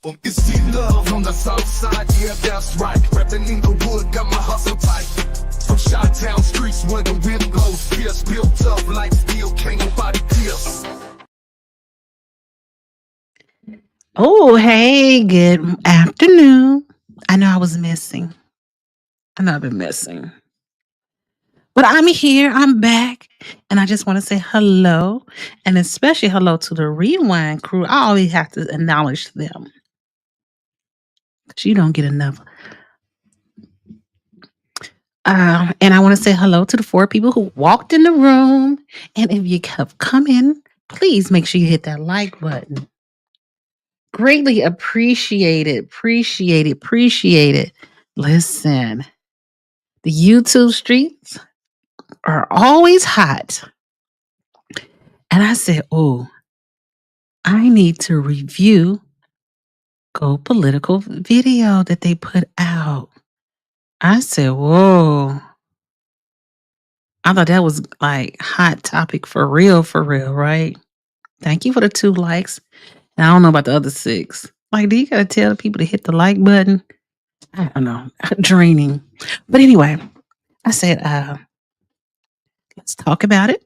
It's Steal Love on the south side, yeah, that's right. Reppin' in the wood, got my hustle tight. From Chi-Town streets where the wind blows fierce, built up like steel, can't nobody pierce. Oh, hey, good afternoon. I know I was missing. I know I've been missing. But I'm here, I'm back, and I just want to say hello, and especially hello to the Rewind crew. I always have to acknowledge them because you don't get enough. And I want to say hello to the 4 people who walked in the room. And if you have come in, please make sure you hit that like button. Greatly appreciate it. Appreciate it. Appreciate it. Listen, the YouTube streets are always hot. And I said, oh, I need to review Go Political video that they put out. I said, whoa. I thought that was like hot topic for real, right? Thank you for the 2 likes. And I don't know about the other 6. Like, do you gotta tell the people to hit the like button? I don't know. Draining. But anyway, I said, let's talk about it.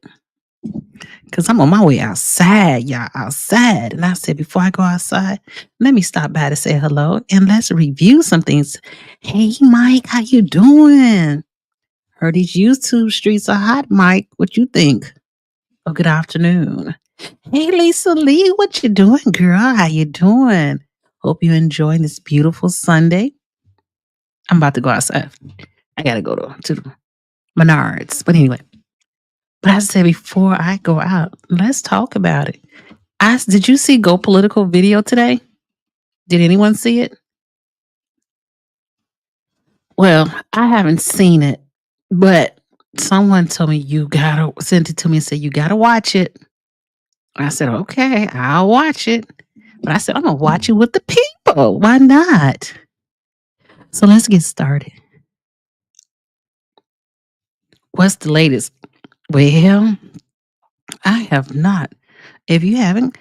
Because I'm on my way outside, y'all, outside. And I said, before I go outside, let me stop by to say hello and let's review some things. Hey, Mike, how you doing? Heard these YouTube streets are hot, Mike. What you think? Oh, good afternoon. Hey, Lisa Lee, what you doing, girl? How you doing? Hope you're enjoying this beautiful Sunday. I'm about to go outside. I got to go to the Menards. But anyway. But I said before I go out, let's talk about it. Did you see Go Political video today? Did anyone see it? Well, I haven't seen it, but someone told me sent it to me and said you gotta watch it. I said, okay, I'll watch it. But I said, I'm gonna watch it with the people. Why not? So let's get started. What's the latest? Well, I have not. If you haven't,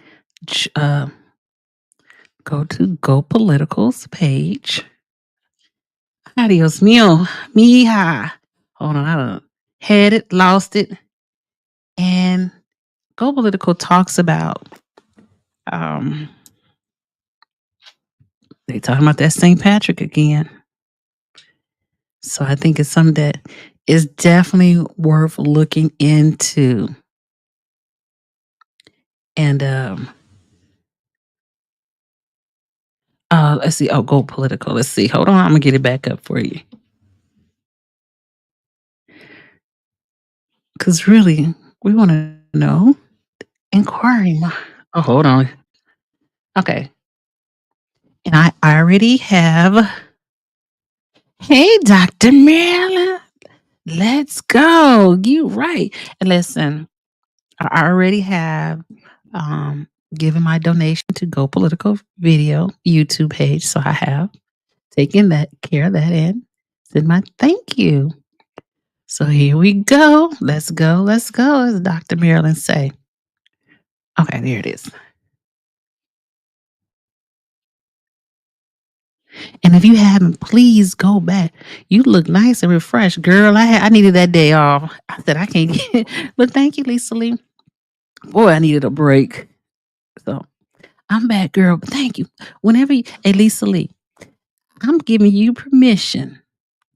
go to Go Political's page. Adios mío, mija. Hold on, I done had it, lost it. And Go Political talks about, they talking about that St. Patrick again. So I think it's something that is definitely worth looking into. And let's see. Oh, Go Political. Let's see. Hold on, I'm gonna get it back up for you. Because really, we want to know. Inquiry. Oh, hold on. Okay. And I already have. Hey, Dr. Marilyn. Let's go. You right. And listen, I already have given my donation to Go Political Video YouTube page. So I have taken care of that and said my thank you. So here we go. Let's go, as Dr. Marilyn say. Okay, there it is. And if you haven't, please go back. You look nice and refreshed, girl. I needed that day off. I said I can't get. But thank you, Lisa Lee. Boy, I needed a break. So I'm back, girl. But thank you. Hey, Lisa Lee, I'm giving you permission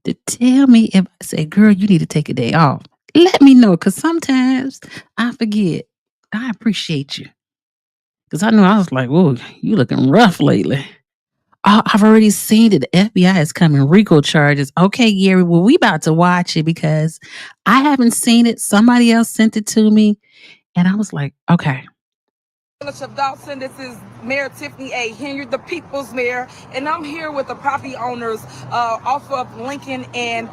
to tell me if I say, girl, you need to take a day off. Let me know, because sometimes I forget. I appreciate you. Because I know I was like, whoa, you looking rough lately. I've already seen that the FBI is coming RICO charges. Okay, Gary, well, we about to watch it because I haven't seen it. Somebody else sent it to me. And I was like, okay. Village of Dawson. This is Mayor Tiffany A. Henyard, the people's mayor, and I'm here with the property owners off of Lincoln and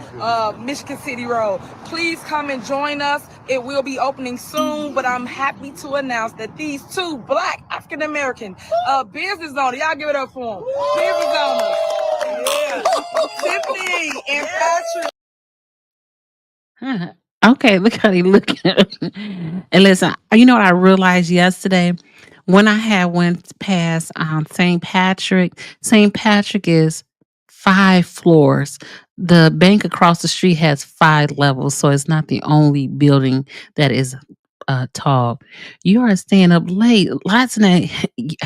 Michigan City Road. Please come and join us. It will be opening soon, but I'm happy to announce that these 2 Black African American business owners, y'all give it up for them. Business owners, yeah, Tiffany and Patrick. Okay, look how they looking. And listen, you know what I realized yesterday? When I went past St. Patrick, St. Patrick is 5 floors. The bank across the street has 5 levels, so it's not the only building that is tall. You are staying up late. Lots of that.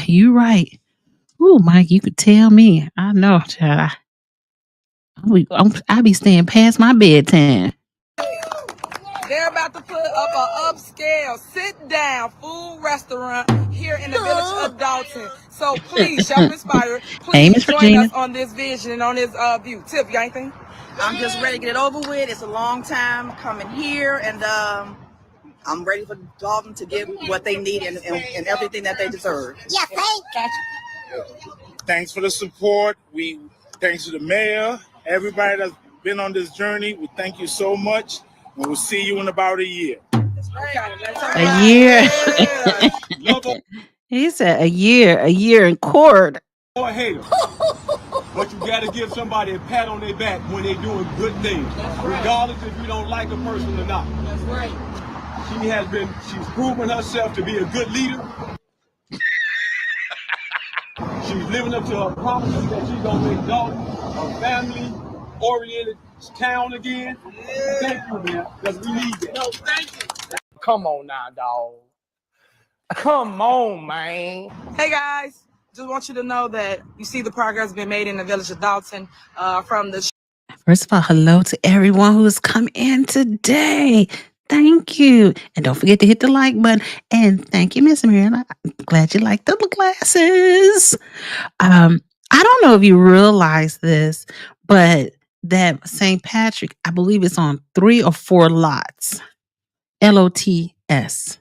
You right. Ooh, Mike, you could tell me. I know, child. I be staying past my bedtime. They're about to put up an upscale, sit-down food restaurant here in the village of Dalton. So please, Chef Inspired, Hey, please Miss join Regina. us on this vision and on this view. Tip, you got anything? I'm just ready to get it over with. It's a long time coming here, and I'm ready for Dalton to give what they need and everything that they deserve. Yeah, thank you. Thanks for the support. Thanks to the mayor, everybody that's been on this journey. We thank you so much, and we'll see you in about a year. A year. He said a year in court. Or a hater. But you got to give somebody a pat on their back when they're doing good things, regardless if you don't like a person or not. That's right. She's proven herself to be a good leader. She's living up to her promises that she's going to make Dalton a family-oriented town again. Thank you, man, because we need that. No, thank you. Come on now, dog. Come on, man. Hey, guys. Just want you to know that you see the progress being made in the village of Dalton from the... First of all, hello to everyone who has come in today. Thank you. And don't forget to hit the like button. And thank you, Miss Miriam. I'm glad you like the glasses. I don't know if you realize this, but that St. Patrick, I believe it's on 3 or 4 lots. LOTS.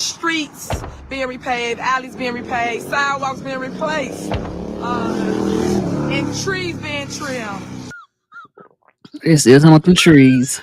Streets being repaved, alleys being repaved, sidewalks being replaced, and trees being trimmed. It's still talking about the trees.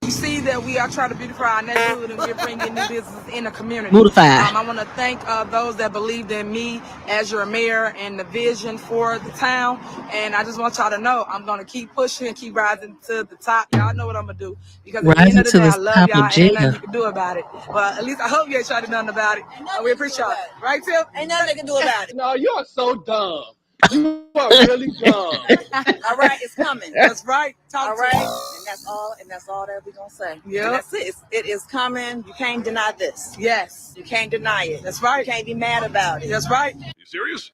You see that we are trying to beautify our neighborhood and we're bringing new business in the community. Beautify. I want to thank those that believed in me as your mayor and the vision for the town. And I just want y'all to know I'm going to keep pushing and keep rising to the top. Y'all know what I'm going to do. Because at the end of the day, I love y'all and ain't nothing you can do about it. Well, at least I hope you ain't trying to do nothing about it. We appreciate it. Right, Tim? Ain't nothing they can do about it. No, you're so dumb. You are really dumb. All right, it's coming. That's right. All right, and that's all that we're gonna say. Yeah, that's it. It is coming. You can't deny this. Yes, you can't deny it. That's right. You can't be mad about it. That's right. You serious?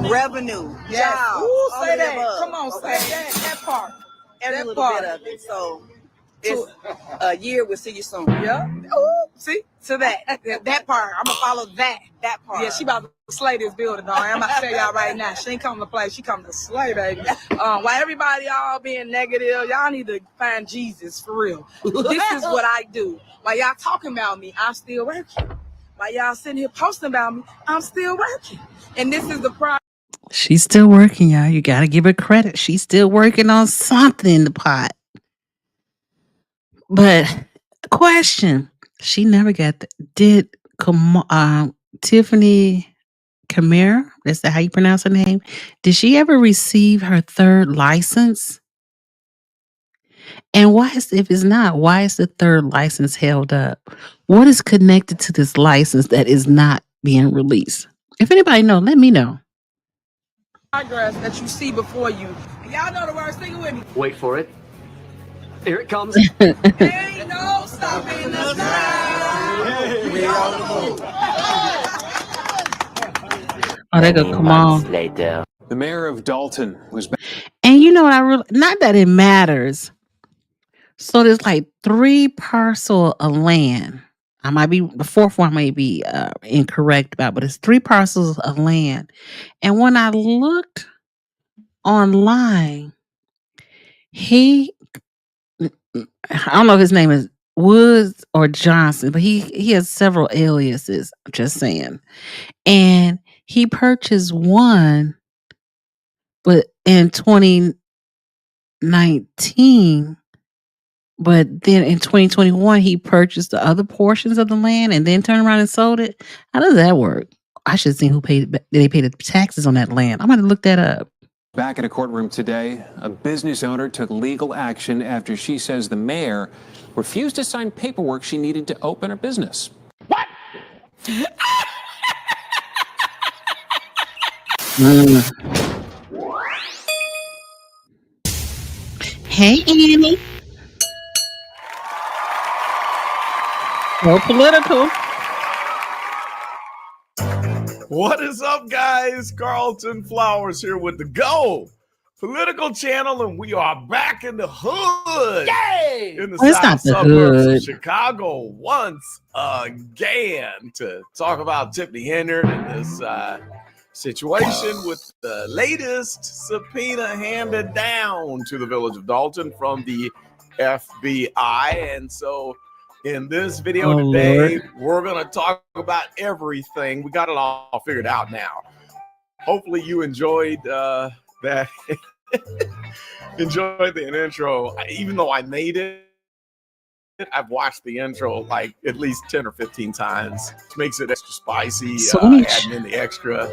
Revenue. Yes. Jobs, Ooh, say that. above. Come on, Okay. say that. That part. Every That little part. bit of it. So it's a year. We'll see you soon. Yeah. Ooh, see, to that part. I'm gonna follow that. That part. Yeah, she about to slay this building, dog. I'm about to tell y'all right now. She ain't coming to play. She coming to slay, baby. While everybody all being negative, y'all need to find Jesus for real. This is what I do. While y'all talking about me, I'm still working. While y'all sitting here posting about me, I'm still working. And this is the problem. She's still working, y'all. You got to give her credit. She's still working on something in the pot. But question, she never got did Tiffany Kamara, is that how you pronounce her name? Did she ever receive her 3rd license? And why is the 3rd license held up? What is connected to this license that is not being released? If anybody know, let me know. Progress that you see before you. Y'all know the words, sing it with me. Wait for it. Here it comes. Ain't no stopping us now. We on the move. Oh, they go, come on. Later. The mayor of Dalton was back. And you know what not that it matters. So there's like 3 parcel of land. The 4th one may be incorrect about, but it's 3 parcels of land. And when I looked online, I don't know if his name is Woods or Johnson, but he has several aliases, I'm just saying. And he purchased one, but in 2019, but then in 2021, he purchased the other portions of the land and then turned around and sold it. How does that work? I should see did they pay the taxes on that land. I'm going to look that up. Back in a courtroom today, a business owner took legal action after she says the mayor refused to sign paperwork she needed to open her business. What? Hey, Annie. So political. What is up, guys? Carlton Flowers here with the Go Political Channel, and we are back in the hood. Yay! In the Oh, it's south not the suburbs hood. of Chicago once again to talk about Tiffany Henyard and this situation with the latest subpoena handed down to the village of Dalton from the FBI. And so in this video today, we're going to talk about everything. We got it all figured out now. Hopefully you enjoyed that. Enjoyed the intro. Even though I made it, I've watched the intro like at least 10 or 15 times, which makes it extra spicy. So Adding in the extra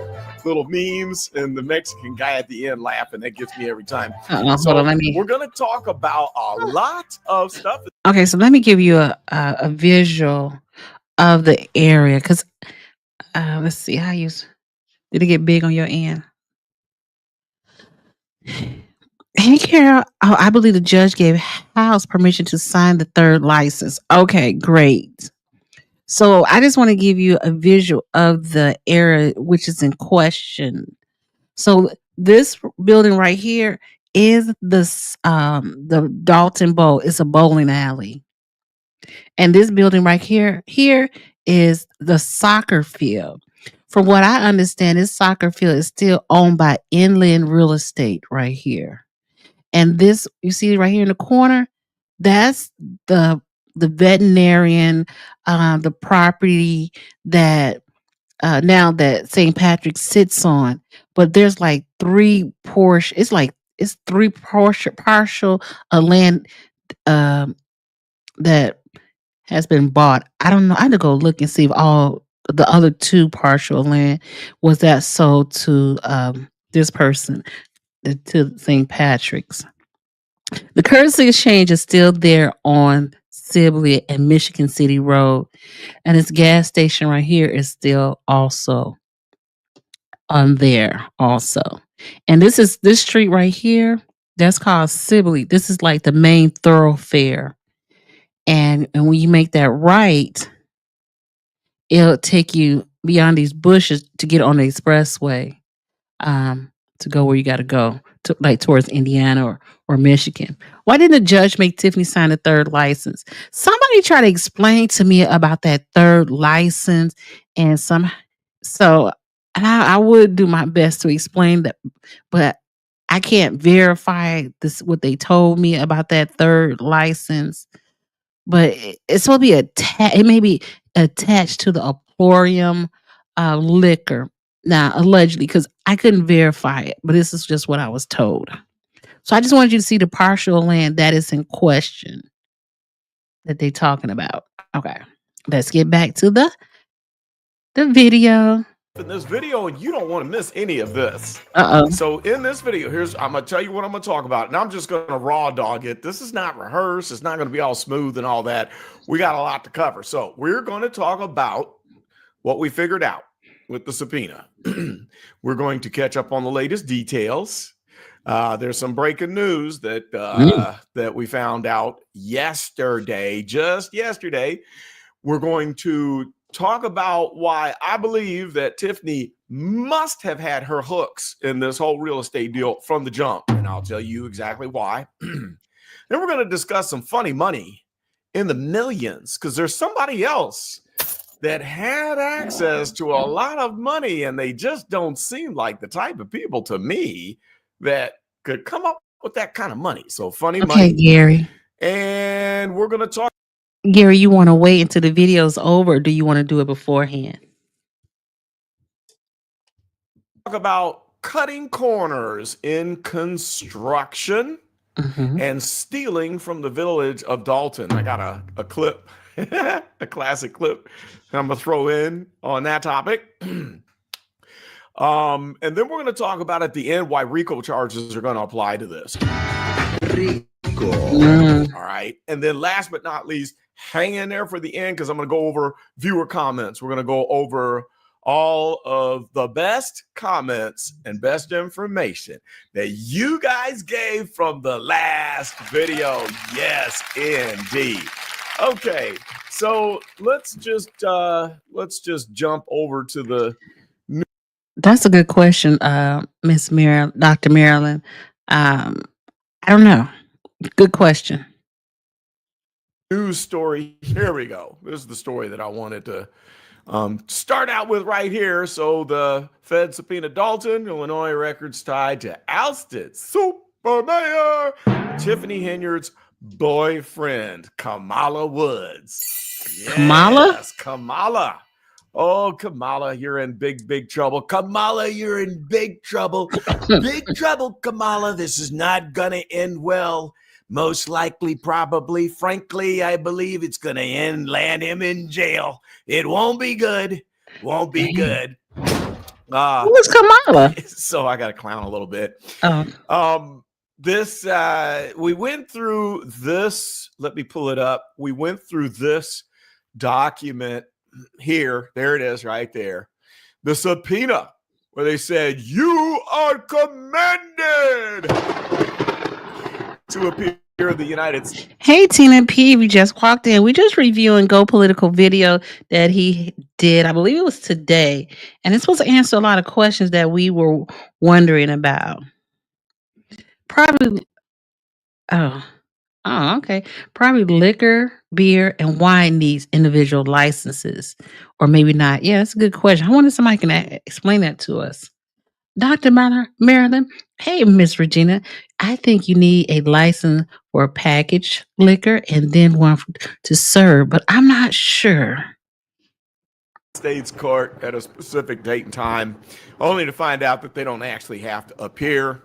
little memes and the Mexican guy at the end laughing. That gets me every time. Hold on, We're going to talk about a lot of stuff. Okay, so let me give you a visual of the area because let's see how you did it get big on your end. Hey, Carol. Oh, I believe the judge gave House permission to sign the third license. Okay, great. So I just want to give you a visual of the area which is in question. So this building right here is the Dalton Bowl. It's a bowling alley. And this building right here is the soccer field. From what I understand, this soccer field is still owned by Inland Real Estate right here. And this, you see right here in the corner, that's the veterinarian, the property that now that St. Patrick sits on. But there's like three portion. It's three partial land that has been bought. I don't know. I had to go look and see if all the other two partial land was that sold to this person, to St. Patrick's. The Courtesy Exchange is still there on Sibley and Michigan City Road, and its gas station right here is still also on there also. And this street right here, that's called Sibley. This is like the main thoroughfare. And when you make that right, it'll take you beyond these bushes to get on the expressway, to go where you got to go, to like towards Indiana or Michigan. Why didn't the judge make Tiffany sign the third license? Somebody try to explain to me about that third license, and I would do my best to explain that, but I can't verify this what they told me about that third license. But it's supposed to be it may be attached to the Emporium liquor. Now, allegedly, because I couldn't verify it, but this is just what I was told. So I just wanted you to see the partial land that is in question that they're talking about. Okay, let's get back to the video. In this video, and you don't want to miss any of this. So in this video, I'm going to tell you what I'm going to talk about, and I'm just going to raw dog it. This is not rehearsed. It's not going to be all smooth and all that. We got a lot to cover. So we're going to talk about what we figured out with the subpoena. We're going to catch up on the latest details. There's some breaking news that we found out yesterday, just yesterday. We're going to talk about why I believe that Tiffany must have had her hooks in this whole real estate deal from the jump. And I'll tell you exactly why. Then we're going to discuss some funny money in the millions, because there's somebody else that had access to a lot of money, and they just don't seem like the type of people to me that could come up with that kind of money. So funny money. Okay, Gary. And we're going to talk. Gary, you want to wait until the video's over, or do you want to do it beforehand? Talk about cutting corners in construction and stealing from the village of Dalton. I got a clip, a classic clip that I'm going to throw in on that topic. And then we're going to talk about at the end why RICO charges are going to apply to this. RICO. All right. And then last but not least, hang in there for the end because I'm going to go over viewer comments. We're going to go over all of the best comments and best information that you guys gave from the last video. Yes, indeed. Okay, so let's just jump over to the. That's a good question, Miss Dr. Marilyn. I don't know. Good question. News story. Here we go. This is the story that I wanted to start out with right here. So the Fed subpoenaed Dalton, Illinois records tied to ousted super mayor Tiffany Henyard's boyfriend, Kamala Woods. Yes, Kamala? Kamala. Oh, Kamala, you're in big trouble. Kamala, you're in big trouble. Big trouble, Kamala. This is not going to end well. Most likely, probably, frankly, I believe it's going to land him in jail. It won't be good. Won't be good. Who's Kamala? So I got to clown a little bit. Oh. We went through this. Let me pull it up. We went through this document here. There it is right there. The subpoena where they said, you are commanded to appear in the United States. Hey, Tina P. We just walked in. We just reviewing Go Political video that he did. I believe it was today. And it's supposed to answer a lot of questions that we were wondering about. Probably. Oh, okay. Probably liquor, beer, and wine needs individual licenses. Or maybe not. Yeah, that's a good question. I wonder if somebody can explain that to us. Dr. Marilyn, hey, Miss Regina, I think you need a license for packaged liquor and then one to serve, but I'm not sure. States court at a specific date and time, only to find out that they don't actually have to appear.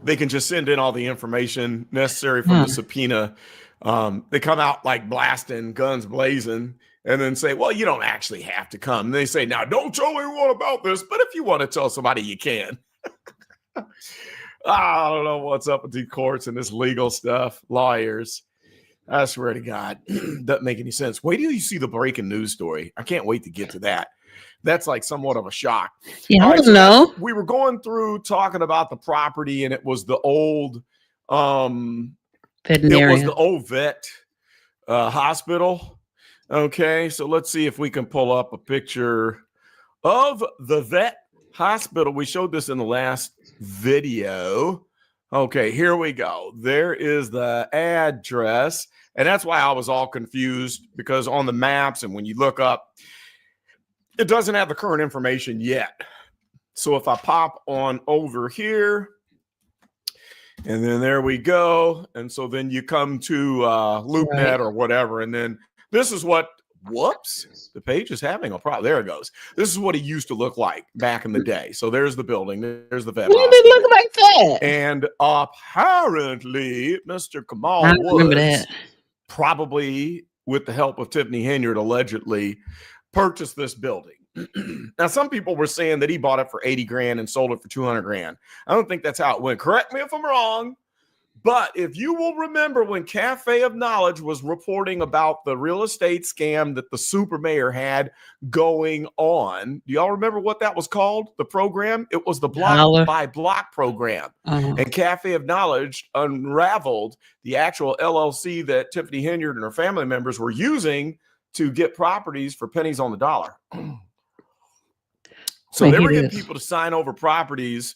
They can just send in all the information necessary from the subpoena. They come out like blasting, guns blazing, and then say, well, you don't actually have to come. And they say, now, don't tell anyone about this, but if you want to tell somebody, you can. I don't know what's up with these courts and this legal stuff. Lawyers, I swear to God, doesn't make any sense. Wait till you see the breaking news story. I can't wait to get to that. That's like somewhat of a shock. Yeah, I don't know. We were going through talking about the property, and it was the old vet hospital. Okay, so let's see if we can pull up a picture of the vet hospital. We showed this in the last video. Okay, here we go. There is the address, and that's why I was all confused, because on the maps and when you look up, it doesn't have the current information yet. So if I pop on over here, and then there we go. And so then you come to LoopNet or whatever. And then this is what, whoops, the page is having a problem. There it goes. This is what it used to look like back in the day. So there's the building. There's the vet. When did it look like that? And apparently, Mr. Kamal Woods, probably with the help of Tiffany Henyard, allegedly purchased this building. Now, some people were saying that he bought it for 80 grand and sold it for 200 grand. I don't think that's how it went. Correct me if I'm wrong. But if you will remember when Cafe of Knowledge was reporting about the real estate scam that the super mayor had going on, do y'all remember what that was called? The program? It was the block by block program. And Cafe of Knowledge unraveled the actual LLC that Tiffany Henyard and her family members were using to get properties for pennies on the dollar. So they were getting people to sign over properties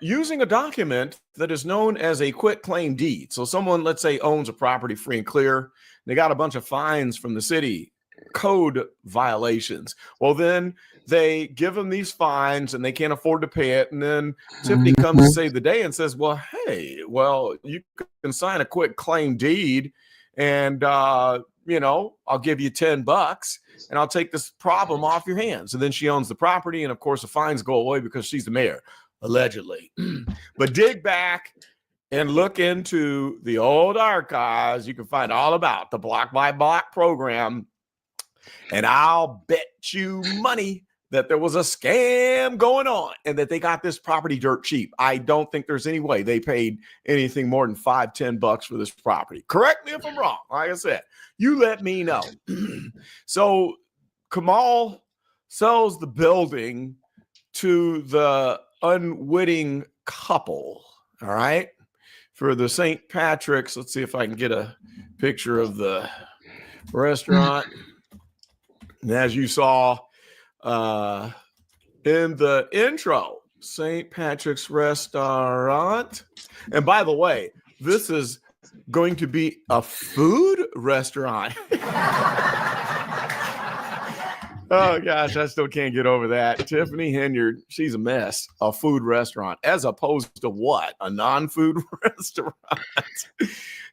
using a document that is known as a quit claim deed. So someone, let's say, owns a property free and clear. They got a bunch of fines from the city, code violations. Well, then they give them these fines and they can't afford to pay it. And then Tiffany comes to save the day and says, well, hey, well, you can sign a quit claim deed and, you know, I'll give you $10 and I'll take this problem off your hands. And then she owns the property. And of course, the fines go away because she's the mayor, allegedly. But dig back and look into the old archives. You can find all about the block by block program. And I'll bet you money that there was a scam going on and that they got this property dirt cheap. I don't think there's any way they paid anything more than $5-10 for this property. Correct me if I'm wrong. Like I said, you let me know. So Kamal sells the building to the unwitting couple. All right. For the St. Patrick's, let's see if I can get a picture of the restaurant. And as you saw in the intro, St. Patrick's Restaurant. And by the way, this is going to be a food restaurant. Oh gosh, I still can't get over that. Tiffany Henyard, she's a mess. A food restaurant, as opposed to what? A non-food restaurant.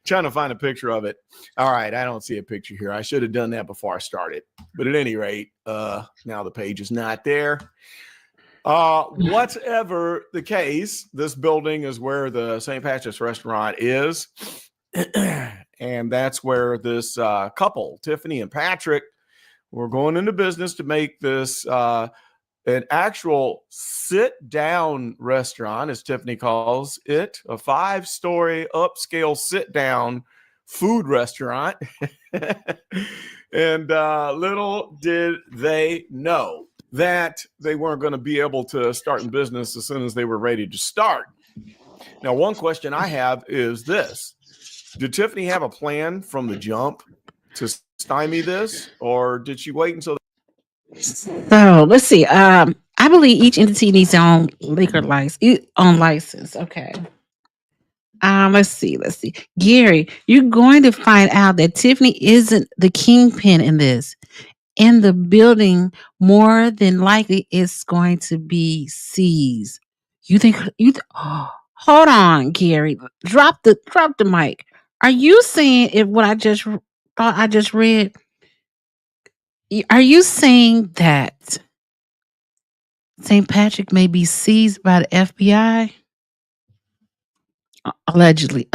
Trying to find a picture of it. All right, I don't see a picture here. I should have done that before I started. But at any rate, now the page is not there. Whatever the case, this building is where the St. Patrick's Restaurant is. And that's where this couple, Tiffany and Patrick, we're going into business to make this an actual sit-down restaurant, as Tiffany calls it, a 5-story upscale sit-down food restaurant. And little did they know that they weren't going to be able to start in business as soon as they were ready to start. Now, one question I have is this. Did Tiffany have a plan from the jump to stymie this, or did she wait until? So let's see. I believe each entity needs their own liquor license. Okay. Let's see. Gary, you're going to find out that Tiffany isn't the kingpin in this. In the building, more than likely, it's going to be seized. You think hold on, Gary. Drop the mic. Are you saying if what I just thought I just read? Are you saying that St. Patrick may be seized by the FBI? Allegedly.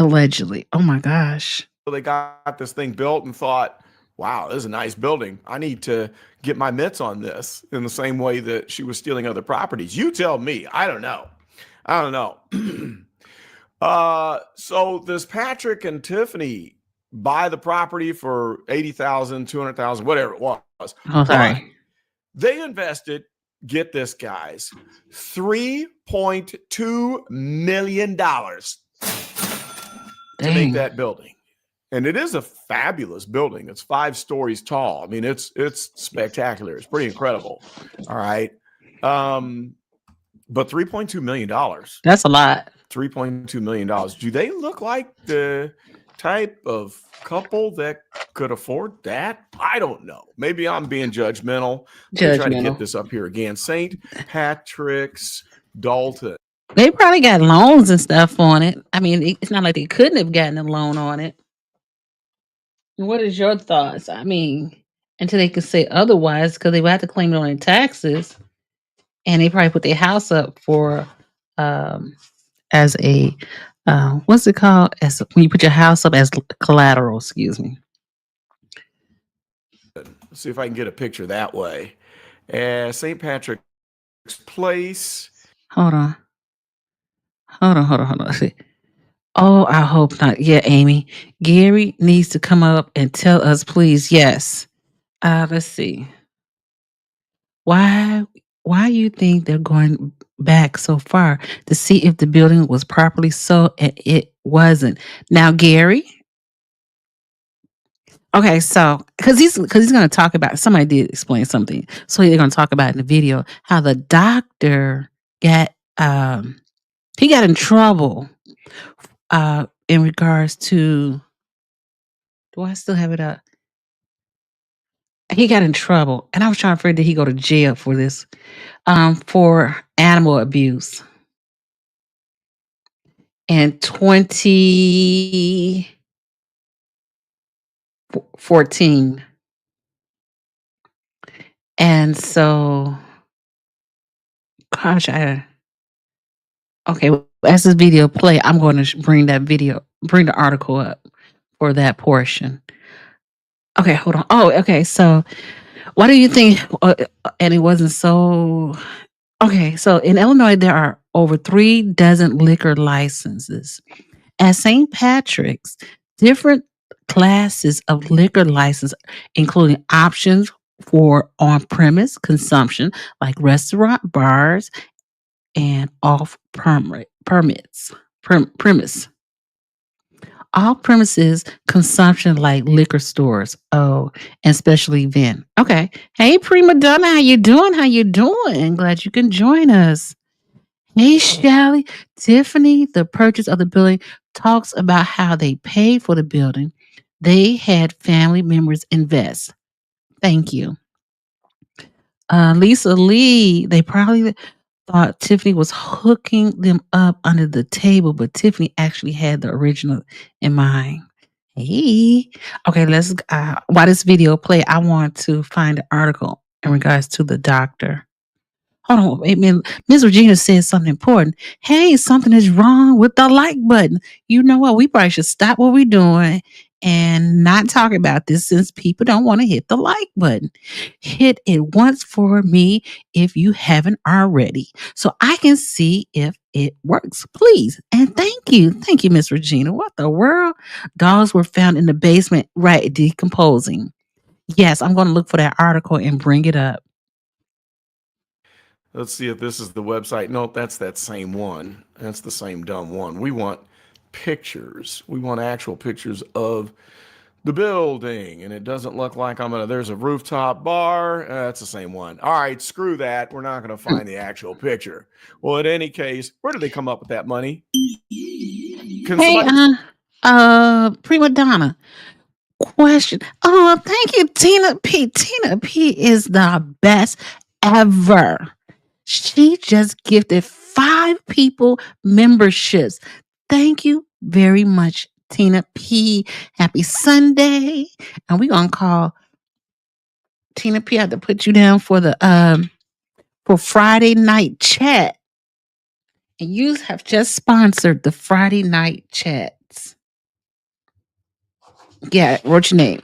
Oh my gosh. They got this thing built and thought, wow, this is a nice building. I need to get my mitts on this in the same way that she was stealing other properties. You tell me. I don't know. So this Patrick and Tiffany buy the property for $80,000, $200,000, whatever it was. Oh, sorry. They invested, get this, guys, $3.2 million to make that building. And it is a fabulous building. It's 5 stories tall. I mean, it's spectacular. It's pretty incredible. All right. But $3.2 million. That's a lot. $3.2 million. Do they look like the type of couple that could afford that? I don't know. Maybe I'm being judgmental. Try to get this up here again. St. Patrick's Dalton. They probably got loans and stuff on it. I mean, it's not like they couldn't have gotten a loan on it. What is your thoughts? I mean, until they could say otherwise, because they would have to claim it on their taxes, and they probably put their house up for as a what's it called? As when you put your house up as collateral. Excuse me. Let's see if I can get a picture that way. St. Patrick's Place. Hold on. See. Oh, I hope not. Yeah, Amy. Gary needs to come up and tell us, please. Yes. Let's see. Why you think they're going back so far to see if the building was properly sold, and it wasn't? Now, Gary. Okay, so because he's going to talk about, somebody did explain something, so they're going to talk about in the video how the doctor got he got in trouble in regards to. Do I still have it up? He got in trouble, and I was trying to figure, did he go to jail for this, for animal abuse in 2014. And so, gosh, okay, as this video play, I'm going to bring the article up for that portion. Okay, hold on. Oh, okay. So What do you think? And it wasn't so. Okay, so in Illinois, there are over 3 dozen liquor licenses. At St. Patrick's, different classes of liquor license, including options for on-premise consumption, like restaurant, bars, and premise. Off premises consumption like liquor stores. Oh, and special event. Okay. Hey, prima donna, how you doing? How you doing? Glad you can join us. Hey, Shelly. Tiffany, the purchase of the building talks about how they paid for the building. They had family members invest. Thank you. Lisa Lee, they probably thought Tiffany was hooking them up under the table, but Tiffany actually had the original in mind. Hey, okay, let's. While this video play, I want to find an article in regards to the doctor. Hold on, wait a minute. Ms. Regina said something important. Hey, something is wrong with the like button. You know what? We probably should stop what we're doing and not talk about this since people don't want to hit the like button. Hit it once for me if you haven't already, so I can see if it works, please. And thank you. Thank you, Miss Regina. What the world? Dogs were found in the basement, right, decomposing. Yes, I'm going to look for that article and bring it up. Let's see if this is the website. No, that's that same one. That's the same dumb one. We want pictures. We want actual pictures of the building. And it doesn't look like there's a rooftop bar. That's the same one. All right, screw that. We're not going to find the actual picture. Well, in any case, where did they come up with that money? Prima donna. Question. Oh, thank you, Tina P. Tina P is the best ever. She just gifted 5 people memberships. Thank you very much, Tina P. Happy Sunday. And we're gonna call Tina P. I have to put you down for the for Friday night chat. And you have just sponsored the Friday night chats. Yeah, what's your name?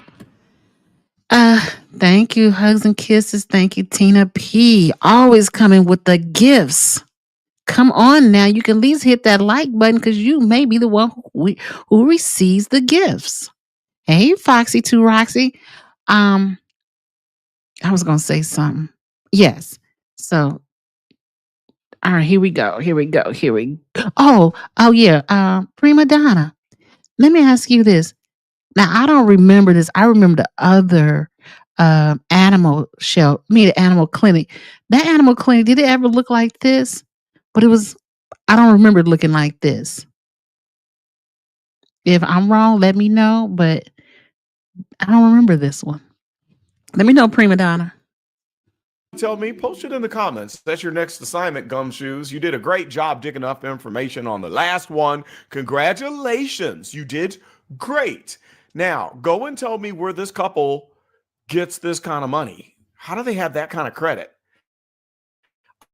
Thank you. Hugs and kisses. Thank you, Tina P. Always coming with the gifts. Come on now. You can at least hit that like button because you may be the one who receives the gifts. Hey, Foxy 2 Roxy. I was gonna say something. Yes. So all right, here we go. Oh yeah. Prima donna. Let me ask you this. Now, I don't remember this. I remember the other animal the animal clinic. That animal clinic, did it ever look like this? But I don't remember it looking like this. If I'm wrong, let me know, but I don't remember this one. Let me know, Prima donna. Tell me, post it in the comments. That's your next assignment, Gumshoes. You did a great job digging up information on the last one. Congratulations. You did great. Now, go and tell me where this couple gets this kind of money. How do they have that kind of credit?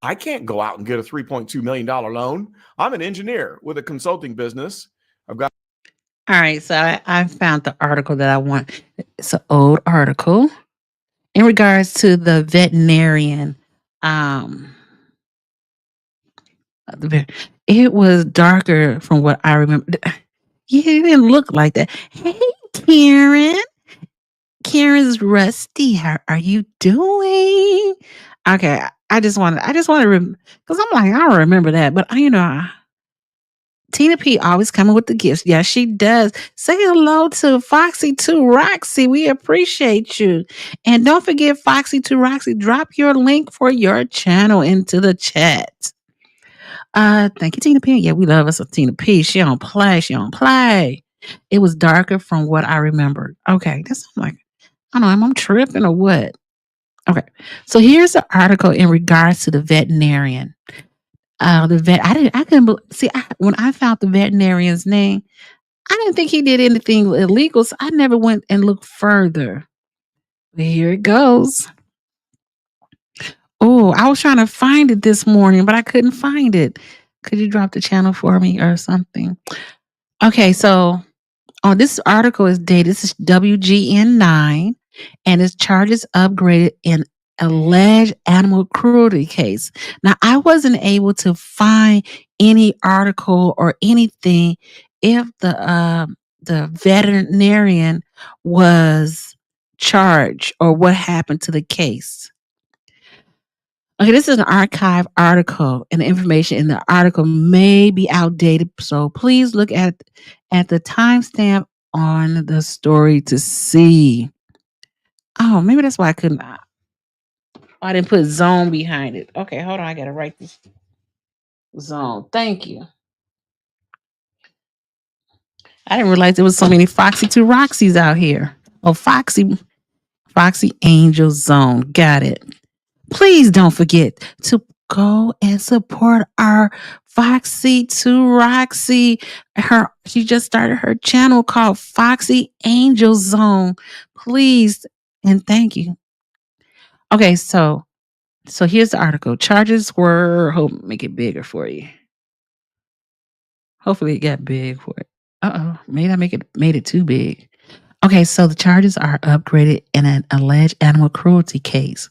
I can't go out and get a $3.2 million loan. I'm an engineer with a consulting business. All right, so I found the article that I want. It's an old article in regards to the veterinarian. It was darker from what I remember. Yeah, it didn't look like that. Hey, Karen. Karen's Rusty. How are you doing? Okay, I just want to because I'm like, I don't remember that, but Tina P always coming with the gifts. Yeah, she does. Say hello to Foxy 2 Roxy. We appreciate you. And don't forget, Foxy 2 Roxy, drop your link for your channel into the chat. Thank you, Tina P. Yeah, we love us a Tina P. She don't play. It was darker from what I remembered. Okay, I'm like, I don't know, am I tripping or what? Okay, so here's the article in regards to the veterinarian. I couldn't see when I found the veterinarian's name, I didn't think he did anything illegal, so I never went and looked further. But here it goes. Oh, I was trying to find it this morning, but I couldn't find it. Could you drop the channel for me or something? Okay, so this article is dated. This is WGN 9. and his charges upgraded in alleged animal cruelty case. Now, I wasn't able to find any article or anything if the veterinarian was charged or what happened to the case. Okay, this is an archive article, and the information in the article may be outdated. So please look at the timestamp on the story to see. Oh, maybe that's why I couldn't. I didn't put zone behind it. Okay, hold on. I gotta write this zone. Thank you. I didn't realize there was so many Foxy to Roxy's out here. Oh, Foxy Angel Zone. Got it. Please don't forget to go and support our Foxy to Roxy. She just started her channel called Foxy Angel Zone. Please and thank you. Okay, so here's the article. Charges were make it bigger for you. Hopefully it got big for it. Maybe I made it too big. Okay, so the charges are upgraded in an alleged animal cruelty case.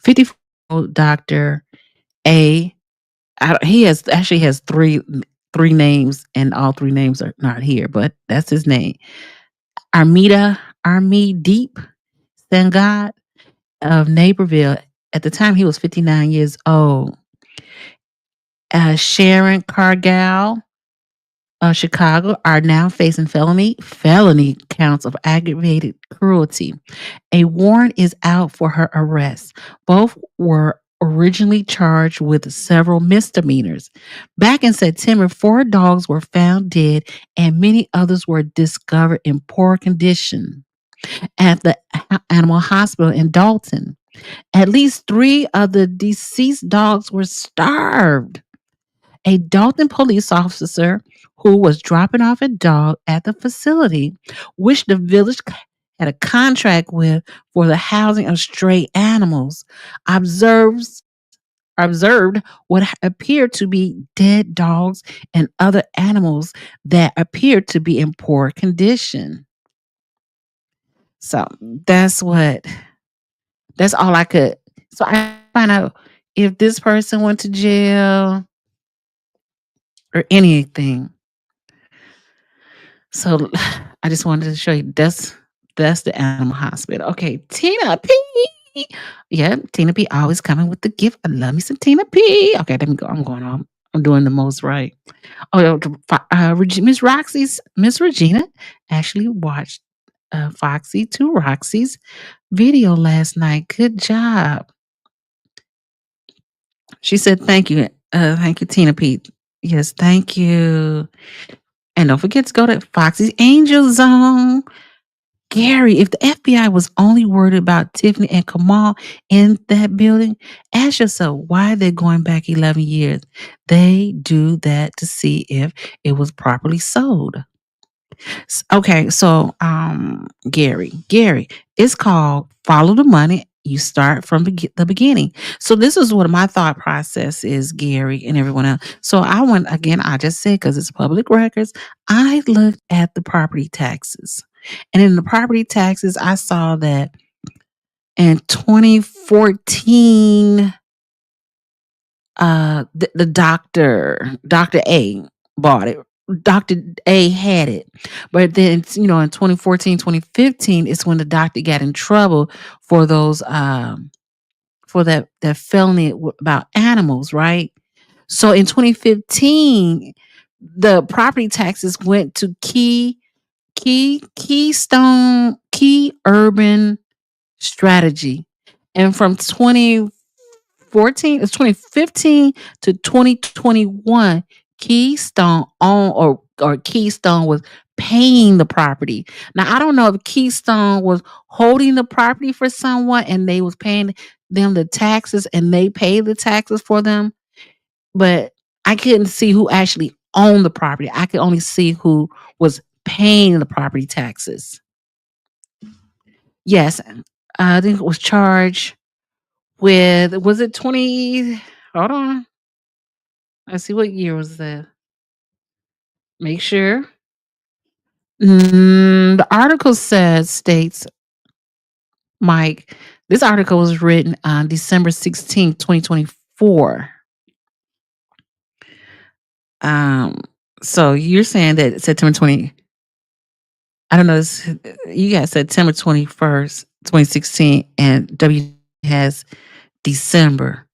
54-year-old Dr. A. He actually has three names, and all three names are not here, but that's his name. Deep Sangad of Naperville. At the time, he was 59 years old. Sharon Cargill of Chicago are now facing felony counts of aggravated cruelty. A warrant is out for her arrest. Both were originally charged with several misdemeanors. Back in September, 4 dogs were found dead and many others were discovered in poor condition at the animal hospital in Dalton. At least 3 of the deceased dogs were starved. A Dalton police officer who was dropping off a dog at the facility, which the village had a contract with for the housing of stray animals, observed what appeared to be dead dogs and other animals that appeared to be in poor condition. So that's all I could. So I find out if this person went to jail or anything. So I just wanted to show you that's the animal hospital. Okay, Tina P. Yeah, Tina P always coming with the gift. I love me some Tina P. Okay, let me go. I'm going on. I'm doing the most right. Oh, Miss Regina actually watched Foxy to Roxy's video last night. Good job. She said, thank you. Thank you, Tina P. Yes, thank you. And don't forget to go to Foxy's Angel Zone. Gary, if the FBI was only worried about Tiffany and Kamal in that building, ask yourself why they're going back 11 years. They do that to see if it was properly sold. Okay, so Gary, it's called Follow the Money. You start from the beginning. So this is what my thought process is, Gary and everyone else. So I just said, because it's public records, I looked at the property taxes. And in the property taxes, I saw that in 2014, the Dr. A bought it. Dr. A had it. But then, in 2014, 2015, it's when the doctor got in trouble for those, for that felony about animals, right? So in 2015, the property taxes went to Key Urban Strategy. And from 2015 to 2021, Keystone Keystone was paying the property. Now, I don't know if Keystone was holding the property for someone and they was paying them the taxes and they paid the taxes for them, but I couldn't see who actually owned the property. I could only see who was paying the property taxes. Yes, I think it was charged with, was it 20? Hold on. Let's see, what year was that? Make sure. The article states Mike. This article was written on December 16th, 2024. So you're saying that September 20, I don't know, you got September 21st, 2016, and W has December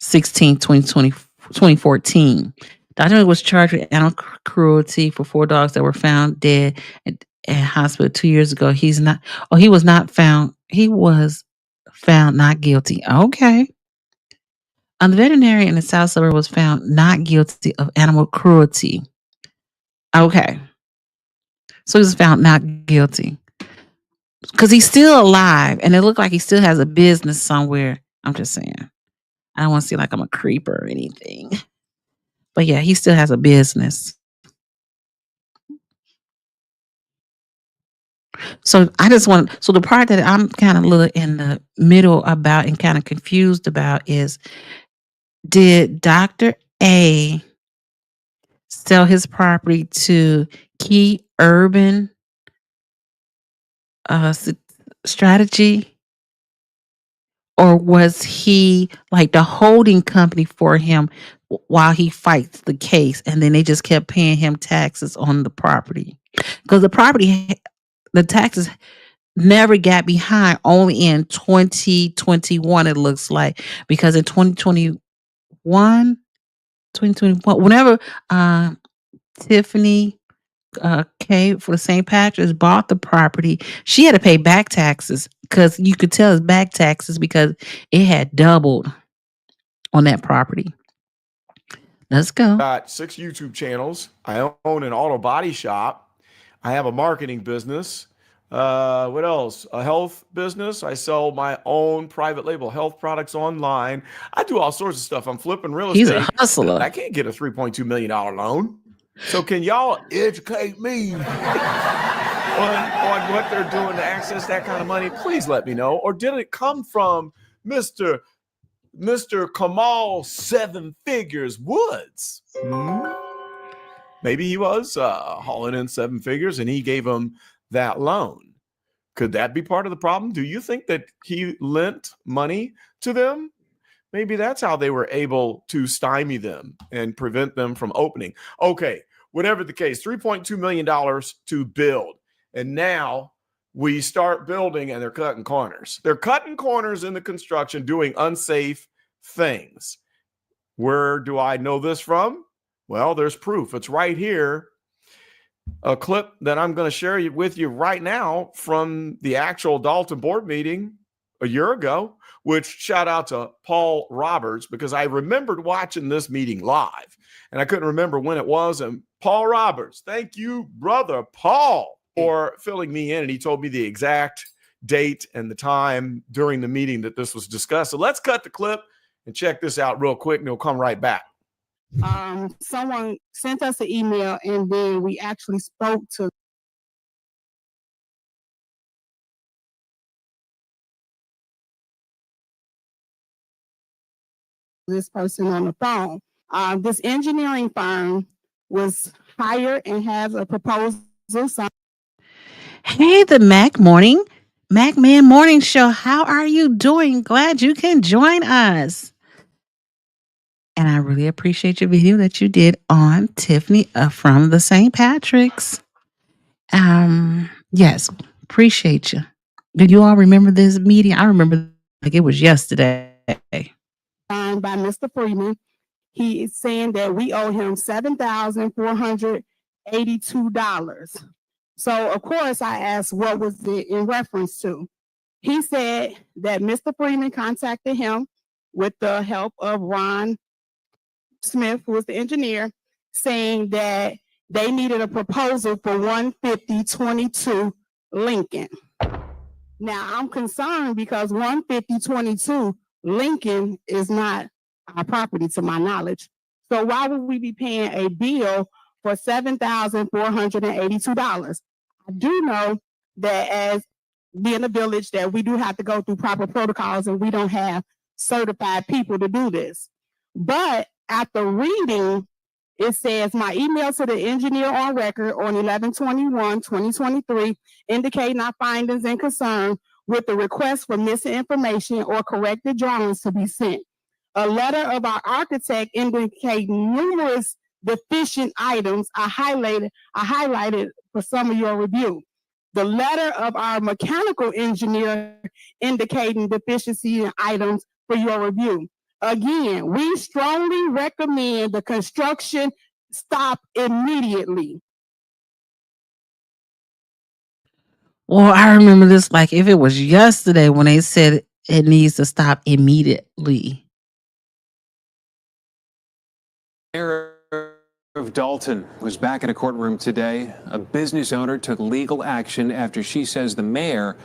16th, 2014. Dr. was charged with animal cruelty for 4 dogs that were found dead at hospital 2 years ago. He was found not guilty. Okay. The veterinarian in the South Suburb was found not guilty of animal cruelty. Okay. So he was found not guilty. Because he's still alive, and it looked like he still has a business somewhere. I'm just saying. I don't want to seem like I'm a creeper or anything. But yeah, he still has a business. So the part that I'm kind of a little in the middle about and kind of confused about is, did Dr. A sell his property to Key Urban Strategy? Or was he like the holding company for him while he fights the case, and then they just kept paying him taxes on the property? Because the taxes never got behind, only in 2021, it looks like. Because in 2021, whenever Tiffany came for the St. Patrick's, bought the property, she had to pay back taxes, because you could tell it's back taxes because it had doubled on that property. Let's go. Got 6 YouTube channels. I own an auto body shop. I have a marketing business. What else? A health business. I sell my own private label health products online. I do all sorts of stuff. I'm flipping real estate. He's a hustler. I can't get a $3.2 million loan. So can y'all educate me on what they're doing to access that kind of money? Please let me know. Or did it come from Mr. Kamal 7 Figures Woods? Maybe he was hauling in 7 figures and he gave him that loan. Could that be part of the problem? Do you think that he lent money to them? Maybe that's how they were able to stymie them and prevent them from opening. Okay, whatever the case, $3.2 million to build. And now we start building and they're cutting corners. They're cutting corners in the construction, doing unsafe things. Where do I know this from? Well, there's proof. It's right here. A clip that I'm going to share with you right now from the actual Dalton board meeting a year ago, which shout out to Paul Roberts, because I remembered watching this meeting live and I couldn't remember when it was. And Paul Roberts, thank you, brother Paul, for filling me in. And he told me the exact date and the time during the meeting that this was discussed. So let's cut the clip and check this out real quick and we'll come right back. Someone sent us an email and then we actually spoke to this person on the phone. This engineering firm was hired and has a proposal. Hey, the Mack Man Morning Show. How are you doing? Glad you can join us. And I really appreciate your video that you did on Tiffany from the St. Patrick's. Yes, appreciate you. Did you all remember this meeting? I remember like it was yesterday. Signed by Mr. Freeman. He is saying that we owe him $7,482. So, of course, I asked what was it in reference to. He said that Mr. Freeman contacted him with the help of Ron Smith, who was the engineer, saying that they needed a proposal for 15022 Lincoln. Now, I'm concerned because 15022 Lincoln is not our property to my knowledge. So why would we be paying a bill for $7,482? I do know that as being a village that we do have to go through proper protocols and we don't have certified people to do this. But after reading, it says my email to the engineer on record on 11/21/2023 indicating our findings and concern with the request for missing information or corrected drawings to be sent. A letter of our architect indicating numerous deficient items I highlighted for some of your review. The letter of our mechanical engineer indicating deficiency in items for your review. Again, we strongly recommend the construction stop immediately. Well, I remember this like if it was yesterday when they said it needs to stop immediately. Mayor of Dalton was back in a courtroom today. A business owner took legal action after she says the mayor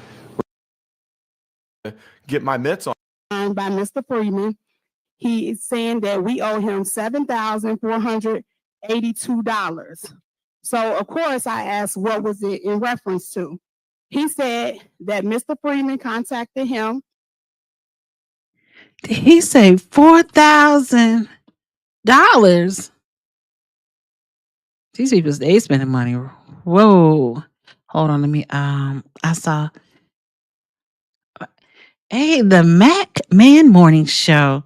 get my mitts on by Mr. Freeman. He is saying that we owe him $7,482. So of course I asked what was it in reference to. He said that Mr. Freeman contacted him. Did he say $4,000? These people, they spending money. Whoa. Hold on, let me I saw the Mack Morning Show.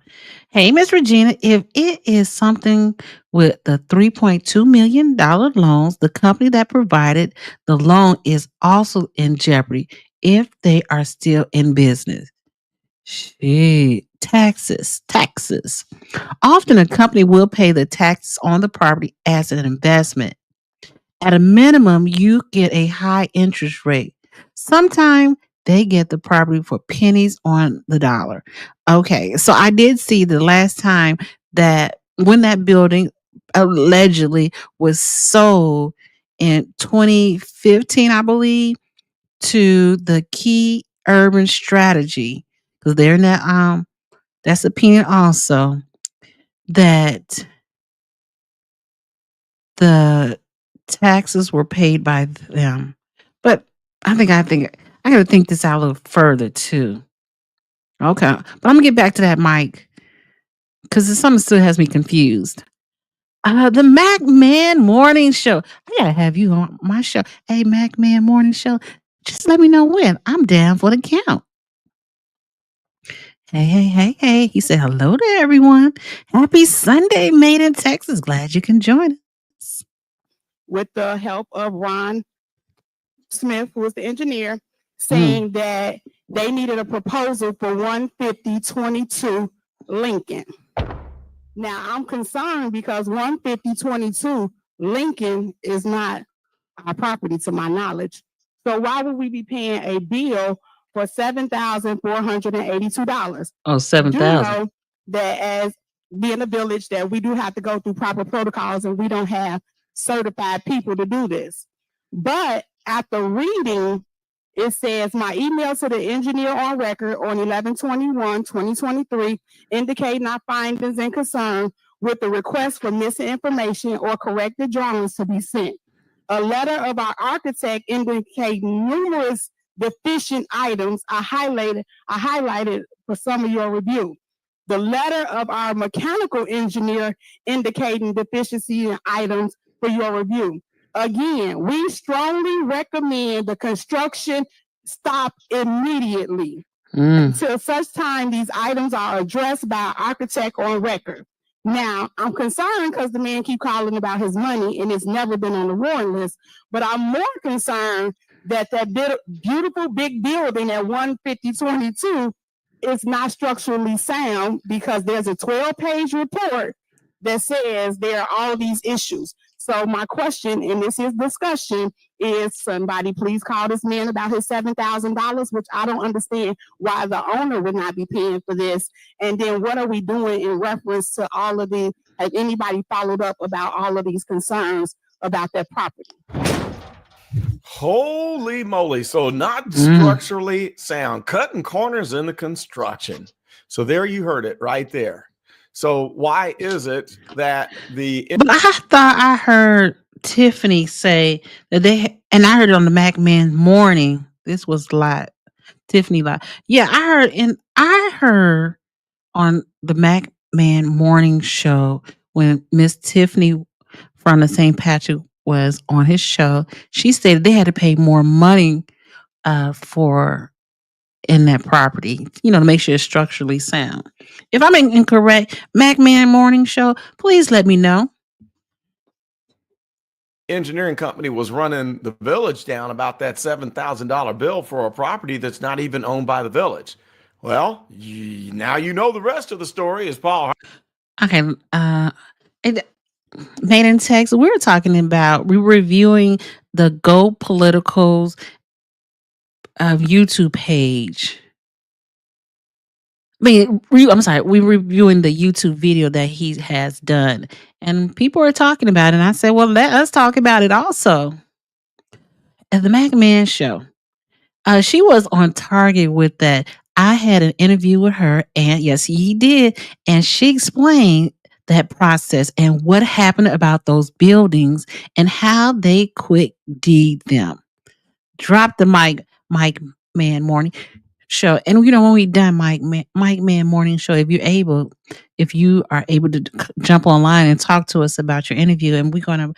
Hey, Miss Regina, if it is something with the $3.2 million loans, the company that provided the loan is also in jeopardy if they are still in business. Shit. Taxes. Often a company will pay the taxes on the property as an investment. At a minimum, you get a high interest rate. Sometimes they get the property for pennies on the dollar. Okay, so I did see the last time that when that building allegedly was sold in 2015, I believe, to the Key Urban Strategy, because they're in that that's opinion also that the taxes were paid by them. But I think I got to think this out a little further too. Okay, but I'm gonna get back to that, Mike, because something still has me confused. The Mack Morning Show. I gotta have you on my show. Hey, Mack Morning Show. Just let me know when. I'm down for the count. Hey. He said hello to everyone. Happy Sunday, Made in Texas. Glad you can join us. With the help of Ron Smith, who was the engineer, saying that they needed a proposal for 15022 Lincoln. Now, I'm concerned because 15022 Lincoln is not our property to my knowledge. So why would we be paying a bill for $7,482? Oh, $7,000. Do know that as being a village that we do have to go through proper protocols and we don't have certified people to do this. But after reading, it says my email to the engineer on record on 11/21/2023 indicating our findings and concerns with the request for missing information or corrected drawings to be sent. A letter of our architect indicating numerous deficient items I highlighted for some of your review. The letter of our mechanical engineer indicating deficiency in items for your review. Again, we strongly recommend the construction stop immediately until such time these items are addressed by an architect on record. Now, I'm concerned because the man keep calling about his money and it's never been on the warrant list, but I'm more concerned that beautiful big building at 15022 is not structurally sound because there's a 12-page report that says there are all these issues. So my question, and this is discussion, is somebody please call this man about his $7,000, which I don't understand why the owner would not be paying for this. And then what are we doing in reference to all of the, has anybody followed up about all of these concerns about that property? Holy moly. So not structurally sound, cutting corners in the construction. So there you heard it right there. So why is it that But I thought I heard Tiffany say that and I heard it on the Mack Morning. This was live. Tiffany live. Yeah, I heard on the Mack Morning Show when Miss Tiffany from the St. Patrick was on his show. She said they had to pay more money for in that property, to make sure it's structurally sound. If I'm incorrect, Mack Man Morning Show, please let me know. Engineering company was running the village down about that $7,000 bill for a property that's not even owned by the village. Well, now you know the rest of the story is Paul. Okay. Made in Texas, we were reviewing the Go Political's YouTube page. I'm sorry, we're reviewing the YouTube video that he has done, and people are talking about it. And I said, well, let us talk about it also. At the Mack Man Show, she was on target with that. I had an interview with her, and yes, he did, and she explained that process and what happened about those buildings and how they quick deed them. Drop the mic, Mike Man Morning Show. And when we done Mike Man Morning Show, if you are able to jump online and talk to us about your interview, and I'm going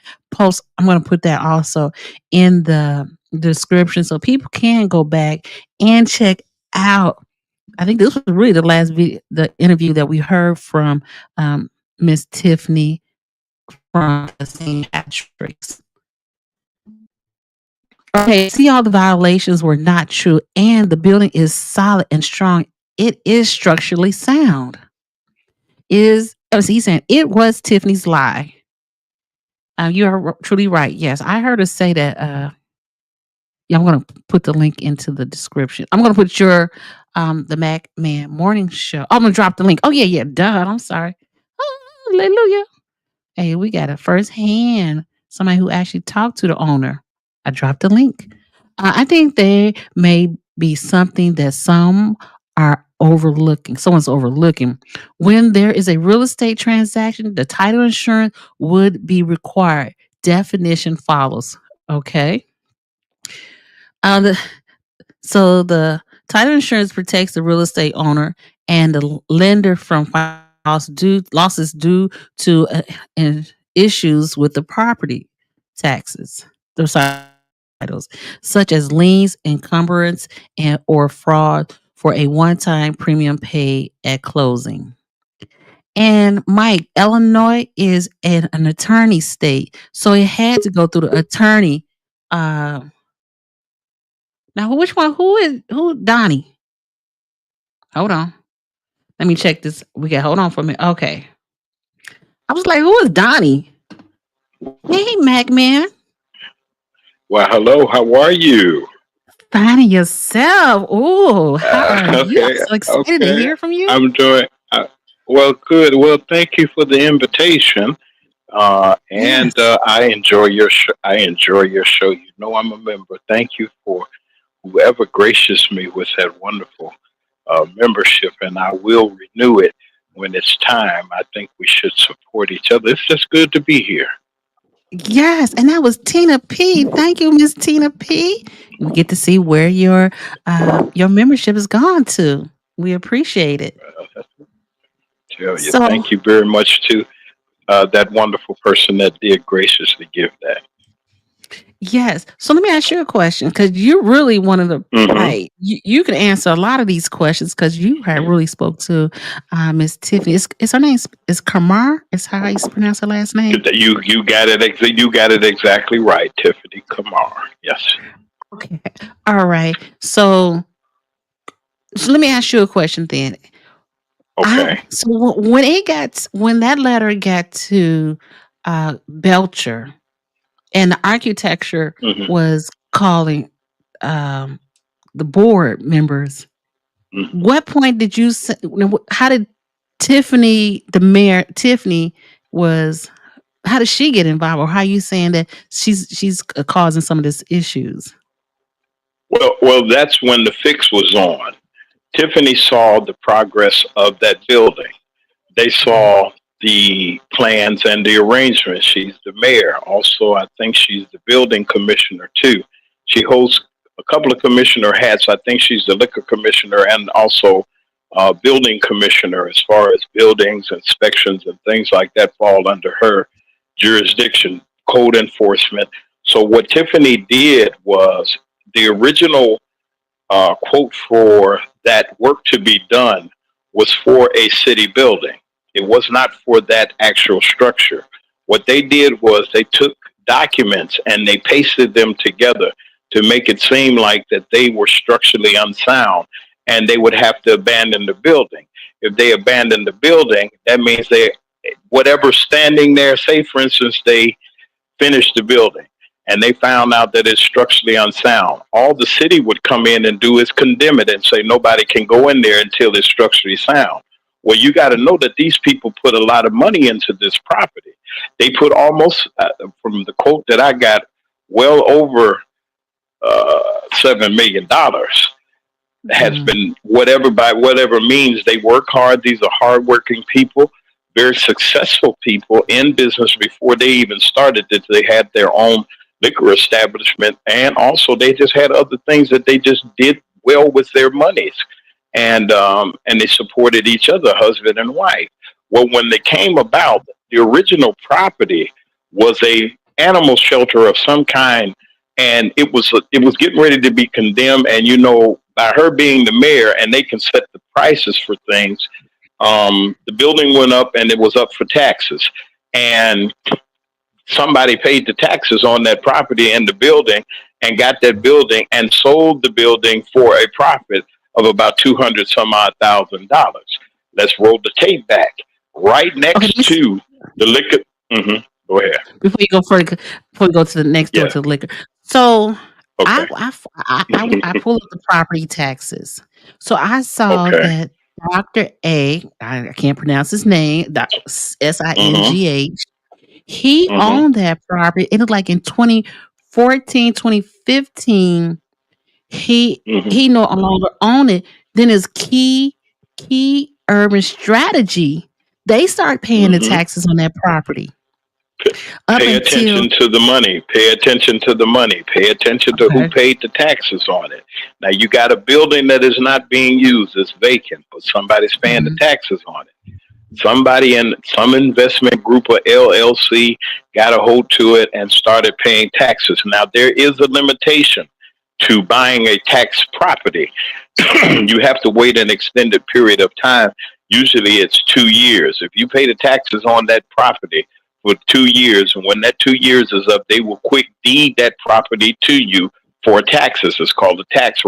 to put that also in the description so people can go back and check out. I think this was really the last the interview that we heard from Miss Tiffany from the St. Patrick's. Okay, see, all the violations were not true, and the building is solid and strong. It is structurally sound. He's saying it was Tiffany's lie. You are truly right. Yes, I heard her say that. Yeah, I'm going to put the link into the description. I'm going to put your the Mack Man Morning Show. I'm going to drop the link. Oh yeah, duh. I'm sorry. Hallelujah. Hey, we got a firsthand somebody who actually talked to the owner. I dropped the link. I think there may be something that someone's overlooking. When there is a real estate transaction, the title insurance would be required. Definition follows. Okay. So the title insurance protects the real estate owner and the lender from losses due to issues with the property taxes, those titles, such as liens, encumbrance, or fraud for a one-time premium paid at closing. And Mike, Illinois is an attorney state, so it had to go through the attorney. Now, which one? Who? Donnie. Hold on. Let me check this. Hold on for a minute. Okay. I was like, who is Donnie? Hey, Mack Man. Well, hello. How are you? Finding yourself. Oh, how are you? I'm so excited to hear from you. I'm doing well. Good. Well, thank you for the invitation. And I enjoy your show. You know, I'm a member. Thank you for whoever gracioused me with that wonderful membership, and I will renew it when it's time. I think we should support each other. It's just good to be here. Yes, and that was Tina P. Thank you, Miss Tina P. We get to see where your membership has gone to. We appreciate it. Thank you very much to that wonderful person that did graciously give that. Yes. So let me ask you a question, because you're really one of the right. You can answer a lot of these questions because you had really spoke to Miss Tiffany. Is her name is Kamar? Is how you pronounce her last name? You got it. You got it exactly right, Tiffany Kamar. Yes. Okay. All right. So let me ask you a question then. Okay. So when that letter got to Belcher, and the architecture was calling the board members. What point did you say? How did Tiffany, the mayor, how did she get involved, or how are you saying that she's causing some of these issues? Well, that's when the fix was on. Tiffany saw the progress of that building. They saw the plans and the arrangements. She's the mayor. Also, I think she's the building commissioner too. She holds a couple of commissioner hats. I think she's the liquor commissioner and also building commissioner, as far as buildings, inspections, and things like that fall under her jurisdiction, code enforcement. So what Tiffany did was the original quote for that work to be done was for a city building. It was not for that actual structure. What they did was they took documents and they pasted them together to make it seem like that they were structurally unsound and they would have to abandon the building. If they abandon the building, that means they, whatever's standing there, say for instance, they finished the building and they found out that it's structurally unsound. All the city would come in and do is condemn it and say nobody can go in there until it's structurally sound. Well, you got to know that these people put a lot of money into this property. They put almost, from the quote that I got, well over $7 million. Has been whatever, by whatever means. They work hard. These are hardworking people, very successful people in business before they even started it. They had their own liquor establishment, and also they just had other things that they just did well with their monies, and they supported each other, husband and wife. Well, when they came about, the original property was a animal shelter of some kind, and it was getting ready to be condemned. And you know, by her being the mayor, and they can set the prices for things, the building went up and it was up for taxes, and somebody paid the taxes on that property and the building and got that building and sold the building for a profit of about $200,000. Let's roll the tape back. Right next to the liquor. Go ahead. Before you go further, before we go to the next door to the liquor. So I pull up the property taxes. So I saw that Dr. A, I can't pronounce his name, Singh, he owned that property. It was like in 2014, 2015, he no longer owned it. Then his key urban strategy, they start paying the taxes on that property. Pay attention to the money. Pay attention to the money. Pay attention to who paid the taxes on it. Now, you got a building that is not being used. It's vacant, but somebody's paying the taxes on it. Somebody in some investment group or LLC got a hold to it and started paying taxes. Now, there is a limitation to buying a tax property. You have to wait an extended period of time. Usually it's 2 years. If you pay the taxes on that property for 2 years, and when that 2 years is up, they will quick deed that property to you for taxes. It's called a tax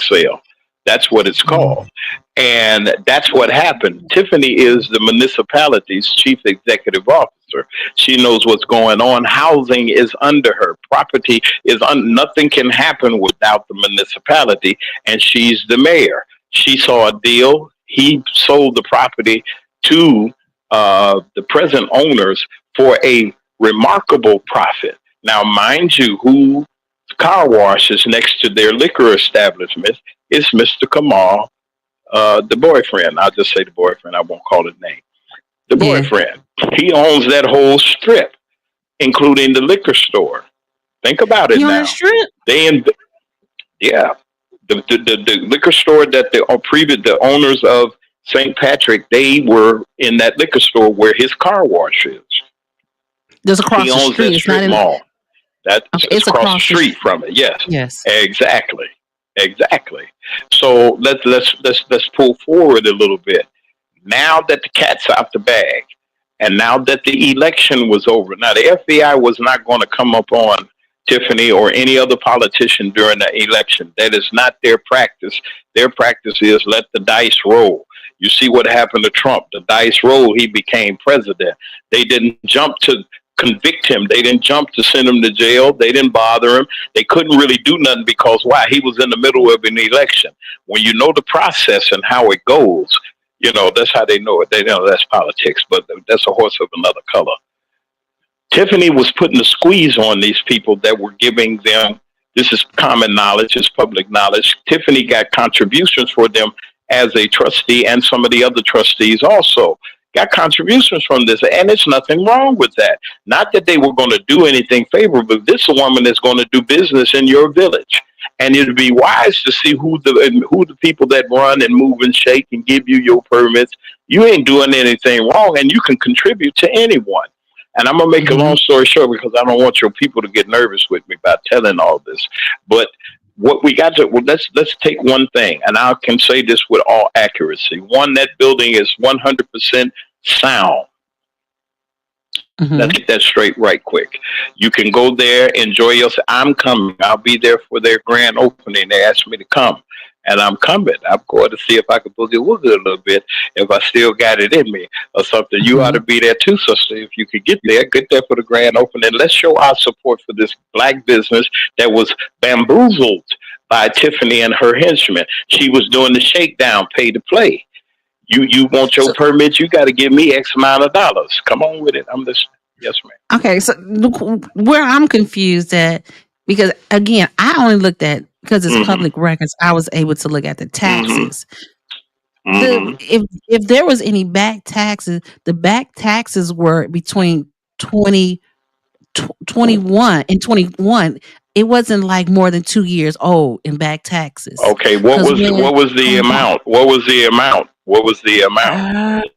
sale. That's what it's called. And that's what happened. Tiffany is the municipality's chief executive officer. She knows what's going on. Housing is under her. Property is nothing can happen without the municipality. And she's the mayor. She saw a deal. He sold the property to the present owners for a remarkable profit. Now, mind you, who car wash is next to their liquor establishment is Mr. Kamal, the boyfriend. I'll just say the boyfriend. I won't call his name. The boyfriend. He owns that whole strip, including the liquor store. Think about it now. Strip? The liquor store that the owners of St. Patrick, they were in that liquor store where his car wash is. There's across he the owns street. that It's strip not in mall. It's across the street from it. Yes. Yes. Exactly. So let's pull forward a little bit. Now that the cat's out the bag, and now that the election was over, now the FBI was not going to come up on Tiffany or any other politician during the election. That is not their practice. Their practice is let the dice roll. You see what happened to Trump. The dice rolled. He became president. They didn't jump to convict him. They didn't jump to send him to jail. They didn't bother him. They couldn't really do nothing because why? He was in the middle of an election. When you know the process and how it goes, you know, that's how they know it. They know that's politics, but that's a horse of another color. Tiffany was putting the squeeze on these people that were giving them, this is common knowledge, it's public knowledge. Tiffany got contributions for them as a trustee, and some of the other trustees also got contributions from this, and there's nothing wrong with that. Not that they were going to do anything favorable. This woman is going to do business in your village, and it'd be wise to see who the people that run and move and shake and give you your permits. You ain't doing anything wrong, and you can contribute to anyone. And I'm gonna make a long story short because I don't want your people to get nervous with me about telling all this. But what we got to, well, let's take one thing, and I can say this with all accuracy. One, that building is 100% sound. Let's get that straight right quick. You can go there, enjoy yourself. I'm coming. I'll be there for their grand opening. They asked me to come, and I'm coming. I'm going to see if I can boogie woogie a little bit, if I still got it in me or something. You ought to be there too, sister. If you could get there for the grand opening. Let's show our support for this black business that was bamboozled by Tiffany and her henchmen. She was doing the shakedown, pay to play. You want your permit, you got to give me X amount of dollars. Come on with it. I'm listening. Yes, ma'am. Okay, so where I'm confused at, because again, I only looked at, because it's public records, I was able to look at the taxes. If there was any back taxes, the back taxes were between 21 and 21. It wasn't like more than 2 years old in back taxes. Okay, what was the amount? What was the amount? What was the amount?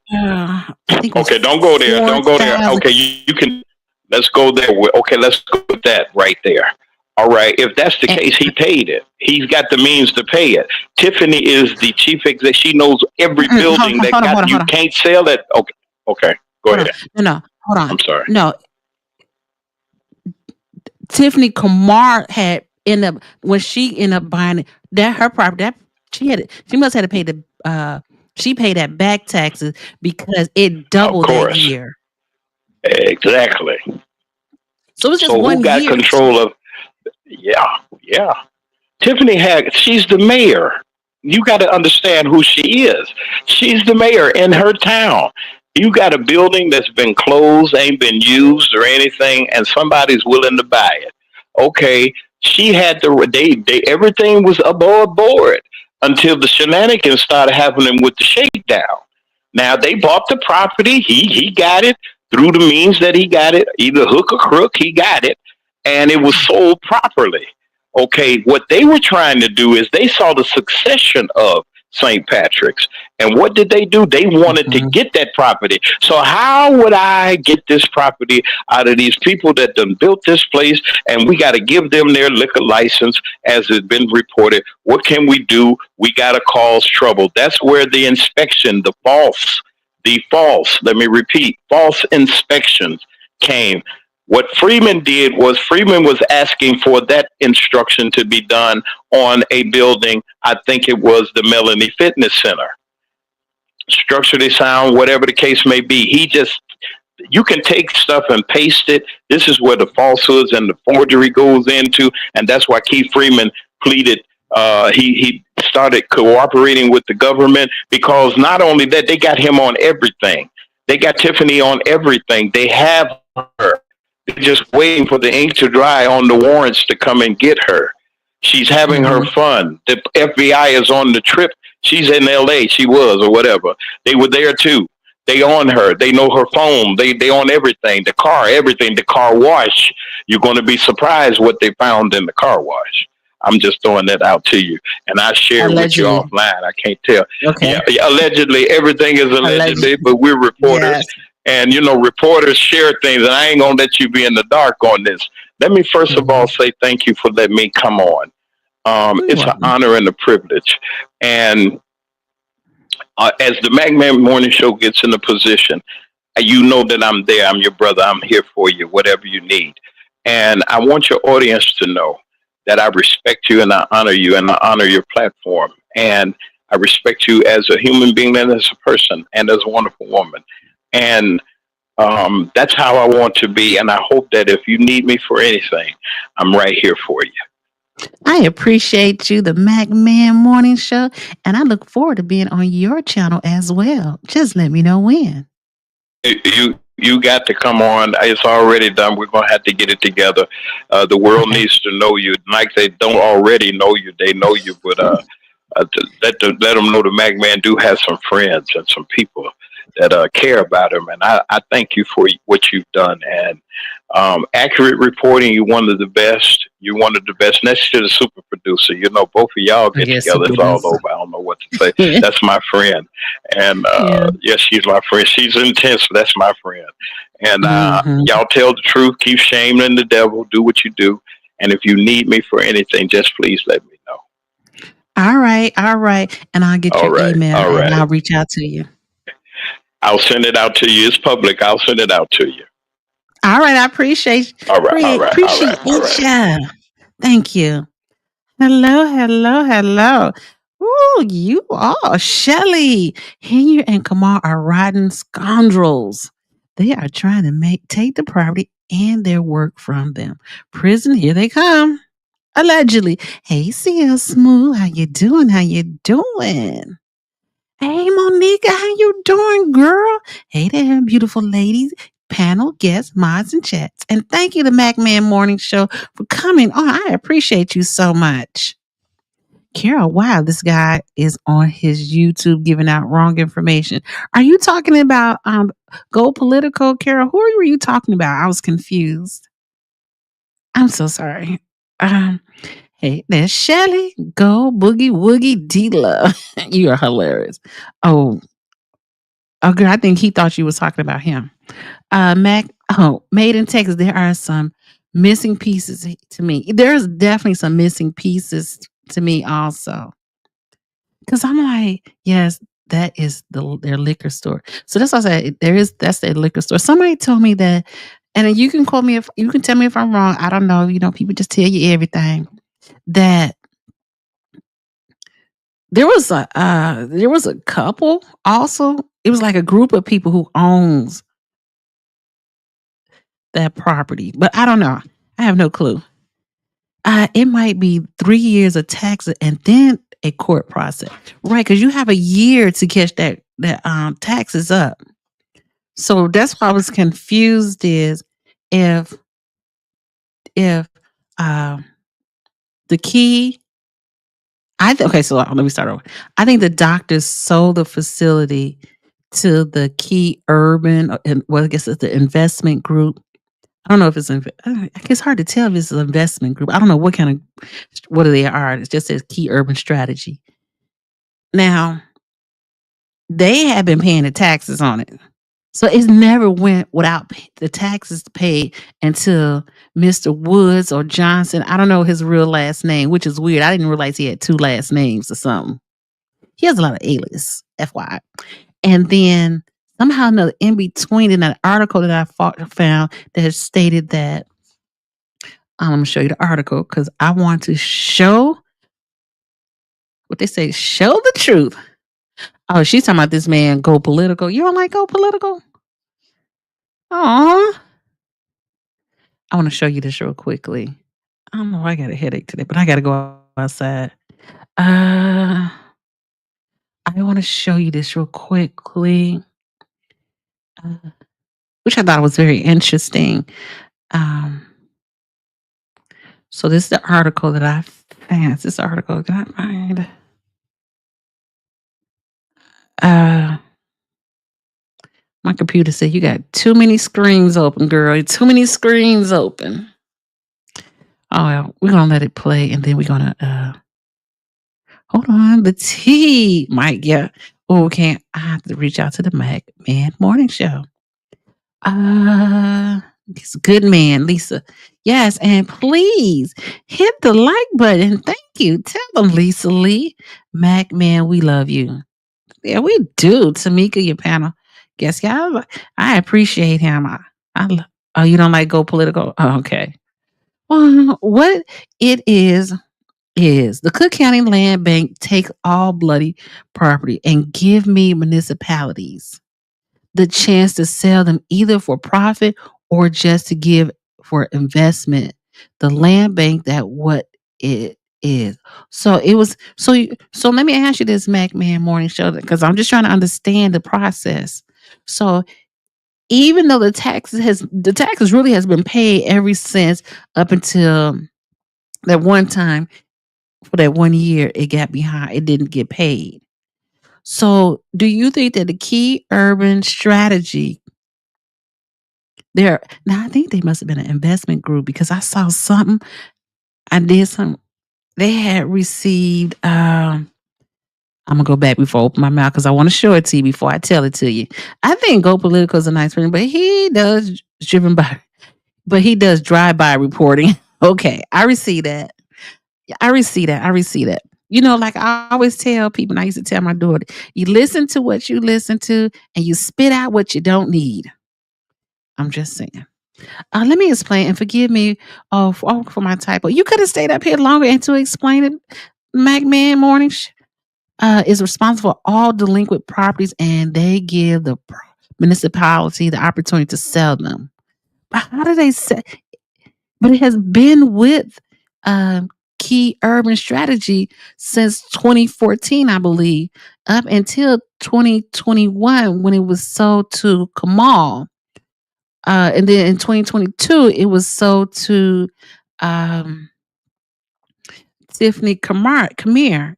I think okay, don't go there. Don't go there. Okay, you can. Let's go there. Okay, let's go with that right there. All right. If that's the case, he paid it. He's got the means to pay it. Tiffany is the chief exec. She knows every building you can't sell it. Okay. Okay. Go ahead. No, hold on. I'm sorry. No. Tiffany Kamar had ended up, when she ended up buying it, that her property, that she must have to pay she paid that back taxes because it doubled that year. Exactly. So it's just one who got year. Control of? Yeah. Tiffany she's the mayor. You got to understand who she is. She's the mayor in her town. You got a building that's been closed, ain't been used or anything, and somebody's willing to buy it. Okay, she had everything was above board until the shenanigans started happening with the shakedown. Now they bought the property. He got it through the means that he got it, either hook or crook. He got it, and it was sold properly. Okay, what they were trying to do is they saw the succession of St. Patrick's. And what did they do? They wanted to get that property. So how would I get this property out of these people that done built this place? And we got to give them their liquor license as has been reported. What can we do? We got to cause trouble. That's where the inspection, the false, let me repeat, false inspections came. What Freeman did was Freeman was asking for that instruction to be done on a building. I think it was the Melanie Fitness Center. Structurally sound, whatever the case may be. You can take stuff and paste it. This is where the falsehoods and the forgery goes into. And that's why Keith Freeman pleaded. He started cooperating with the government because not only that, they got him on everything. They got Tiffany on everything. They have her. They're just waiting for the ink to dry on the warrants to come and get her. She's having her fun. The FBI is on the trip. She's in LA. She was, or whatever. They were there too. They on her. They know her phone. They on everything. The car, everything. The car wash. You're going to be surprised what they found in the car wash. I'm just throwing that out to you. And I share with you offline. I can't tell. Okay. Yeah, allegedly, everything is allegedly, but we're reporters. Yes. And, reporters share things, and I ain't going to let you be in the dark on this. Let me first of all say thank you for letting me come on. It's an honor and a privilege. And as the Mack Morning Show gets in a position, you know that I'm there. I'm your brother. I'm here for you, whatever you need. And I want your audience to know that I respect you and I honor you and I honor your platform. And I respect you as a human being and as a person and as a wonderful woman. And that's how I want to be. And I hope that if you need me for anything, I'm right here for you. I appreciate you, the Mack Morning Show. And I look forward to being on your channel as well. Just let me know when. You got to come on. It's already done. We're going to have to get it together. The world needs to know you. Like they don't already know you. They know you. But let them know the Mack Man do have some friends and some people that care about him. And I thank you for what you've done. And accurate reporting, you're one of the best. You're one of the best. Next to the super producer, both of y'all get together. It's all over. I don't know what to say. That's my friend. And yes, she's my friend. She's intense. But that's my friend. And y'all tell the truth. Keep shaming the devil. Do what you do. And if you need me for anything, just please let me know. All right. And I'll get your email and I'll reach out to you. I'll send it out to you. It's public. I'll send it out to you. All right. I appreciate you. Appreciate you. Thank you. Hello. Ooh, you all. Shelly, Henyard and Kamar are rotten scoundrels. They are trying to take the property and their work from them. Prison, here they come. Allegedly. Hey, CL Smooth, how you doing? Hey, Monica, how you doing, girl? Hey there, beautiful ladies, panel, guests, mods, and chats. And thank you to Mack Man Morning Show for coming on. I appreciate you so much. Carol, wow, this guy is on his YouTube giving out wrong information. Are you talking about Go Political, Carol? Who were you talking about? I was confused. I'm so sorry. Hey, there's Shelly. Go Boogie Woogie D-Love. You are hilarious. Oh, girl, I think he thought you was talking about him. Mac, Made in Texas. There are some missing pieces to me. There's definitely some missing pieces to me also. Because I'm like, yes, that is their liquor store. So that's what I said. That's their liquor store. Somebody told me that, and you can quote me if you can tell me if I'm wrong. I don't know. People just tell you everything. That there was a couple also. It was like a group of people who owns that property, but I don't know. I have no clue. It might be 3 years of taxes and then a court process, right? Because you have a year to catch that taxes up. So that's why I was confused. Is if the key. So let me start over. I think the doctors sold the facility to the Key Urban, and I guess it's the investment group. I don't know if it's it's hard to tell if it's an investment group. I don't know what they are. It just says Key Urban Strategy. Now, they have been paying the taxes on it. So it never went without the taxes paid until Mr. Woods or Johnson. I don't know his real last name, which is weird. I didn't realize he had 2 last names or something. He has a lot of alias, FYI. And then somehow another in between in that article that I found that stated that, I'm going to show you the article because I want to show what they say, show the truth. Oh, she's talking about this man, Go Political. You don't like Go Political? Aw. I want to show you this real quickly. I don't know why I got a headache today, but I got to go outside. I want to show you this real quickly, which I thought was very interesting. So this is the article that I found. This article that I find. My computer said you got too many screens open, girl. Too many screens open. Oh, well, we're going to let it play, and then we're going to, hold on, the T, Mike, yeah. Oh, okay, I have to reach out to the Mack Man Morning Show. He's a good man, Lisa. Yes, and please hit the like button. Thank you. Tell them, Lisa Lee. Mack Man, we love you. Yeah, we do. Tamika, your panel. Guess y'all, I appreciate him. Oh, you don't like Go Political? Oh, okay. Well, what it is the Cook County Land Bank take all bloody property and give me municipalities the chance to sell them either for profit or just to give for investment. The land bank, that what it is. So it was so let me ask you this, Mack Man Morning Show, because I'm just trying to understand the process. So even though the taxes really has been paid ever since up until that one time, for that 1 year, it got behind. It didn't get paid. So do you think that the Key Urban Strategy now I think they must have been an investment group because I saw something. They had received, I'm going to go back before I open my mouth because I want to show it to you before I tell it to you. I think Go Political is a nice person, but he does drive-by reporting. Okay, I receive that. I receive that. I receive that. You know, like I always tell people, and I used to tell my daughter, you listen to what you listen to and you spit out what you don't need. I'm just saying. Let me explain and forgive me for my typo. You could have stayed up here longer and to explain it. Mac Man Morning is responsible for all delinquent properties and they give the municipality the opportunity to sell them. But how do they sell? But it has been with Key Urban Strategy since 2014, I believe, up until 2021 when it was sold to Kamal. And then in 2022, it was sold to Tiffany Kamir.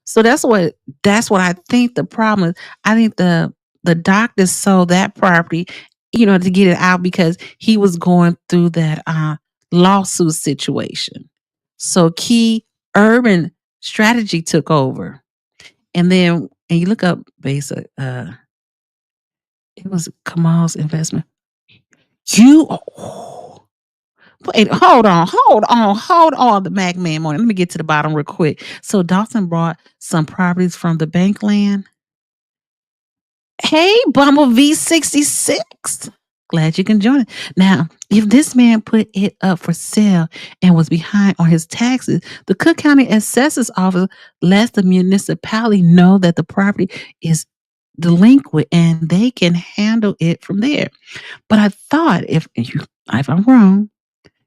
So that's what I think the problem is. I think the doctor sold that property, to get it out because he was going through that lawsuit situation. So Key Urban Strategy took over. And you look up basic it was Kamal's investment. Wait, hold on, the Mac Man Morning. Let me get to the bottom real quick. So Dawson brought some properties from the bank land. Hey, Bumblebee 66. Glad you can join it. Now, if this man put it up for sale and was behind on his taxes, the Cook County Assessor's Office lets the municipality know that the property is delinquent and they can handle it from there. But I thought if I'm wrong,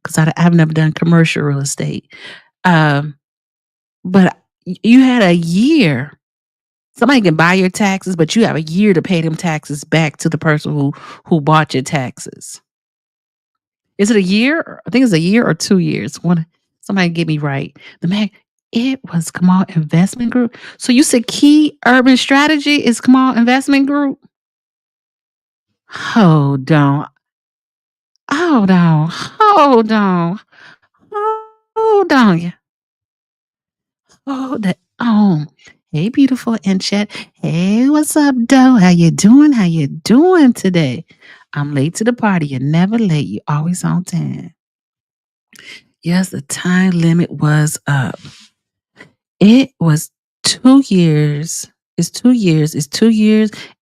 because I've never done commercial real estate. But you had a year. Somebody can buy your taxes, but you have a year to pay them taxes back to the person who bought your taxes. Is it a year? I think it's a year or 2 years. Somebody get me right. It was Kamal Investment Group. So you said Key Urban Strategy is Kamal Investment Group? Hold on. Hey, beautiful in chat. Hey, what's up, Doe? How you doing today? I'm late to the party. You're never late. You're always on time. Yes, the time limit was up. It was 2 years. It's 2 years.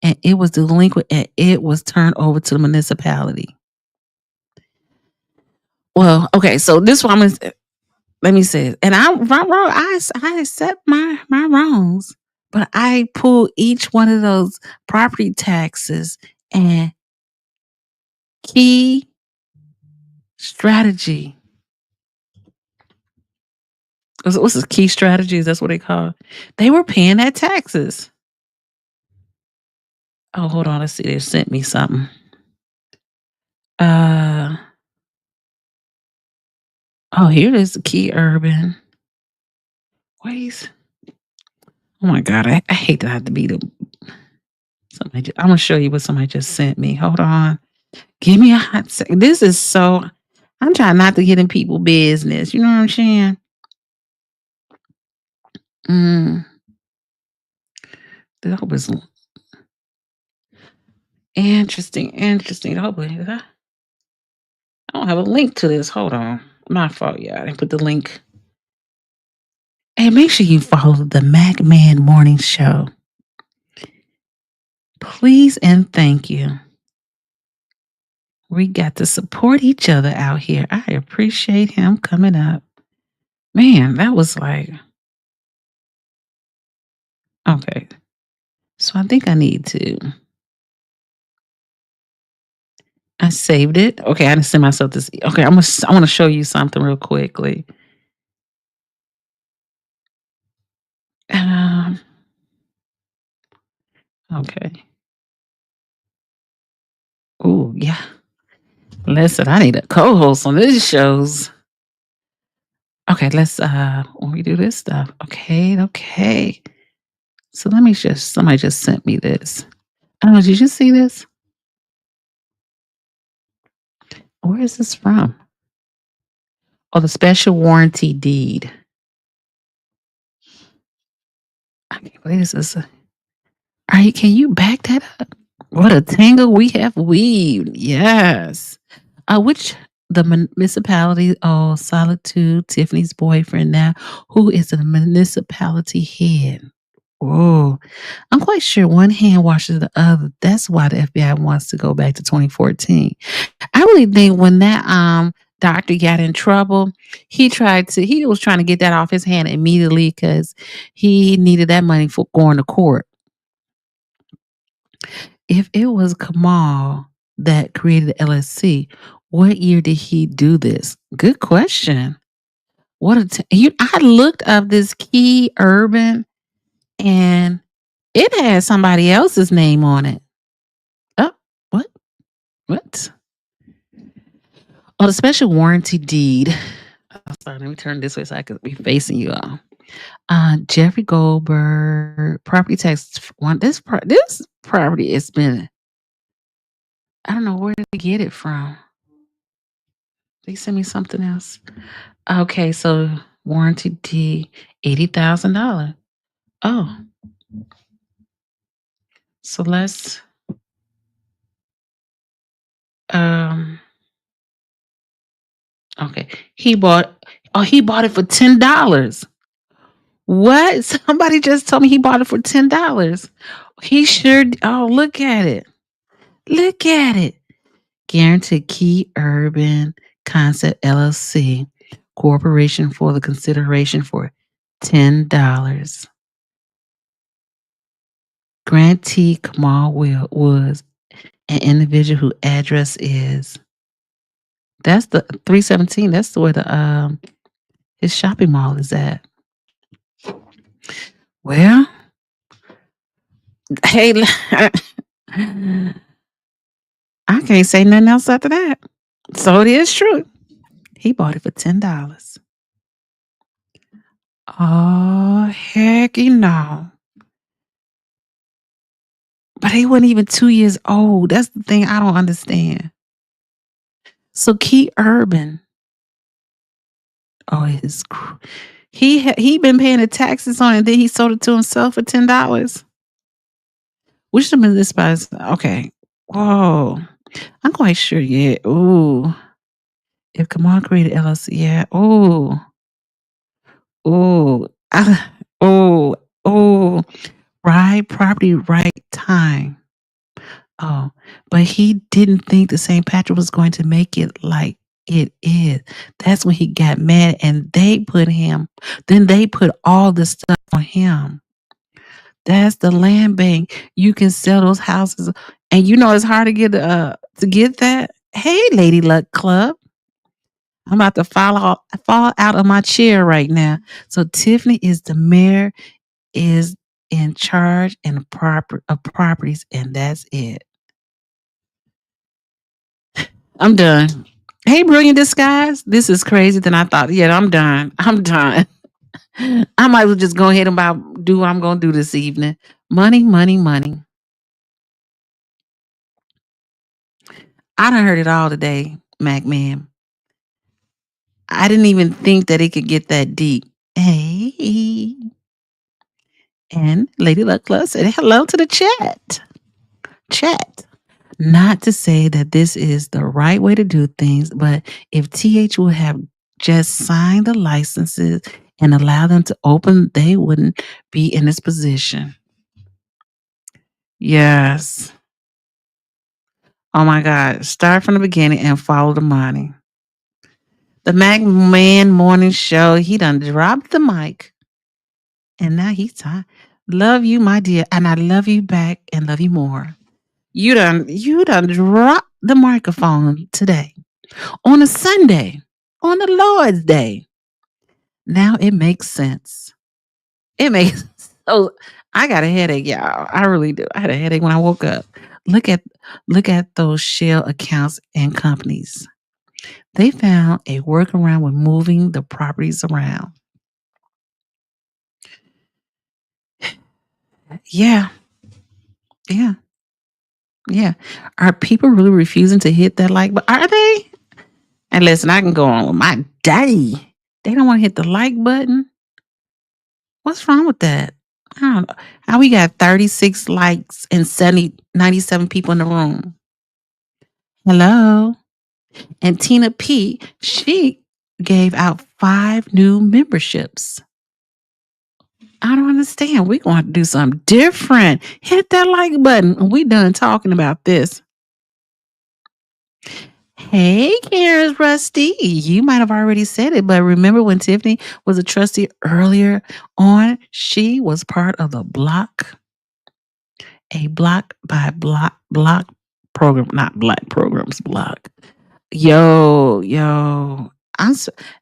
And it was delinquent and it was turned over to the municipality. Well, okay, so this one let me say it. And I'm wrong. I accept my wrongs, but I pull each one of those property taxes and Key Strategy. What's the Key Strategies? That's what they call it. They were paying that taxes. Oh, hold on. Let's see. They sent me something. Oh, here it is. Key Urban. Ways. Oh my God. I hate that I have to be the. I'm going to show you what somebody just sent me. Hold on. Give me a hot second. This is so. I'm trying not to get in people's business. You know what I'm saying? That was interesting. Hopefully, I don't have a link to this. Hold on. My fault, yeah. I didn't put the link. Hey, make sure you follow the Mac Man Morning Show. Please and thank you. We got to support each other out here. I appreciate him coming up. Man, that was like. Okay. So I think I need to. I saved it. Okay, I didn't send myself this. Okay, I want to show you something real quickly. Okay. Oh, yeah. Listen, I need a co-host on these shows. Okay, let's when we do this stuff. Okay. So somebody just sent me this. I don't know, did you see this? Where is this from? Oh, the special warranty deed. Okay, what is this? All right, can you back that up? What a tangle we have weaved. Yes. Which the municipality of Solitude, Tiffany's boyfriend now, who is the municipality head. Oh, I'm quite sure one hand washes the other. That's why the FBI wants to go back to 2014. I really think when that doctor got in trouble, he was trying to get that off his hand immediately because he needed that money for going to court. If it was Kamal that created the LSC, what year did he do this? Good question. I looked up this Key Urban and it had somebody else's name on it. Oh, what? What? Oh, the special warranty deed. Oh, sorry, let me turn this way so I could be facing you all. Jeffrey Goldberg, property tax one. This property has been. I don't know where did they get it from. They sent me something else. Okay, so warranty deed, $80,000. Oh, so let's. Okay, he bought it for $10. What? Somebody just told me he bought it for $10. He sure. Oh, look at it. Look at it. Guaranteed Key Urban Concept LLC Corporation for the consideration for $10. Grantee Kamal was an individual whose address is. That's the 317. That's where the his shopping mall is at. Well, hey, I can't say nothing else after that. So it is true. He bought it for $10. Oh, heck, no. But he wasn't even 2 years old. That's the thing I don't understand. So Key Urban. Oh, he been paying the taxes on it. Then he sold it to himself for $10. Which the municipality? Okay. Whoa. I'm quite sure. Yeah. Ooh. If Kamal created LLC, yeah. Ooh. Ooh. Oh. Right property, right time. Oh, but he didn't think the St. Patrick was going to make it like it is. That's when he got mad and they put all the stuff on him. That's the land bank. You can sell those houses and it's hard to get that. Hey, Lady Luck Club. I'm about to fall out of my chair right now. So Tiffany is the mayor, is in charge of properties, and that's it. I'm done. Hey, Brilliant Disguise. This is crazy than I thought. Yeah, I'm done. I might as well just go ahead and do what I'm going to do this evening. Money, money, money. I done heard it all today, Mac Man. I didn't even think that it could get that deep. Hey. And Lady Luck Club said hello to the chat. Not to say that this is the right way to do things, but if TH would have just signed the licenses and allow them to open, they wouldn't be in this position. Yes. Oh my God. Start from the beginning and follow the money. The Mac Man Morning Show, he done dropped the mic. And now he's time. Love you, my dear. And I love you back and love you more. You done dropped the microphone today. On a Sunday. On the Lord's Day. Now it makes sense. So I got a headache, y'all. I really do. I had a headache when I woke up. Look at those shell accounts and companies. They found a workaround with moving the properties around. Yeah. Are people really refusing to hit that like button? Are they? And listen, I can go on with my day. They don't want to hit the like button. What's wrong with that? I don't know. How we got 36 likes and 97 people in the room. Hello. And Tina P, she gave out 5 new memberships. I don't understand. We're going to do something different. Hit that like button. We done talking about this. Hey, Karen's Rusty. You might have already said it, but remember when Tiffany was a trustee earlier on? She was part of the a block by block program, not black programs block. Yo.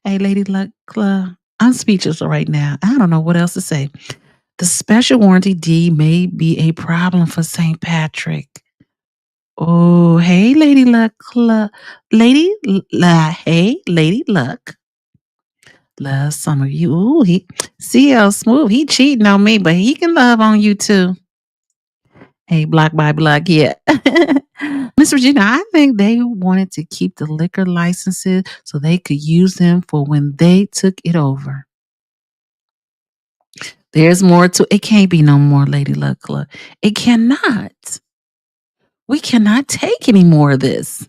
Hey, Lady Luck Club. I'm speechless right now. I don't know what else to say. The special warranty deed may be a problem for St. Patrick. Oh, hey, Lady Luck Club. Hey, Lady Luck. Love some of you. Ooh, he CL Smooth. He cheating on me, but he can love on you too. Hey, block by block, yeah. Miss Regina, I think they wanted to keep the liquor licenses so they could use them for when they took it over. There's more to it. Can't be no more, Lady Luck Club. It cannot. We cannot take any more of this.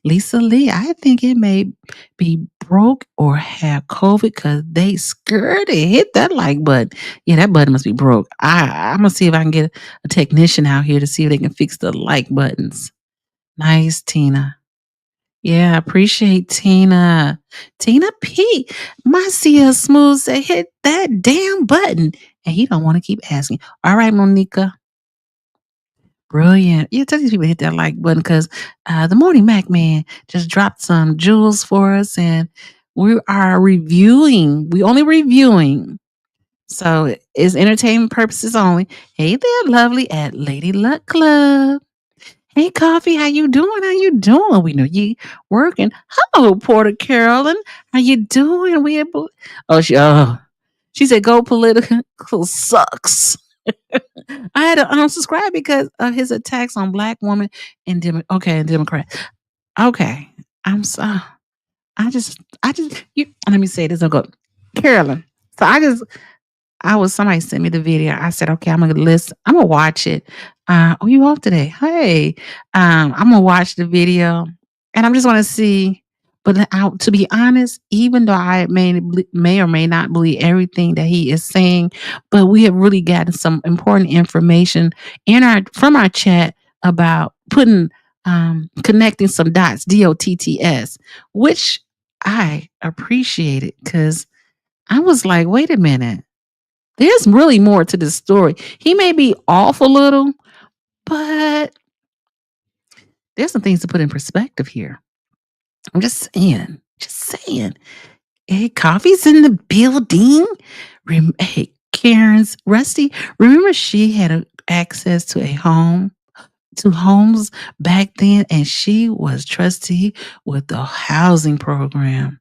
Lisa Lee, I think it may be broke or have COVID because they scared it. Hit that like button. Yeah, that button must be broke. I'm going to see if I can get a technician out here to see if they can fix the like buttons. Nice, Tina. Yeah, I appreciate Tina. Tina P. My CL Smooth said, hit that damn button. And he don't want to keep asking. All right, Monica. Brilliant. Yeah, tell these people to hit that like button because the Morning Mac Man just dropped some jewels for us and we are reviewing. We only reviewing. So it's entertainment purposes only. Hey there, lovely at Lady Luck Club. Hey, Coffee, how you doing? How you doing? We know you working. Hello, Porter Carolyn. How you doing? She said, go political sucks. I had to unsubscribe because of his attacks on black women and Democrats. Okay, I'm so. Let me say this. I'll go, Carolyn. So somebody sent me the video. I said, okay, I'm gonna listen. I'm gonna watch it. You off today? Hey, I'm gonna watch the video, and I'm just want to see. But to be honest, even though I may or may not believe everything that he is saying, but we have really gotten some important information from our chat about connecting some dots, DOTTS, which I appreciated because I was like, wait a minute. There's really more to this story. He may be off a little, but there's some things to put in perspective here. I'm just saying. Hey, Coffee's in the building. Hey, Karen's Rusty. Remember she had access to homes back then, and she was trustee with the housing program.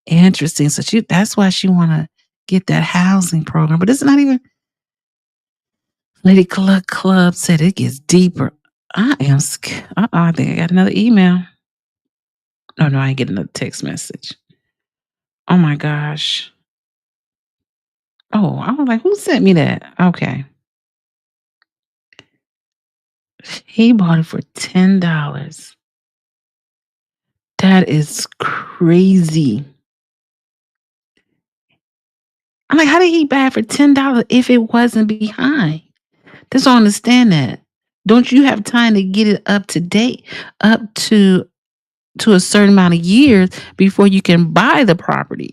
Interesting. So that's why she want to get that housing program, but it's not even. Lady Club said it gets deeper. I am scared. I think I got another email. Oh, no, I ain't getting another text message. Oh, my gosh. Oh, I was like, who sent me that? Okay. He bought it for $10. That is crazy. I'm like, how did he buy it for $10 if it wasn't behind? Just don't understand that. Don't you have time to get it up to date, up to a certain amount of years before you can buy the property?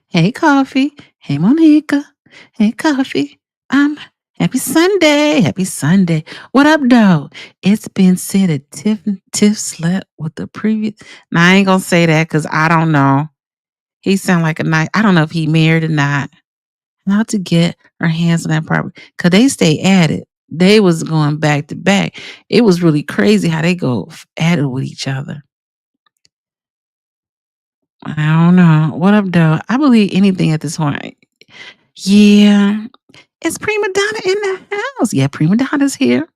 Hey, Coffee. Hey, Monica. Hey, Coffee. Happy Sunday. Happy Sunday. What up, though? It's been said that Tiff slept with the previous. Now, I ain't going to say that because I don't know. He sound like a nice. I don't know if he married or not. How to get her hands on that property. Because they stay at it. They was going back to back. It was really crazy how they go at it with each other. I don't know. What up, though? I believe anything at this point. Yeah. It's Prima Donna in the house. Yeah, Prima Donna's here.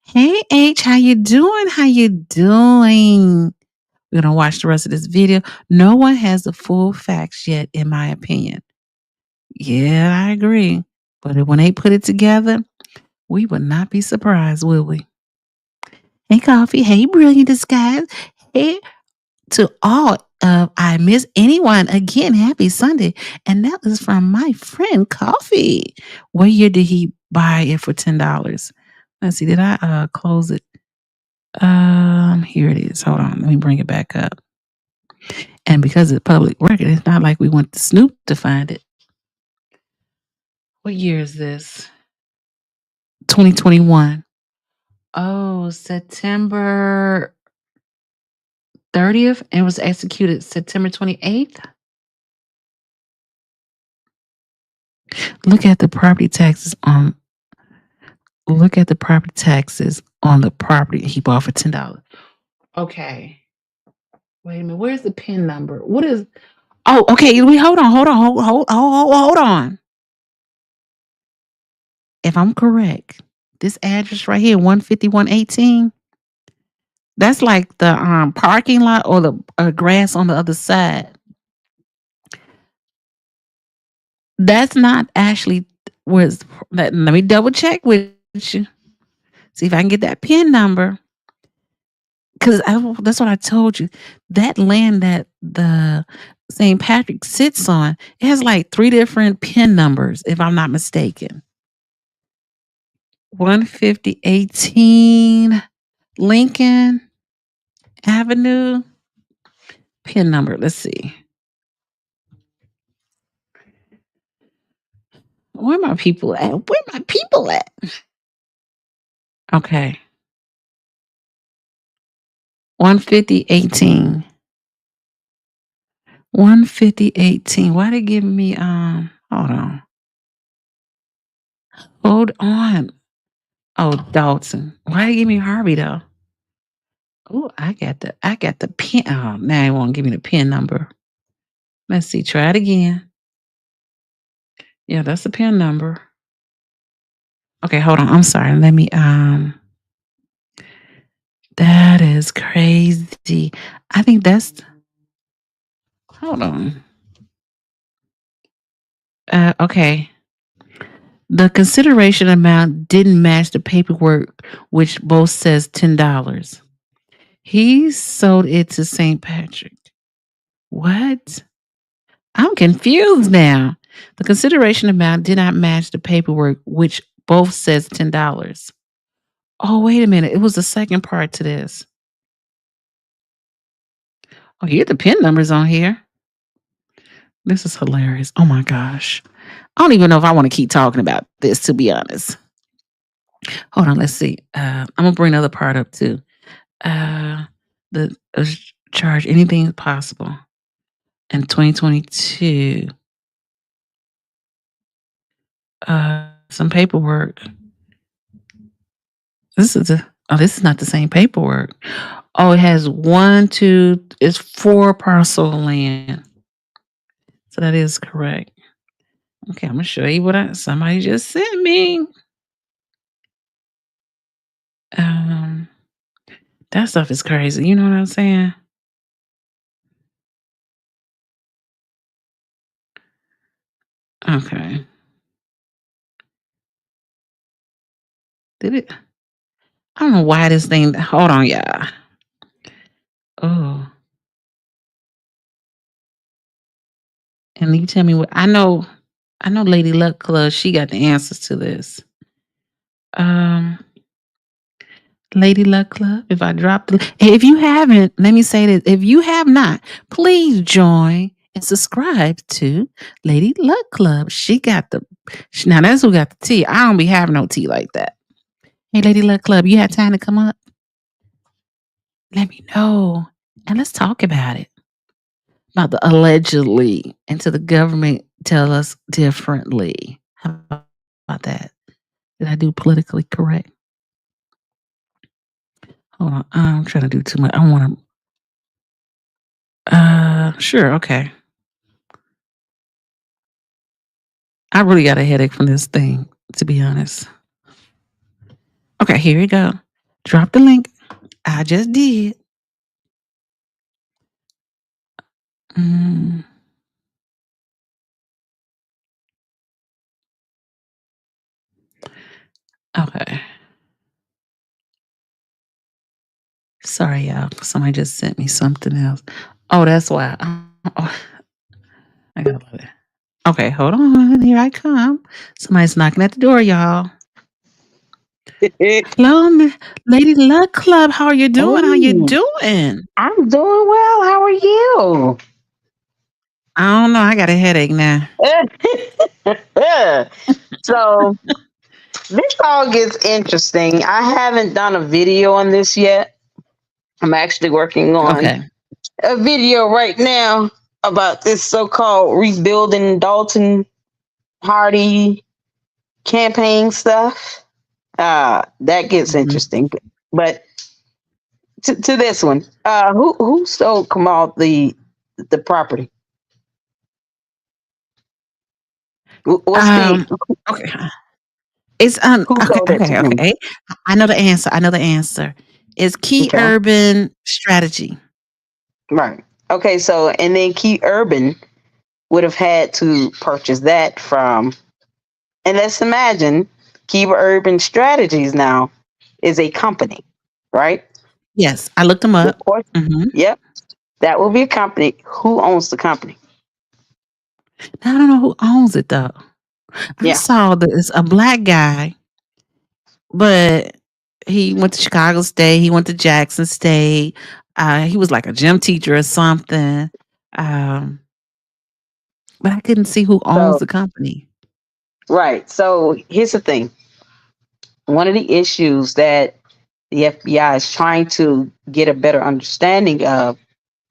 Hey, H, how you doing? How you doing? We're going to watch the rest of this video. No one has the full facts yet, in my opinion. Yeah, I agree. But when they put it together, we would not be surprised, will we? Hey, Coffee. Hey, Brilliant Disguise. Hey, to all of I Miss Anyone. Again, happy Sunday. And that was from my friend Coffee. What year did he buy it for $10? Let's see. Did I close it? Here it is. Hold on. Let me bring it back up. And because it's public record, it's not like we went to Snoop to find it. What year is this? 2021. Oh, September 30th, and was executed September 28th. Look at the property taxes on the property he bought for $10. Okay. Wait a minute. Where's the PIN number? What is Oh, okay. Hold on. If I'm correct, this address right here, 15118, that's like the parking lot or the grass on the other side. That's not actually let me double check with you. See if I can get that PIN number. Because that's what I told you. That land that the St. Patrick sits on, it has like 3 different PIN numbers, if I'm not mistaken. 15018 Lincoln Avenue. PIN number. Let's see. Where my people at? Okay. 15018. 15018. Why they giving me hold on. Hold on. Oh, Dalton. Why they give me Harvey though? Oh, I got the pin. Oh, now it won't give me the pin number. Let's see. Try it again. Yeah, that's the pin number. Okay, hold on. I'm sorry. Let me that is crazy. I think that's hold on. Okay. The consideration amount didn't match the paperwork, which both says $10. He sold it to St. Patrick. What? I'm confused now. The consideration amount did not match the paperwork, which both says $10. Oh, wait a minute. It was the second part to this. Oh, here the PIN numbers on here. This is hilarious. Oh my gosh. I don't even know if I want to keep talking about this, to be honest. Hold on, let's see. I'm gonna bring another part up too. The charge anything possible in 2022. Some paperwork. This is not the same paperwork. Oh, it has 4 parcel of land. So that is correct. Okay, I'm gonna show you what somebody just sent me. That stuff is crazy. You know what I'm saying? Okay. Did it? I don't know why this thing. Hold on, y'all. Oh. And you tell me what I know. I know Lady Luck Club, she got the answers to this. Lady Luck Club, if you haven't, let me say this. If you have not, please join and subscribe to Lady Luck Club. Now that's who got the tea. I don't be having no tea like that. Hey, Lady Luck Club, you have time to come up? Let me know. And let's talk about it. About the allegedly, until the government tell us differently. How about that? Did I do politically correct? Hold on. I'm trying to do too much. I want to. Sure. Okay. I really got a headache from this thing, to be honest. Okay, here we go. Drop the link. I just did. Okay. Sorry, y'all. Somebody just sent me something else. Oh, that's why. Oh, I gotta love it. Okay, hold on. Here I come. Somebody's knocking at the door, y'all. Hello, Lady Luck Club. How are you doing? How you doing? I'm doing well. How are you? I don't know. I got a headache now. So this all gets interesting. I haven't done a video on this yet. I'm actually working on a video right now about this so-called rebuilding Dalton Hardy campaign stuff. That gets interesting. But to this one, who stole Kamal the property? What's okay. It's okay. I know the answer. It's Key Urban Strategy. Right. Okay, so and then Key Urban would have had to purchase that from, and let's imagine Key Urban Strategies now is a company, right? Yes, I looked them up. Yep. That will be a company. Who owns the company? I don't know who owns it though. I saw that it's a black guy, but he went to Chicago State. He went to Jackson State. He was like a gym teacher or something. But I couldn't see who owns the company. Right. So here's the thing. One of the issues that the FBI is trying to get a better understanding of,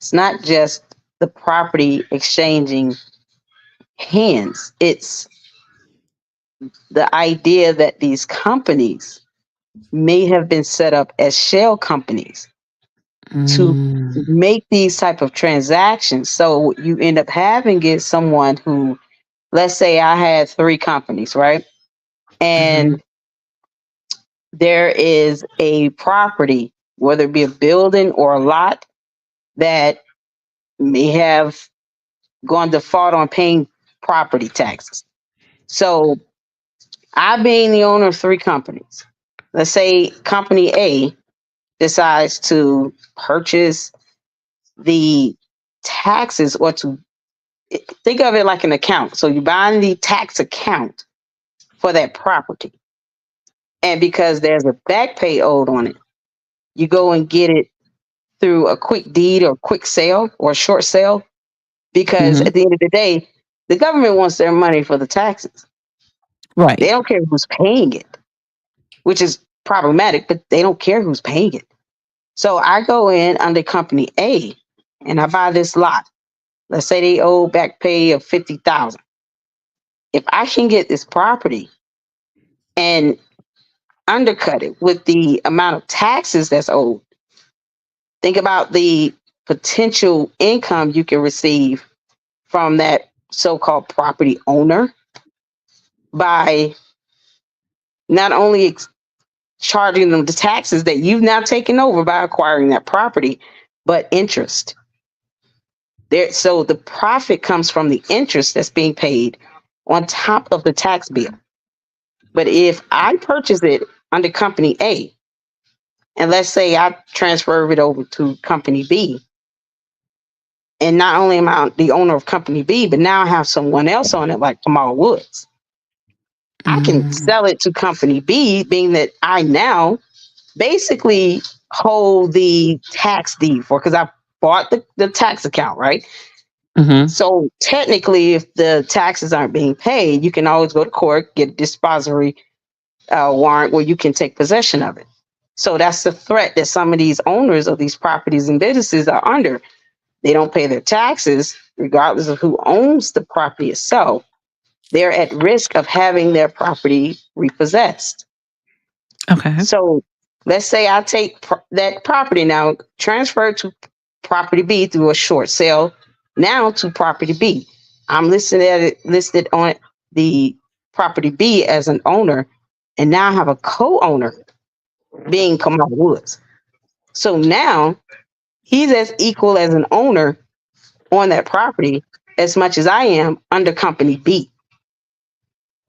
it's not just the property exchanging hands. It's the idea that these companies may have been set up as shell companies to make these type of transactions. So you end up having someone who, let's say I had 3 companies, right? And there is a property, whether it be a building or a lot, that may have gone default on paying property taxes. So I being the owner of 3 companies, let's say company A decides to purchase the taxes, or to think of it like an account. So you buy the tax account for that property. And because there's a back pay owed on it, you go and get it through a quick deed or quick sale or a short sale. Because at the end of the day, the government wants their money for the taxes. Right. They don't care who's paying it, which is problematic, but they don't care who's paying it. So I go in under company A and I buy this lot. Let's say they owe back pay of $50,000. If I can get this property and undercut it with the amount of taxes that's owed, think about the potential income you can receive from that so-called property owner by not only charging them the taxes that you've now taken over by acquiring that property, but interest. So the profit comes from the interest that's being paid on top of the tax bill. But if I purchase it under company A, and let's say I transfer it over to company B, and not only am I the owner of company B, but now I have someone else on it, like Kamal Woods, I can sell it to company B, being that I now basically hold the tax deed for, because I bought the tax account, right? So technically, if the taxes aren't being paid, you can always go to court, get a dispossessory warrant where you can take possession of it. So that's the threat that some of these owners of these properties and businesses are under. They don't pay their taxes, regardless of who owns the property itself. They're at risk of having their property repossessed. Okay. So let's say I take that property now, transfer it to property B through a short sale, now to property B. I'm listed on the property B as an owner, and now I have a co-owner being Kamal Woods. So now he's as equal as an owner on that property as much as I am under company B.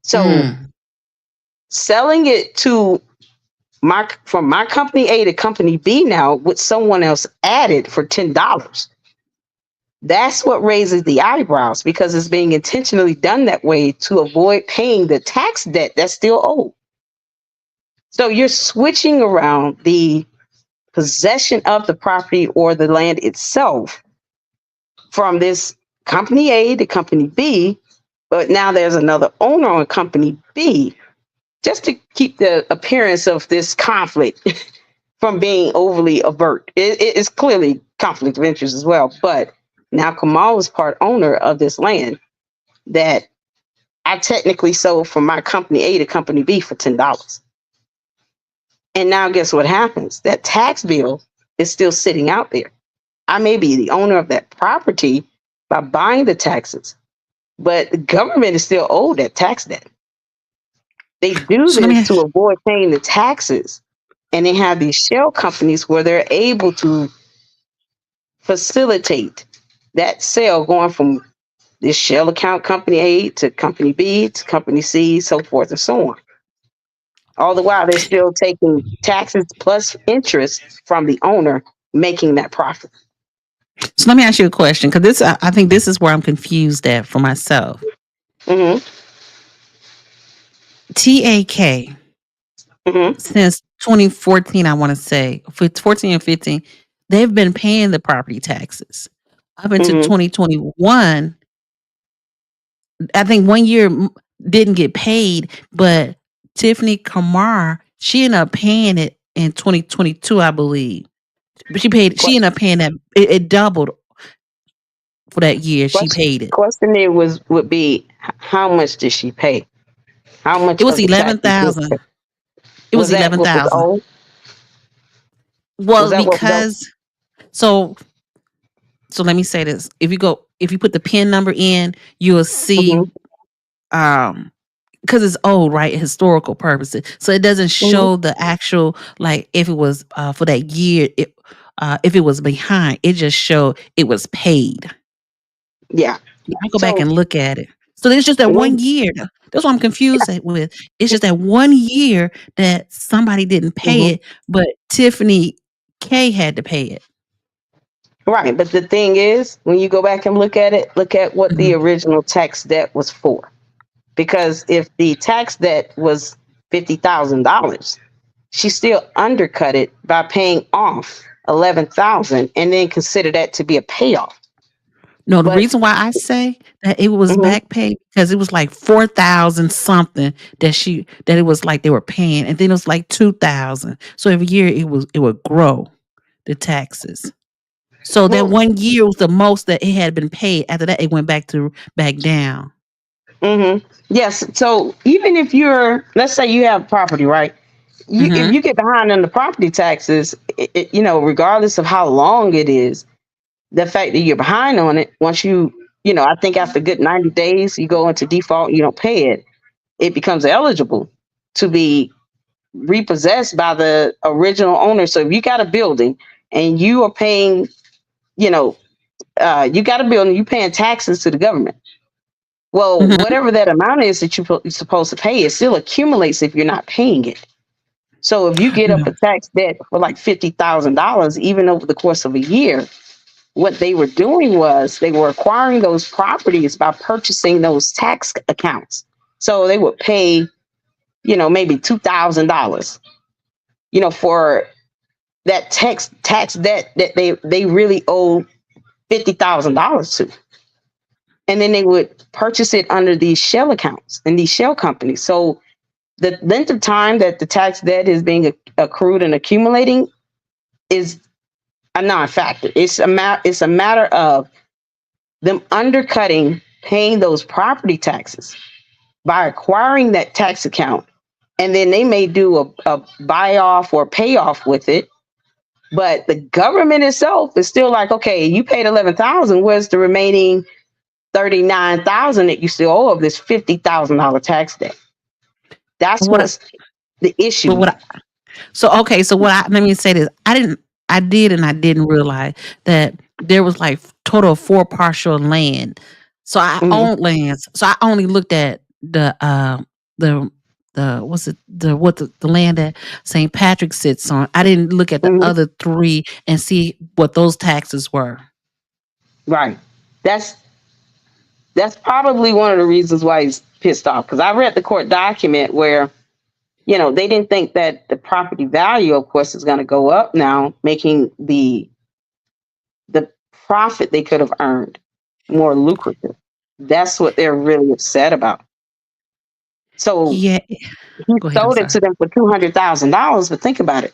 So selling it to from my company A to company B now with someone else added for $10. That's what raises the eyebrows because it's being intentionally done that way to avoid paying the tax debt that's still owed. So you're switching around the possession of the property or the land itself from this company A to company B, but now there's another owner on company B just to keep the appearance of this conflict from being overly overt. It's clearly conflict of interest as well, but now Kamal is part owner of this land that I technically sold from my company A to company B for $10. And now guess what happens? That tax bill is still sitting out there. I may be the owner of that property by buying the taxes, but the government is still owed that tax debt. They do this to avoid paying the taxes. And they have these shell companies where they're able to facilitate that sale going from this shell account company A to company B to company C, so forth and so on. All the while, they're still taking taxes plus interest from the owner, making that profit. So let me ask you a question, because this I think this is where I'm confused at for myself. Mm-hmm. TAK, since 2014, I want to say, for 14 and 15, they've been paying the property taxes. Up until 2021, I think 1 year didn't get paid, but Tiffany Kamar, she ended up paying it in 2022, I believe. But she ended up paying that. It doubled for that year. She paid it. Question there would be, how much did she pay? How much? It was 11,000. It was 11,000. Well, because so let me say this. If you put the PIN number in, you'll see because it's old, right? Historical purposes. So it doesn't show the actual, like, if it was for that year, if it was behind, it just showed it was paid. Yeah. I'll go back and look at it. So it's just that 1 year. That's what I'm confused with. It's just that 1 year that somebody didn't pay it, but Tiffany K had to pay it. Right. But the thing is, when you go back and look at it, look at what the original tax debt was for. Because if the tax debt was $50,000, she still undercut it by paying off $11,000 and then consider that to be a payoff. No, the reason why I say that it was back paid because it was like 4,000 something that it was like they were paying, and then it was like 2,000. So every year it would grow the taxes. So that 1 year was the most that it had been paid. After that, it went back down. Yes. So even if let's say you have property, right? If you get behind on the property taxes, regardless of how long it is, the fact that you're behind on it, once I think after good 90 days, you go into default, you don't pay it, it becomes eligible to be repossessed by the original owner. So if you got a building and you are paying, you got a building, you're paying taxes to the government. Well, whatever that amount is that you're supposed to pay, it still accumulates if you're not paying it. So if you get up a tax debt for like $50,000, even over the course of a year, what they were doing was they were acquiring those properties by purchasing those tax accounts. So they would pay, maybe $2,000, for that tax debt that they really owe $50,000 to. And then they would purchase it under these shell accounts and these shell companies. So the length of time that the tax debt is being accrued and accumulating is a non-factor. It's a matter of them undercutting paying those property taxes by acquiring that tax account. And then they may do a buy off or pay off with it. But the government itself is still like, okay, you paid $11,000. Where's the remaining $39,000 that you still owe of this $50,000 tax debt? That's what's the issue. Let me say this. I didn't realize that there was like total of 4 partial land. So I own lands. So I only looked at the the land that St. Patrick sits on. I didn't look at the Mhm. other three and see what those taxes were. Right. That's probably one of the reasons why he's pissed off. Because I read the court document where, they didn't think that the property value, of course, is going to go up now, making the profit they could have earned more lucrative. That's what they're really upset about. So Yeah. he Go ahead. I'm sold it to sorry. them for $200,000. But think about it.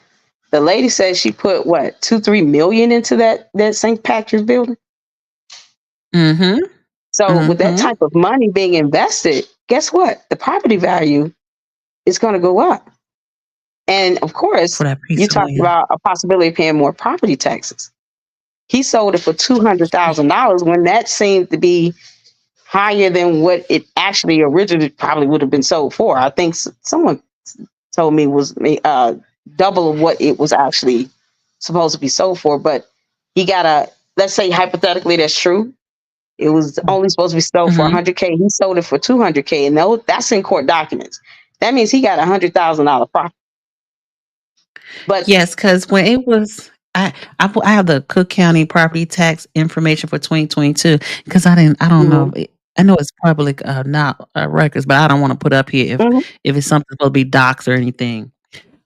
The lady said she put what, 2-3 million into that St. Patrick's building. Mm-hmm. So with that type of money being invested, guess what? The property value is going to go up. And of course, For that you piece of talked land. about a possibility of paying more property taxes. He sold it for $200,000 when that seemed to be higher than what it actually originally probably would have been sold for. I think someone told me was double of what it was actually supposed to be sold for. But he got let's say hypothetically that's true. It was only supposed to be sold for $100K. He sold it for $200K, and that's in court documents. That means he got $100,000 profit. But Yes, because when it was, I have the Cook County property tax information for 2022 because I don't know. I know it's public, not records, but I don't want to put up here if it's something supposed to be docs or anything.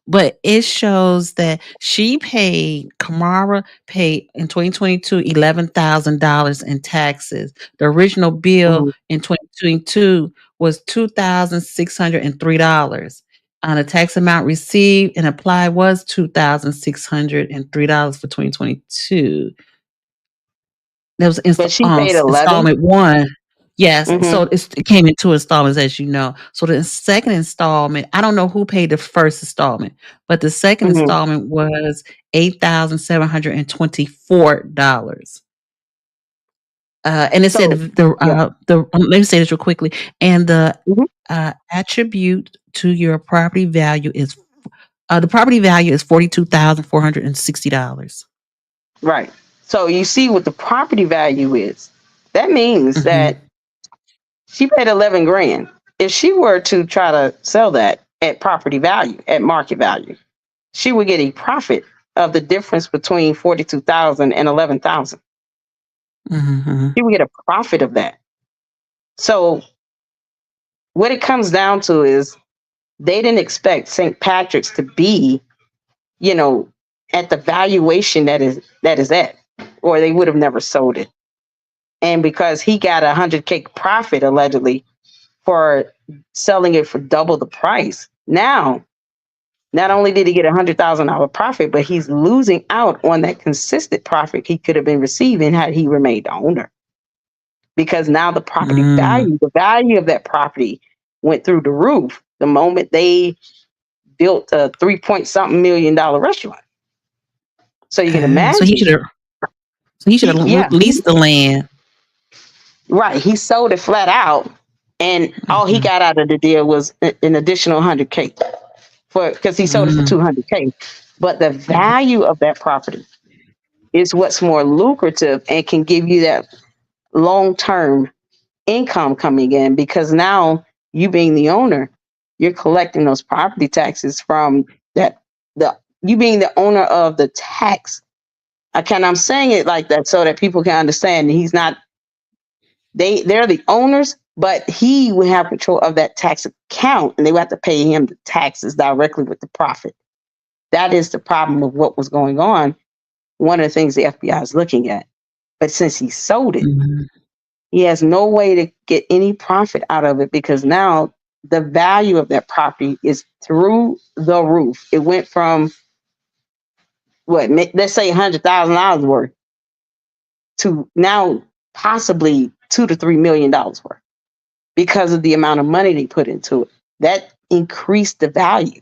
But it shows that Kamara paid in 2022 $11,000 in taxes. The original bill in 2022 was $2,603. The tax amount received and applied was $2,603 for 2022. That was but she paid 11. installment one. Yes, so it came in two installments, as you know. So the second installment, I don't know who paid the first installment, but the second installment was $8,724. And it said let me say this real quickly. And the attribute to your property value is the property value is $42,460. Right. So you see what the property value is. That means that she paid 11 grand. If she were to try to sell that at property value, at market value, she would get a profit of the difference between 42,000 and 11,000. She would get a profit of that. So what it comes down to is they didn't expect St. Patrick's to be, at the valuation that is at, or they would have never sold it. And because he got $100K profit allegedly for selling it for double the price, now not only did he get $100,000 profit, but he's losing out on that consistent profit he could have been receiving had he remained the owner. Because now the property value, the value of that property went through the roof the moment they built a $3-point-something million restaurant. So you can imagine. So he should have leased the land. Right. He sold it flat out, and all he got out of the deal was an additional $100K because he sold it for $200K. But the value of that property is what's more lucrative and can give you that long-term income coming in, because now you being the owner, you're collecting those property taxes from that. You being the owner of the tax. I'm saying it like that so that people can understand he's not. They're the owners, but he would have control of that tax account, and they would have to pay him the taxes directly with the profit. That is the problem of what was going on. One of the things the FBI is looking at. But since he sold it, he has no way to get any profit out of it, because now the value of that property is through the roof. It went from let's say $100,000 worth to now possibly $2 to $3 million worth, because of the amount of money they put into it. That increased the value.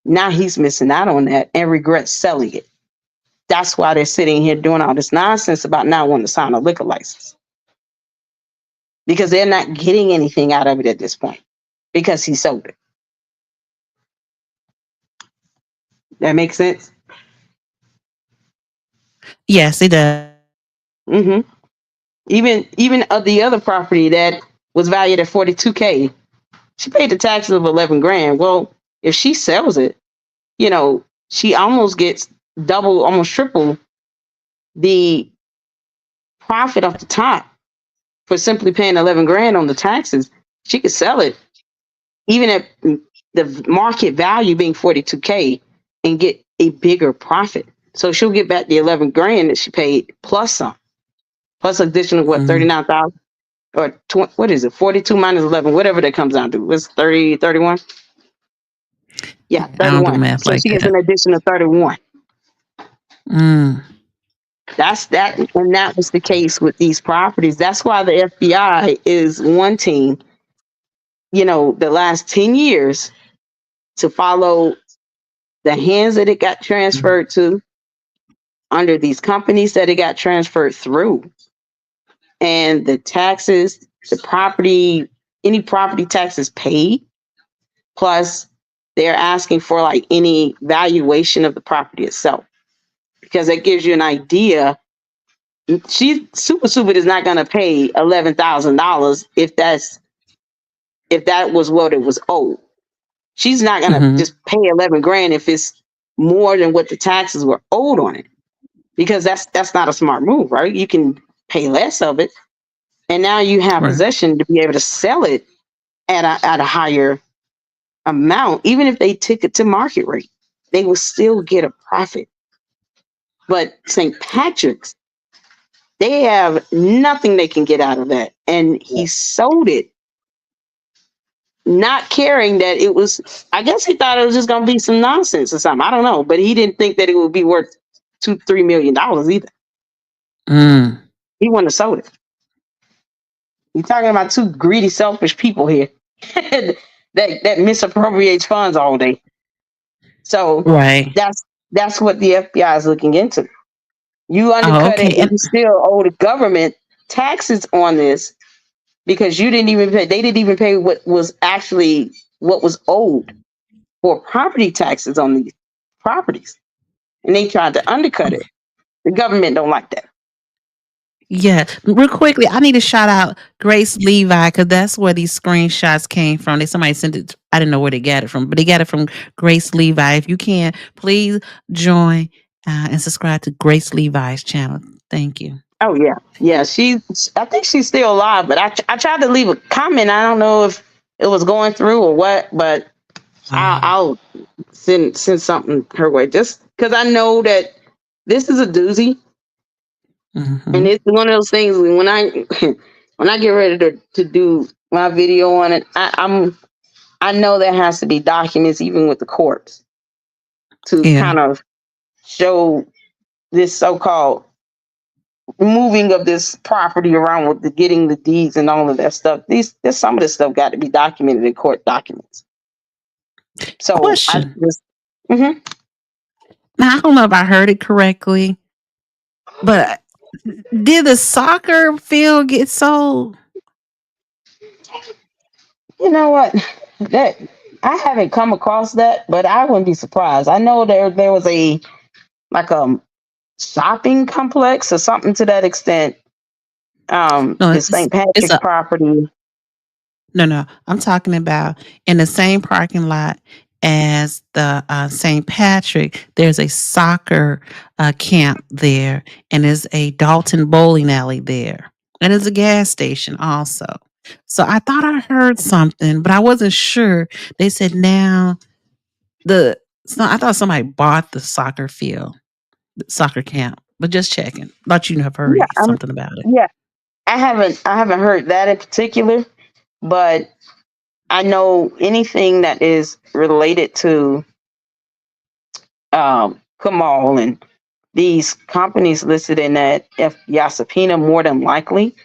Now he's missing out on that and regrets selling it. That's why they're sitting here doing all this nonsense about not wanting to sign a liquor license, because they're not getting anything out of it at this point because he sold it. That makes sense? Yes, it does. Even of the other property that was valued at $42K, She paid the taxes of 11 grand. Well, if she sells it, you know, she almost gets double, almost triple the profit off the top for simply paying 11 grand on the taxes. She could sell it even at the market value being 42K and get a bigger profit. So she'll get back the 11 grand that she paid plus some, plus additional, what, 39,000 or 20, what is it? 42 minus 11, whatever that comes out to. It's 30, 31. Yeah, I don't do 31. math So like she gets that. an additional 31. That's that, and that was the case with these properties. That's why the FBI is wanting, you know, the last 10 years to follow the hands that it got transferred to, under these companies that it got transferred through, and the taxes, the property, any property taxes paid, plus they're asking for like any valuation of the property itself, because that gives you an idea. Super is not going to pay $11,000 if that was what it was owed. She's not going to just pay 11 grand if it's more than what the taxes were owed on it, because that's not a smart move, right? You can pay less of it, and now you have possession to be able to sell it at a higher amount. Even if they took it to market rate, they will still get a profit. But St. Patrick's, they have nothing they can get out of that. And he sold it, not caring that it was, I guess he thought it was just going to be some nonsense or something. I don't know. But he didn't think that it would be worth $2-3 million either. He wouldn't have sold it. You're talking about two greedy, selfish people here that misappropriates funds all day. So that's what the FBI is looking into. You undercut it, and you still owe the government taxes on this because you didn't even pay. They didn't even pay what was owed for property taxes on these properties, and they tried to undercut it. The government don't like that. Yeah, real quickly, I need to shout out Grace Levi, because that's where these screenshots came from. Somebody sent it. I didn't know where they got it from, but they got it from Grace Levi. If you can, please join and subscribe to Grace Levi's channel. Thank you. Oh yeah. I think she's still alive, but I tried to leave a comment. I don't know if it was going through or what, but I'll send something her way, just because I know that this is a doozy. And it's one of those things when I get ready to do my video on it, I know there has to be documents, even with the courts, to kind of show this so-called moving of this property around with getting the deeds and all of that stuff. Some of this stuff got to be documented in court documents. So question. Now, I don't know if I heard it correctly, but did the soccer field get sold? You know what? That I haven't come across that, but I wouldn't be surprised. I know there was a shopping complex or something to that extent. The St. Patrick's property. No. I'm talking about in the same parking lot as the St. Patrick. There's a soccer camp there, and there's a Dalton bowling alley there, and there's a gas station also. So I thought I heard something, but I wasn't sure. They said now I thought somebody bought the soccer field, the soccer camp, but just checking. Thought you have heard something about it. Yeah, I haven't heard that in particular, but I know anything that is related to Kamal and these companies listed in that FBI subpoena, more than likely,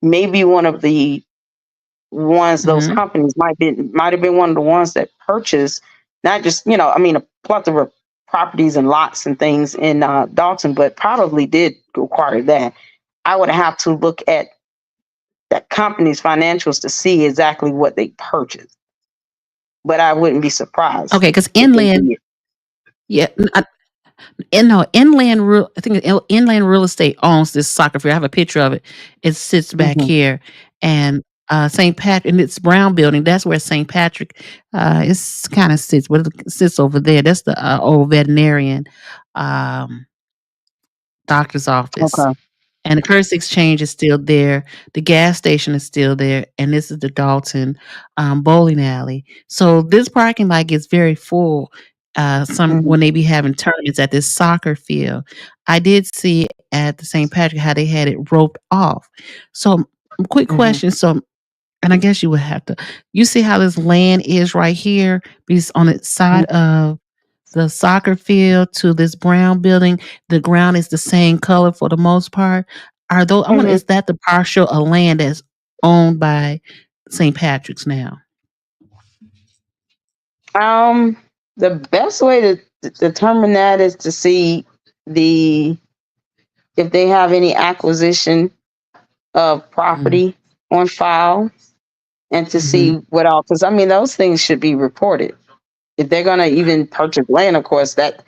maybe one of the ones, those companies might have been one of the ones that purchased not just, a plethora of properties and lots and things in Dalton, but probably did acquire that. I would have to look at that company's financials to see exactly what they purchased, but I wouldn't be surprised. Okay, because Inland, Inland Real Estate owns this soccer field. I have a picture of it. It sits back here, and St. Patrick, and it's Brown Building. That's where St. Patrick it's kind of sits. What it sits over there? That's the old veterinarian doctor's office. Okay. And the Curse Exchange is still there. The gas station is still there. And this is the Dalton bowling alley. So this parking lot gets very full when they be having tournaments at this soccer field. I did see at the St. Patrick how they had it roped off. So quick question. So, and I guess you would have to, you see how this land is right here? Because on the side of the soccer field to this brown building, the ground is the same color for the most part. Are those? I wonder, is that the partial of land that's owned by St. Patrick's now? The best way to determine that is to see if they have any acquisition of property on file, and to see what all, because I mean those things should be reported. If they're gonna even purchase land, of course, that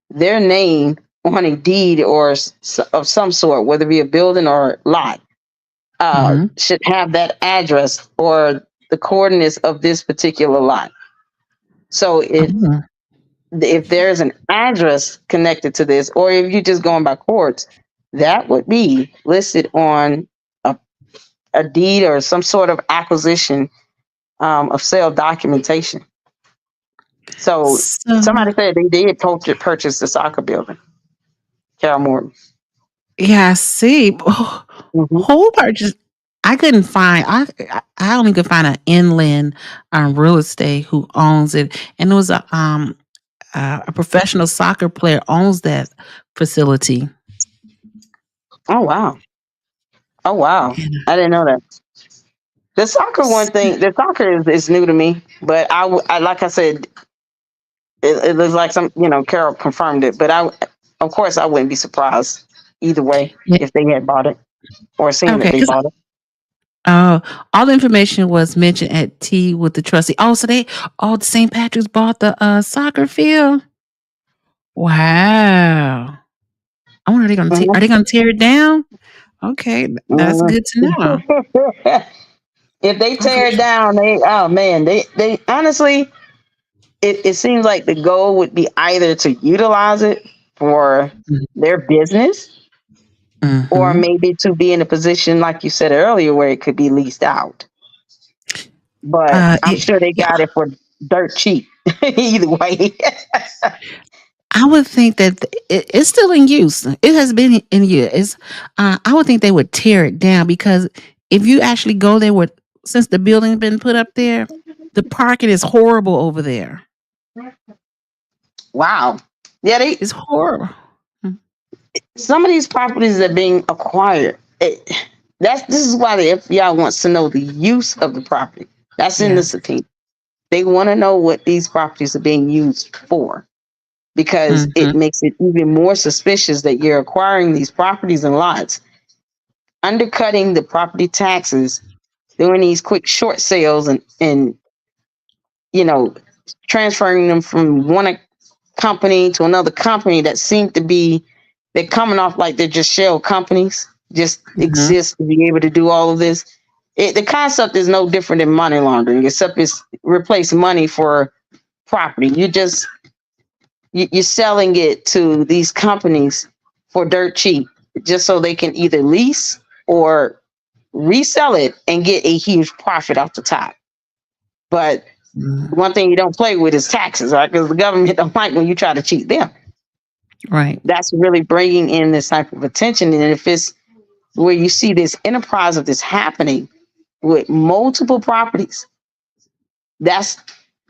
their name on a deed or of some sort, whether it be a building or lot, should have that address or the coordinates of this particular lot. So if there's an address connected to this, or if you're just going by courts, that would be listed on a deed or some sort of acquisition of sale documentation. So somebody said they did purchase the soccer building. Carol Morton. Yeah, I see. Whole purchase. I couldn't find. I only could find an inland real estate who owns it, and it was a professional soccer player owns that facility. Oh wow! Oh wow! I didn't know that. The soccer the soccer is new to me, but I like I said, it looks like Carol confirmed it, but of course I wouldn't be surprised either way if they had bought it or seen that they bought it. All the information was mentioned at tea with the trustee. Oh, so the St. Patrick's bought the soccer field. Wow. I wonder, are they gonna tear it down? Okay, that's good to know. If they tear it down, they honestly, it seems like the goal would be either to utilize it for their business, or maybe to be in a position, like you said earlier, where it could be leased out. But I'm sure they got it for dirt cheap. Either way. I would think that it's still in use. It has been in use. I would think they would tear it down, because if you actually go there since the building's been put up there, the parking is horrible over there. Wow. Yeah, it's horrible. Some of these properties are being acquired. This is why the FBI wants to know the use of the property. That's in the subpoena. They want to know what these properties are being used for, because it makes it even more suspicious that you're acquiring these properties and lots, undercutting the property taxes, doing these quick short sales, and transferring them from one company to another company that seem to be, they're coming off like they're just shell companies, just exist to be able to do all of this. The concept is no different than money laundering, except it's replace money for property. You're selling it to these companies for dirt cheap, just so they can either lease or resell it and get a huge profit off the top. But one thing you don't play with is taxes, right? Because the government don't like when you try to cheat them. Right. That's really bringing in this type of attention. And if it's where you see this enterprise of this happening with multiple properties, that's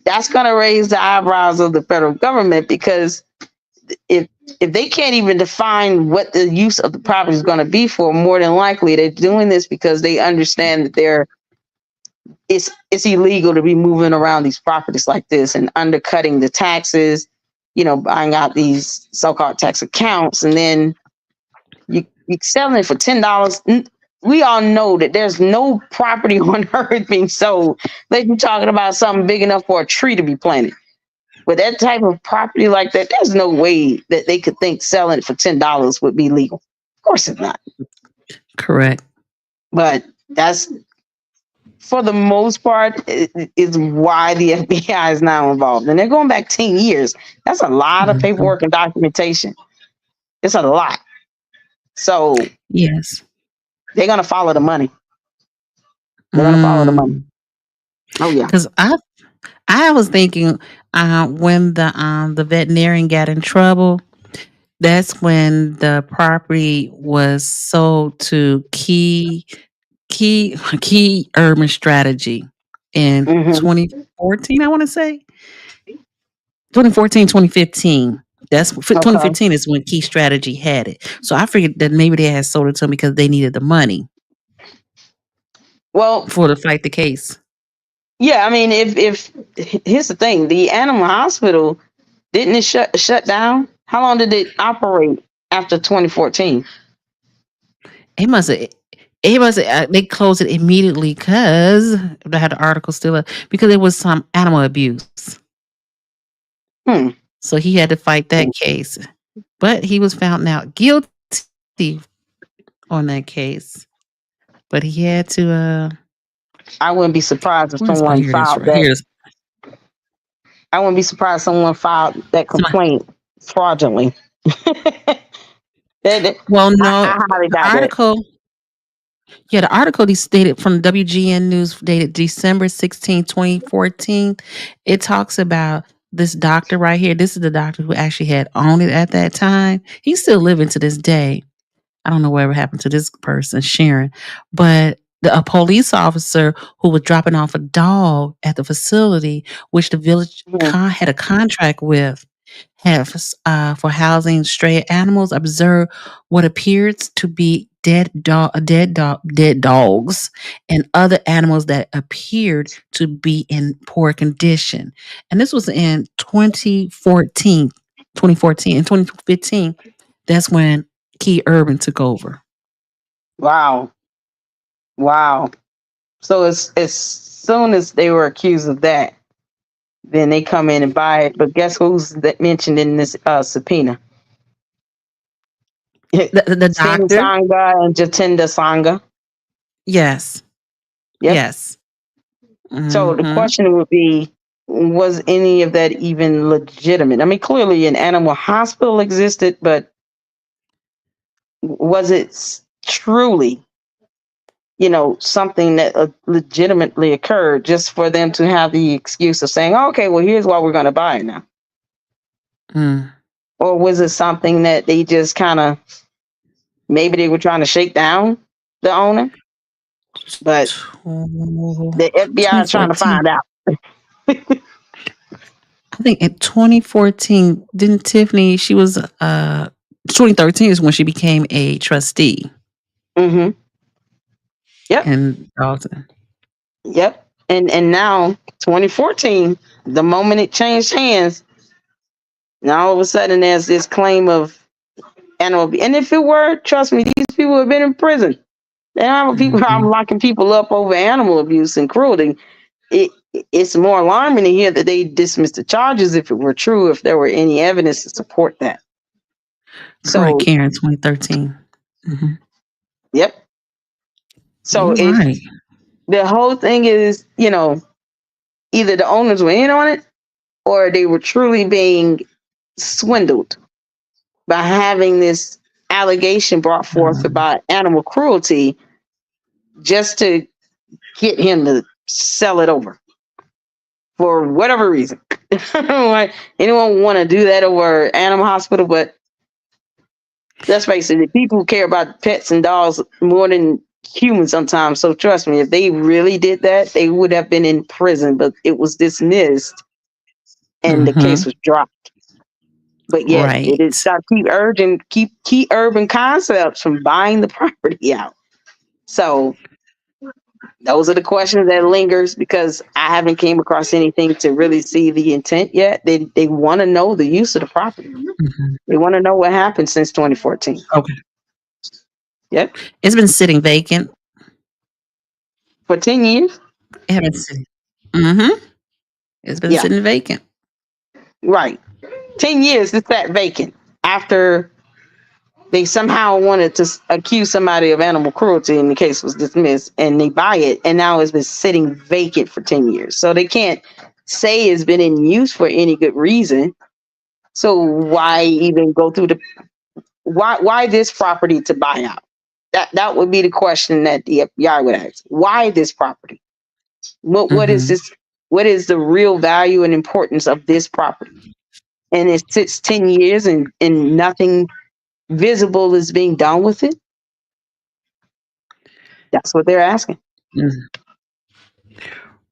going to raise the eyebrows of the federal government, because if they can't even define what the use of the property is going to be for, more than likely they're doing this because they understand that it's illegal to be moving around these properties like this and undercutting the taxes, buying out these so-called tax accounts, and then you selling it for $10. We all know that there's no property on earth being sold. They'd be talking about something big enough for a tree to be planted. With that type of property like that, there's no way that they could think selling it for $10 would be legal. Of course it's not. Correct. But That's for the most part is why the FBI is now involved, and they're going back 10 years. That's a lot of paperwork and documentation. It's a lot. So Yes. they're gonna follow the money. They're gonna follow the money. Oh yeah. Because I was thinking when the veterinarian got in trouble, that's when the property was sold to Key Urban Strategy in 2014, I want to say. 2014, 2015. That's 2015 is when Key Strategy had it. So I figured that maybe they had sold it to them because they needed the money. Well, for to fight the case. Yeah, I mean, if here's the thing, the animal hospital didn't it shut down? How long did it operate after 2014? It must have. They closed it immediately because I had the article still up because it was some animal abuse. So he had to fight that case, but he was found out guilty on that case. But he had to. I wouldn't be surprised if someone filed that. I wouldn't be surprised if someone filed that complaint fraudulently. Well, no, I highly doubt the article. Yeah, the article stated from WGN News dated December 16, 2014. It talks about this doctor right here. This is the doctor who actually had owned it at that time. He's still living to this day. I don't know whatever happened to this person, Sharon, but a police officer who was dropping off a dog at the facility, which the village had a contract with, for housing stray animals, observed what appeared to be dead dogs and other animals that appeared to be in poor condition. And this was in 2014. In 2015, that's when Key Urban took over. Wow. So as soon as they were accused of that, then they come in and buy it. But guess who's mentioned in this subpoena? The doctor Sangha and Jatinder Sangha. Yes. Yep. Yes. So the question would be, was any of that even legitimate? I mean, clearly an animal hospital existed, but was it truly, something that legitimately occurred just for them to have the excuse of saying, okay, well, here's why we're going to buy it now? Or was it something that they just kind of, maybe they were trying to shake down the owner? But the FBI is trying to find out. I think in 2014, didn't Tiffany, she was 2013 is when she became a trustee. Yep. And Dalton. Yep. And now 2014, the moment it changed hands, now all of a sudden there's this claim of animal abuse. And if it were, trust me, these people have been in prison. They have people locking people up over animal abuse and cruelty. It's more alarming to hear that they dismissed the charges if it were true, if there were any evidence to support that. So Karen, 2013. Yep. So if the whole thing is, either the owners were in on it or they were truly being swindled by having this allegation brought forth about animal cruelty just to get him to sell it over for whatever reason. Anyone want to do that over animal hospital? But let's face it, people care about pets and dogs more than humans sometimes. So trust me, if they really did that, they would have been in prison, but it was dismissed and the case was dropped. But yet it is to keep Key Urban Concepts from buying the property out. So those are the questions that lingers, because I haven't came across anything to really see the intent yet. They want to know the use of the property. They want to know what happened since 2014. Okay. Yep. It's been sitting vacant for 10 years. It has been sitting. It's been sitting vacant. Right. 10 years it's sat vacant after they somehow wanted to accuse somebody of animal cruelty and the case was dismissed, and they buy it, and now it's been sitting vacant for 10 years. So they can't say it's been in use for any good reason. So why even go through the why this property to buy out? That would be the question that the FBI would ask. Why this property? What is this? What is the real value and importance of this property? And it sits 10 years and nothing visible is being done with it. That's what they're asking.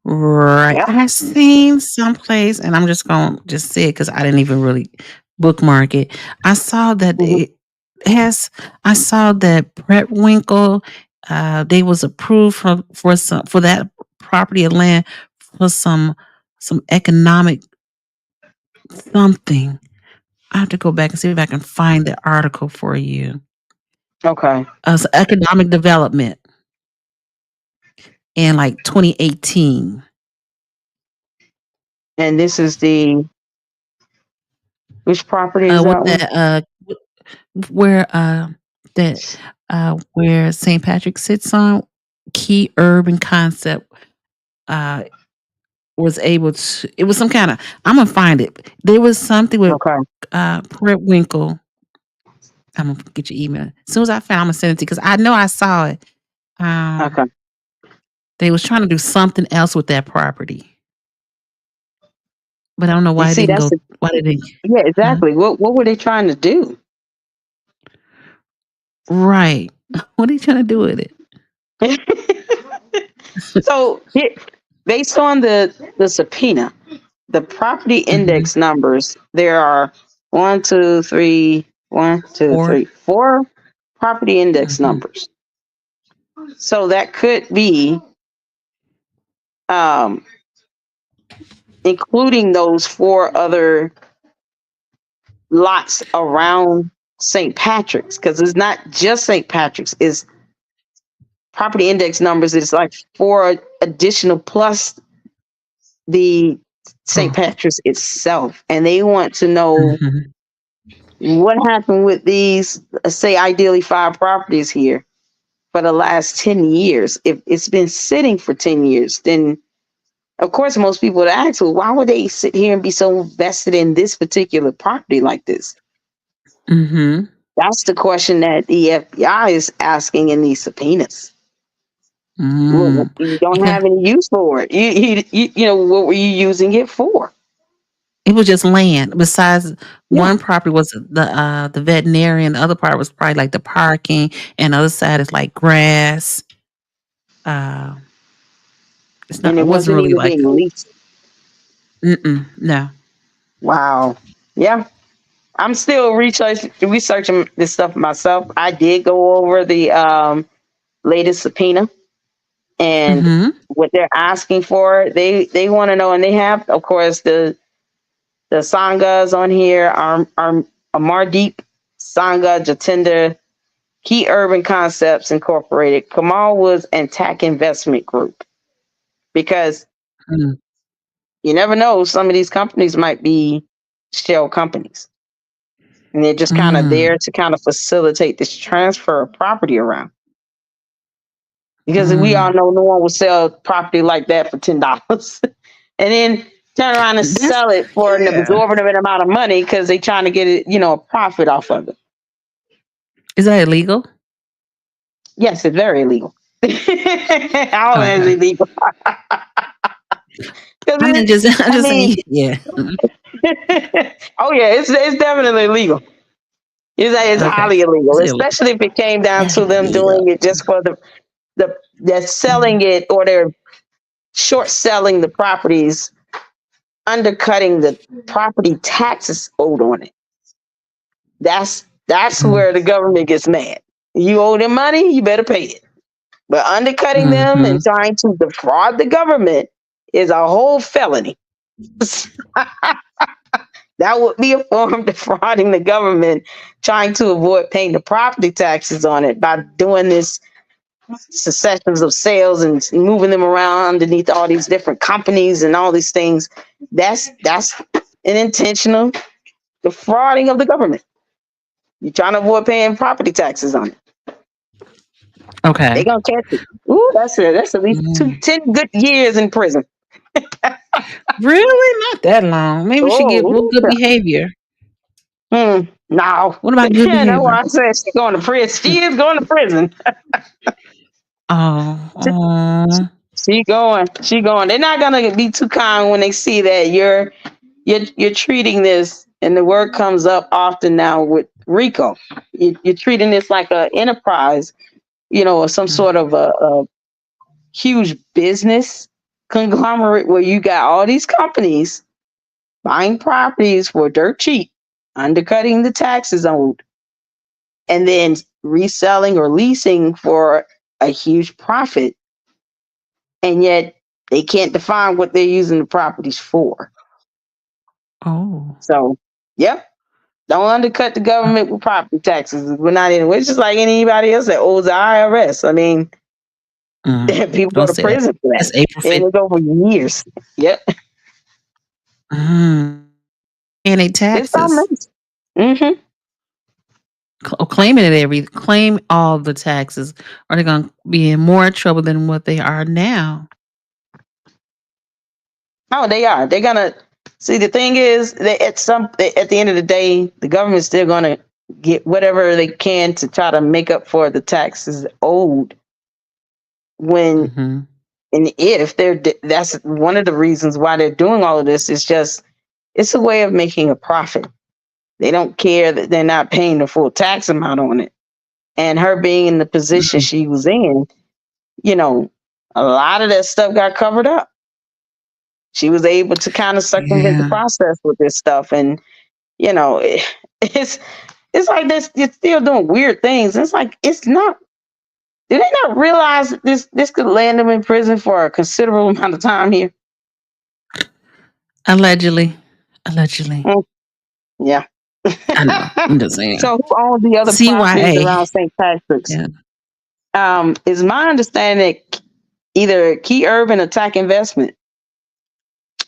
Right. Yep. I seen someplace, and I'm just gonna just say it because I didn't even really bookmark it. I saw that it has. I saw that Brett Winkle, they was approved for that property of land for some economic something. I have to go back and see if I can find the article for you. Okay. So economic development in like 2018. And this is the which property is that one? Where St. Patrick sits on Key Urban Concept was able to, it was some kind of, I'm gonna find it. There was something with Brett Winkle. I'm gonna get your email. As soon as I found, I'm gonna send it to you because I know I saw it. Okay. They was trying to do something else with that property. But I don't know why You it see, didn't that's go. Why did it? yeah, exactly. What were they trying to do? Right. What are you trying to do with it? So based on the subpoena, the property index numbers, there are 4 property index numbers. So that could be including those 4 other lots around St. Patrick's, because it's not just St. Patrick's, it's property index numbers. It's like 4 additional plus the St. Patrick's itself. And they want to know what happened with these, say, ideally 5 properties here for the last 10 years. If it's been sitting for 10 years, then of course, most people would ask, well, why would they sit here and be so vested in this particular property like this? That's the question that the FBI is asking in these subpoenas. Well, you don't have any use for it. You know, what were you using it for? It was just land. Besides, one property was the veterinarian. The other part was probably like the parking, and the other side is like grass. It's not. And It wasn't really even like. being leased. No. Wow. Yeah. I'm still researching this stuff myself. I did go over the latest subpoena and what they're asking for. They want to know, and they have, of course, the Sanghas on here are Amardeep Sangha Jatinder, Key Urban Concepts Incorporated, Kamal Woods, and TAC Investment Group. Because you never know, some of these companies might be shell companies. And they're just kind of there to kind of facilitate this transfer of property around. Because we all know no one will sell property like that for $10 and then turn around and sell it for an exorbitant amount of money because they're trying to get it, you know, a profit off of it. Is that illegal? Yes, it's very illegal. All of it is illegal. Yeah. Oh yeah, it's definitely illegal. It's highly illegal, especially if it came down to them doing it just for they're selling it, or they're short selling the properties, undercutting the property taxes owed on it. That's where the government gets mad. You owe them money, you better pay it. But undercutting them and trying to defraud the government is a whole felony. That would be a form of defrauding the government, trying to avoid paying the property taxes on it by doing this successions of sales and moving them around underneath all these different companies and all these things. That's an intentional defrauding of the government. You're trying to avoid paying property taxes on it. Okay. They're gonna catch you. Ooh, that's it. That's at least 10 good years in prison. Really? Not that long. Maybe she get Oh, good behavior. no. What about good That's behavior? why I said she's going to prison. She is going to prison. Oh. She going. They're not gonna be too kind when they see that you're treating this, and the word comes up often now with RICO. You're treating this like an enterprise, or some sort of a huge business conglomerate where you got all these companies buying properties for dirt cheap, undercutting the taxes owed, and then reselling or leasing for a huge profit. And yet they can't define what they're using the properties for. Oh. So, yep. Don't undercut the government with property taxes. We're not in. It's just like anybody else that owes the IRS. I mean, people go to prison for that. It's April 5th. And it go for years. Yep. And they taxes. Mm-hmm. Claim all the taxes, or they're gonna be in more trouble than what they are now. Oh, they are. They're gonna see. The thing is, at the end of the day, the government's still gonna get whatever they can to try to make up for the taxes owed. When and if that's one of the reasons why they're doing all of this. Is just it's a way of making a profit. They don't care that they're not paying the full tax amount on it. And her being in the position she was in, a lot of that stuff got covered up. She was able to kind of circumvent the process with this stuff. And, it's like this, you're still doing weird things. It's like, it's not, did they not realize that this could land them in prison for a considerable amount of time here? Allegedly. Yeah. I know. I'm just saying. So who owns the other properties around St. Patrick's? Yeah. Is my understanding that either Key Urban or Tack Investment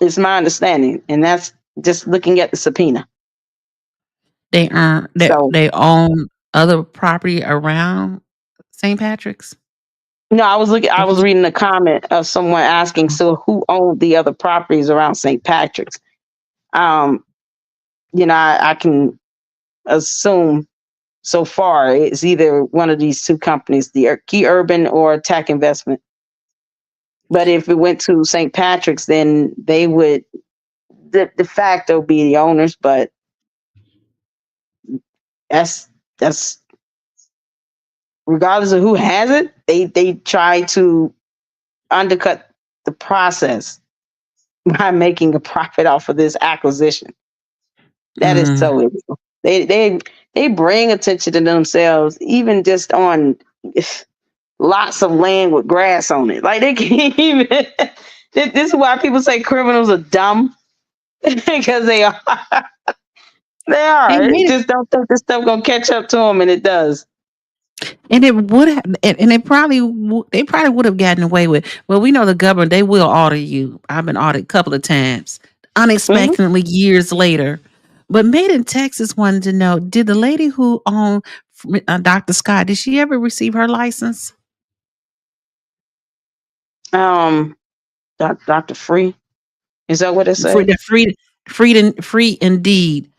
is my understanding, and that's just looking at the subpoena. They own other property around St. Patrick's. No, I was reading a comment of someone asking, so who owned the other properties around St. Patrick's? I can assume so far it's either one of these two companies, the Key Urban or Tack Investment. But if it went to St. Patrick's, then they would de facto be the owners. But that's regardless of who has it, they try to undercut the process by making a profit off of this acquisition. That is so illegal. They bring attention to themselves, even just on lots of land with grass on it. Like they can't even. This is why people say criminals are dumb, because they are. They are. They just don't think this stuff gonna catch up to them, and it does. And it would have, and they probably would have gotten away with. Well, we know the government; they will audit you. I've been audited a couple of times, unexpectedly years later. But Made in Texas wanted to know: did the lady who owned Dr. Scott, did she ever receive her license? Dr. Free, is that what it said? Free indeed.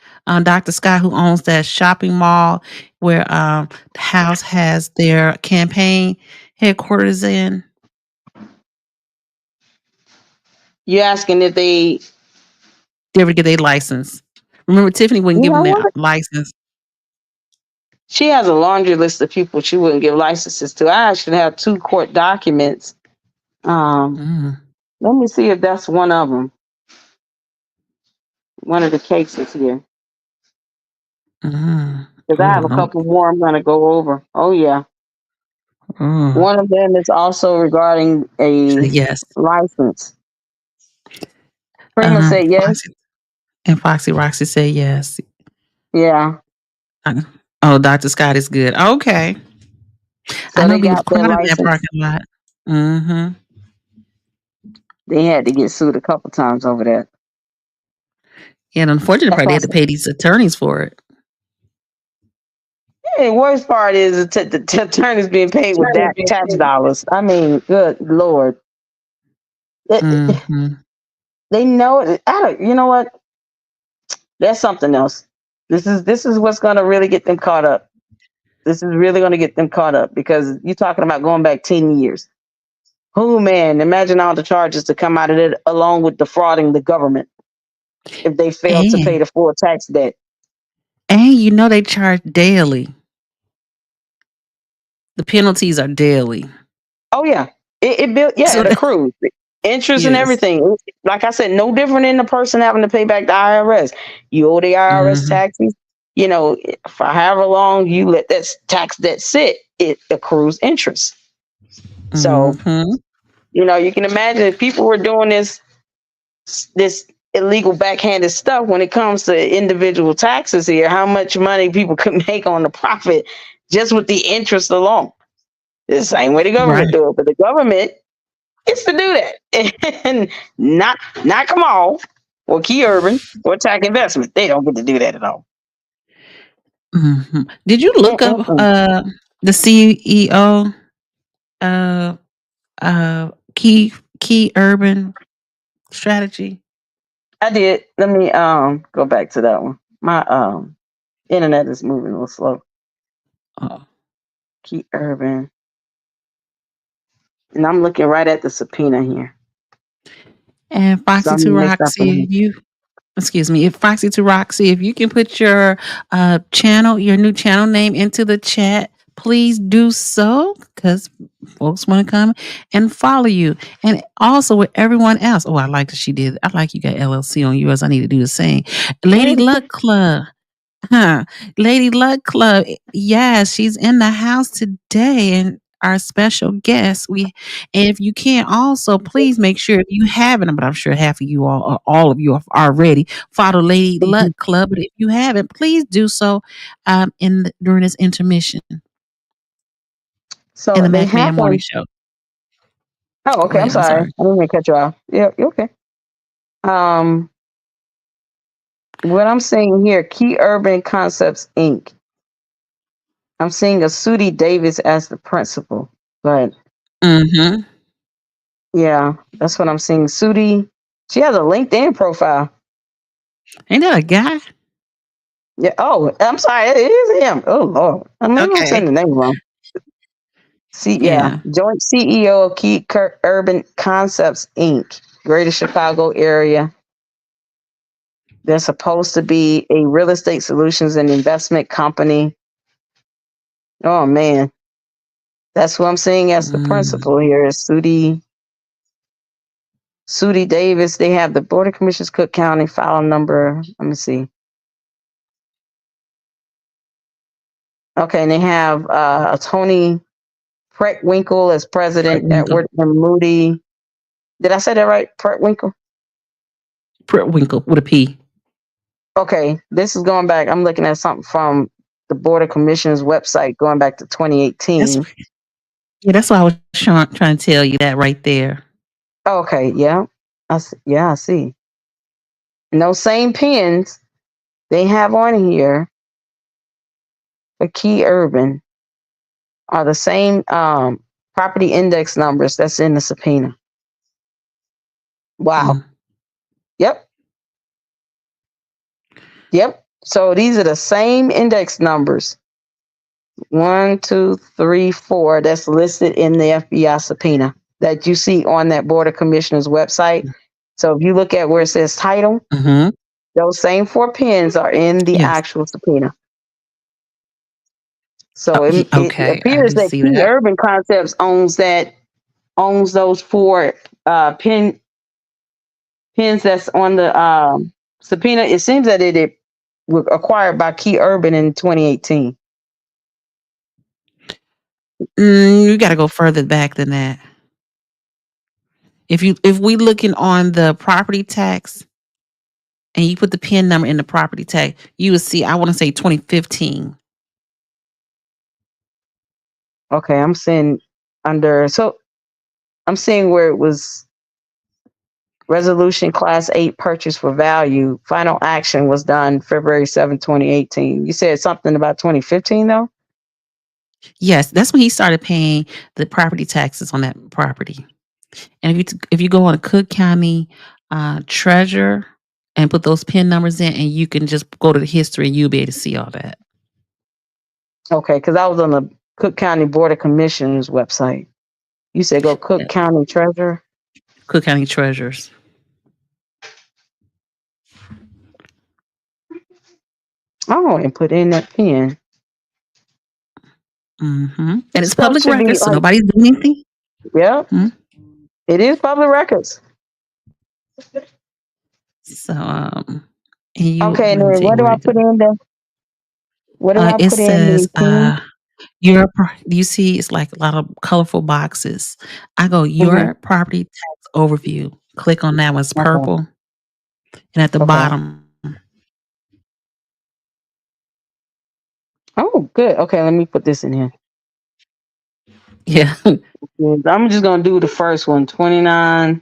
Dr. Scott, who owns that shopping mall where the House has their campaign headquarters in. You asking if they ever get their license? Remember, Tiffany wouldn't give them their license. She has a laundry list of people she wouldn't give licenses to. I actually have 2 court documents. Let me see if that's one of them. One of the cases here. Because I have a couple more I'm going to go over. Oh, yeah. One of them is also regarding a license. Prima said yes. And Foxy Roxy said yes. Yeah. Oh, Dr. Scott is good. Okay. So I know they he was got their crowded in that license. parking lot. They had to get sued a couple times over that. Yeah, and unfortunately, That's they had to pay these attorneys for it. The worst part is the attorneys being paid with that tax dollars. I mean, good Lord. Mm-hmm. They know it. You know what? That's something else. This is what's going to really get them caught up. This is really going to get them caught up because you're talking about going back 10 years. Oh man, imagine all the charges to come out of it along with defrauding the government if they fail to pay the full tax debt. And you know they charge daily. The penalties are daily. Oh yeah. It accrues. Interest and everything. Like I said, no different than the person having to pay back the IRS. You owe the IRS taxes. You know, for however long you let that tax debt sit, it accrues interest. So, you know, you can imagine if people were doing this illegal backhanded stuff when it comes to individual taxes here, how much money people could make on the profit just with the interest alone. The same way the government do it, but the government gets to do that and not Kamal or Key Urban or Tax Investment. They don't get to do that at all. Did you look up the CEO Key Urban Strategy? I did. Let me go back to that one. My internet is moving a little slow. Key Urban. And I'm looking right at the subpoena here. And Foxy to Roxy, Foxy to Roxy, if you can put your your new channel name into the chat, please do so because folks want to come and follow you. And also with everyone else. Oh, I like that she did. I like you got LLC on yours. I need to do the same. Lady Luck Club. Lady Luck Club. Yes, she's in the house today. And our special guest. If you can also please make sure if you haven't, but I'm sure half of you all of you have already follow Lady Luck Club. But if you haven't, please do so during this intermission. So in the they Mack Man have Morning one. Show. Oh, okay. I'm sorry. I didn't mean to cut you off. Yeah, you're okay. What I'm seeing here, Key Urban Concepts Inc. I'm seeing a Sudi Davis as the principal, but yeah, that's what I'm seeing. Sudi, she has a LinkedIn profile. Ain't that a guy? Yeah. Oh, I'm sorry. It is him. Oh Lord, I'm saying the name wrong. Joint CEO of Key Urban Concepts Inc. Greater Chicago area. They're supposed to be a real estate solutions and investment company. Oh man, that's what I'm seeing as the principal here is Sudi Davis. They have the Board of Commissioners, Cook County file number. Let me see. Okay, and they have Tony Preckwinkle as president. Edward and Moody. Did I say that right? Preckwinkle? Preckwinkle with a P. Okay, this is going back. I'm looking at something from the Board of Commissioners website going back to 2018. That's what I was trying to tell you that right there. Okay, yeah. I see. And those same pins they have on here for Key Urban are the same property index numbers that's in the subpoena. Wow. Yep. So these are the same index numbers. 1, 2, 3, 4 that's listed in the FBI subpoena that you see on that Board of Commissioners website. So if you look at where it says title, those same 4 pins are in the actual subpoena. So it appears that Key Urban Concepts owns those 4 pins that's on the subpoena. It seems that it was acquired by Key Urban in 2018. You got to go further back than that. If we looking on the property tax and you put the PIN number in the property tax, you will see, I want to say 2015. Okay, I'm seeing I'm seeing where it was resolution class 8 purchase for value. Final action was done February 7, 2018. You said something about 2015 though? Yes, that's when he started paying the property taxes on that property. And if you go on a Cook County treasurer and put those PIN numbers in, and you can just go to the history, and you'll be able to see all that. Okay, because I was on the Cook County Board of Commissioners website. You said go Cook County Treasurer? Cook County treasurers. Oh, and put in that PIN. And it's Stuff public should be records, so like, nobody's doing anything. yep, it is public records. So, and you Okay, and let me then tell you what do where I to go. put in the? What do I It put in says the you see it's like a lot of colorful boxes. I go PIN? your property tax overview. Click on that one. It's Okay. purple. And at the bottom. Oh, good. Okay, let me put this in here. Yeah. I'm just gonna do the first one. 29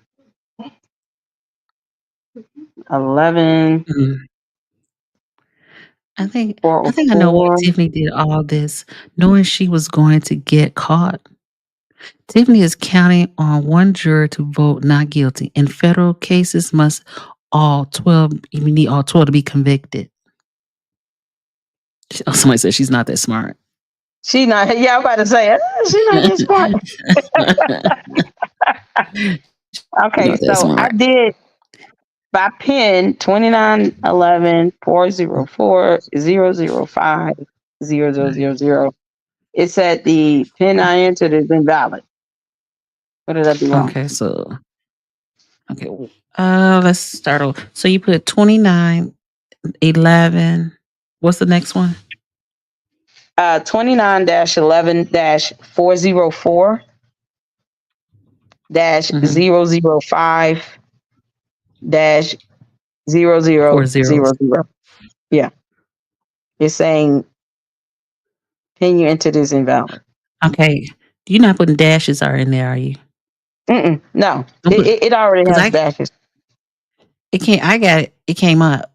11 I think I know why Tiffany did all this, knowing she was going to get caught. Tiffany is counting on one juror to vote not guilty. In federal cases, you need all 12 to be convicted. Somebody said she's not that smart. She not. Yeah, I'm about to say she's not that smart. Okay, Not that so I smart. did by PIN 2911 404 005 0000. It said the PIN I entered is invalid. What did I do wrong? Okay, so let's start over. So you put 2911. What's the next one? 29-11-404 -005 -0000. Yeah. It's saying PIN you entered is invalid. Okay. You're not putting dashes are in there, are you? No. It already has dashes. I got it. It came up.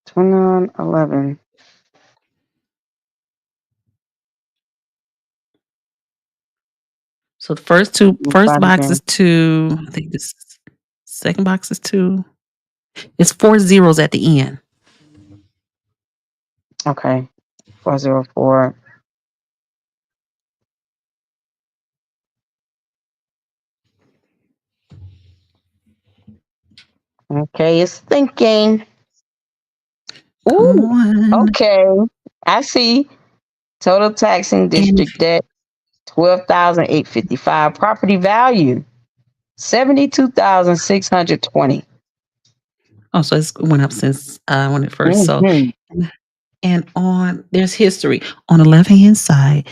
2911. So the first box is 2. I think this second box is 2. It's 4 zeros at the end. Okay. 404. Okay, it's thinking. Ooh, okay. I see. Total taxing district debt, 12,855. Property value, 72,620. Oh, so it went up since when it first. So, and there's history on the left-hand side,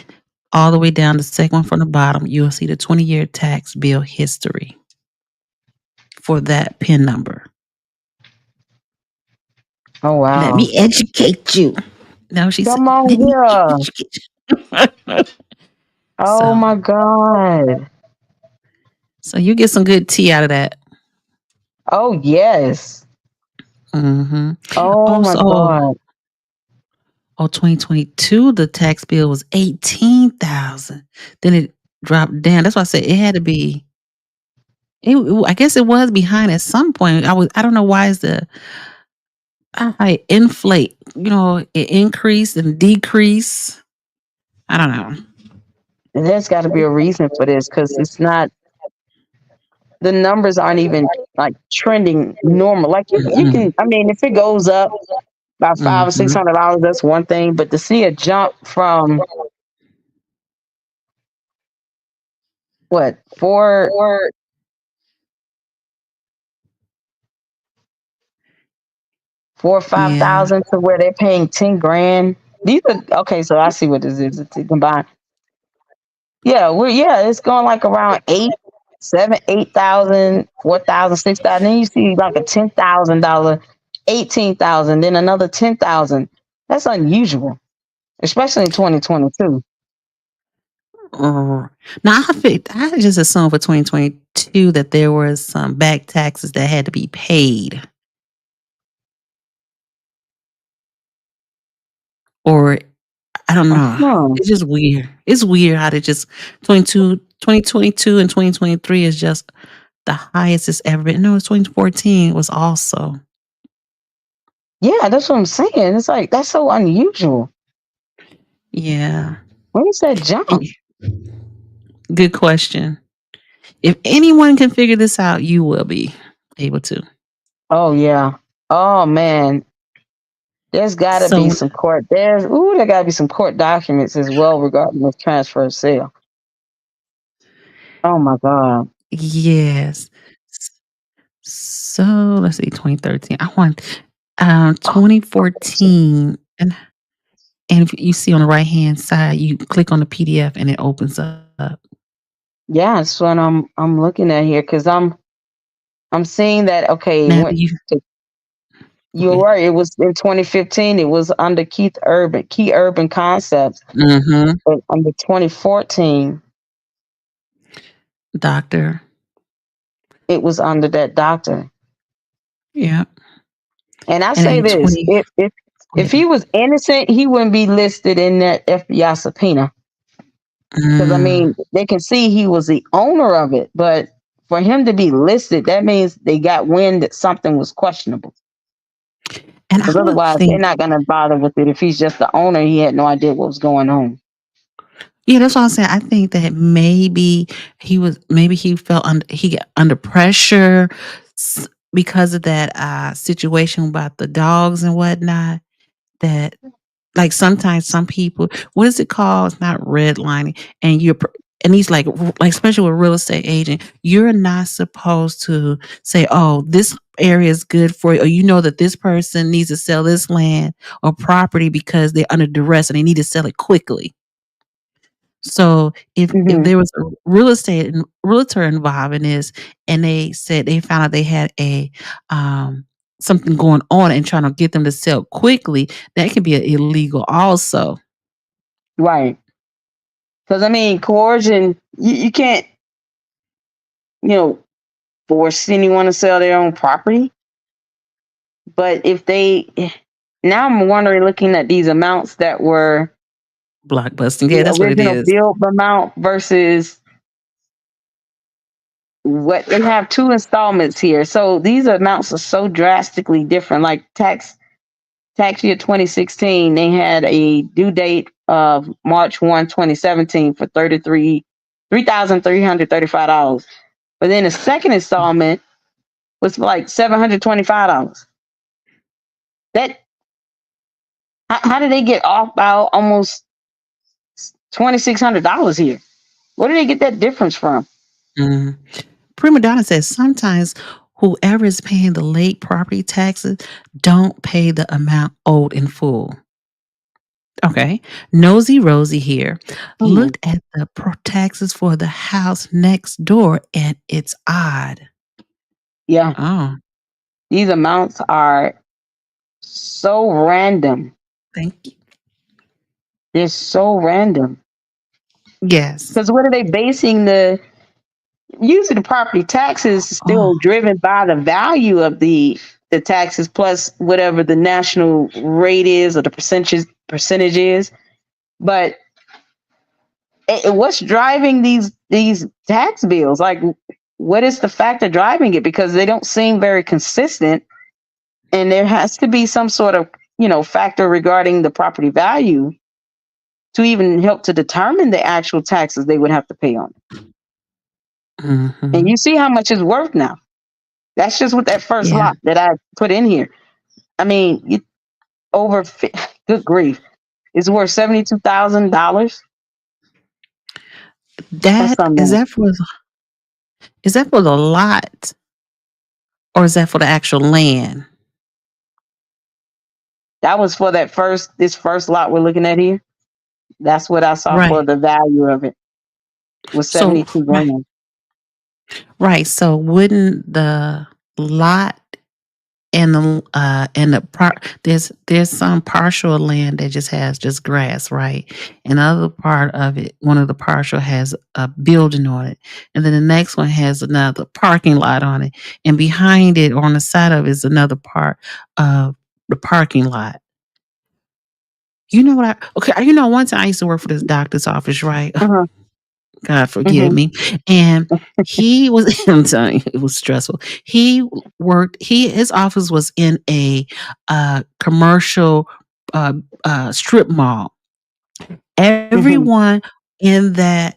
all the way down the second one from the bottom. You'll see the 20-year tax bill history for that PIN number. Oh wow! Let me educate you. No, she said, "Come on here." Oh my God! So you get some good tea out of that. Oh yes. Mm-hmm. Oh my God. 2022, the tax bill was 18,000. Then it dropped down. That's why I said it had to be. I guess it was behind at some point. I don't know why is I inflate. It increase and decrease. I don't know. And there's got to be a reason for this because it's not. The numbers aren't even like trending normal. Like you can. I mean, if it goes up by $500 or $600, that's one thing. But to see a jump from what 4 or 5,000 to where they're paying 10 grand. These are okay. So I see what this is. It's combined. Yeah, it's going like around 8, 7, 8,000, 4,000, 6,000. Then you see like a $10,000, 18,000, then another 10,000. That's unusual, especially in 2022. Now I just assumed for 2022 that there was some back taxes that had to be paid. Or I don't know. Uh-huh. It's just weird. It's weird how they just 2022 and 2023 is just the highest it's ever been. No, it's 2014 was also. Yeah, that's what I'm saying. It's like that's so unusual. Yeah. When is that jump? Good question. If anyone can figure this out, you will be able to. Oh yeah. Oh man. There's gotta be So some court. There gotta be some court documents as well regarding this transfer of sale. Oh my God. yes. So let's see, 2013. I want 2014, and if you see on the right hand side, you click on the PDF and it opens up. Yeah, that's what I'm looking at here because I'm seeing that Now you you're okay. right. It was in 2015. It was under Key Urban Concepts. Mm-hmm. But under 2014, Doctor. it was under that doctor. Yeah. And I And say in this: 20 if he was innocent, he wouldn't be listed in that FBI subpoena. Because I mean, they can see he was the owner of it, but for him to be listed, that means they got wind that something was questionable. And I Because would otherwise, they're think, not going to bother with it. If he's just the owner, he had no idea what was going on. yeah, that's what I'm saying. I think that maybe he felt he got under pressure because of that situation about the dogs and whatnot. That like sometimes some people, what is it called? It's not redlining, and and he's like especially with real estate agent, you're not supposed to say, "Oh, this area is good for you," or you know that this person needs to sell this land or property because they're under duress and they need to sell it quickly. So if there was a realtor involved in this, and they said they found out they had a something going on and trying to get them to sell quickly, that can be illegal also. Right. Because I mean, coercion, you can't, force anyone to sell their own property. But if now I'm wondering, looking at these amounts that were Blockbusting. Yeah, the that's what it original is. bill amount versus what they have two installments here. So these amounts are so drastically different. Like tax year 2016, they had a due date of March 1, 2017 for $3,335. But then the second installment was like $725. That how did they get off by almost $2,600 here? Where did they get that difference from? Mhm. Prima Donna says sometimes whoever is paying the late property taxes don't pay the amount owed in full. Okay. Nosy Rosie here looked at the taxes for the house next door, and it's odd. Yeah. Oh, These amounts are so random. thank you. They're so random. Yes. Because what are they basing usually the property taxes is still Oh, driven by the value of the taxes plus whatever the national rate is or the percentage is. But what's driving these tax bills? Like, what is the factor driving it? Because they don't seem very consistent, and there has to be some sort of factor regarding the property value to even help to determine the actual taxes they would have to pay on it. And you see how much it's worth now. That's just with that first yeah. lot that I put in here. I mean, good grief, it's worth $72,000. That's Is something. that for the lot, or is that for the actual land? That was for this first lot we're looking at here. That's what I saw for Right. the value of it was So 72 grand. right. So wouldn't the lot and there's some partial land that just has just grass, right? And the other part of it, one of the partial has a building on it, and then the next one has another parking lot on it, and behind it or on the side of it is another part of the parking lot. You know what? One time I used to work for this doctor's office, right? Uh-huh. God forgive me. And he was, I'm telling you, it was stressful. His office was in a commercial strip mall. Everyone in that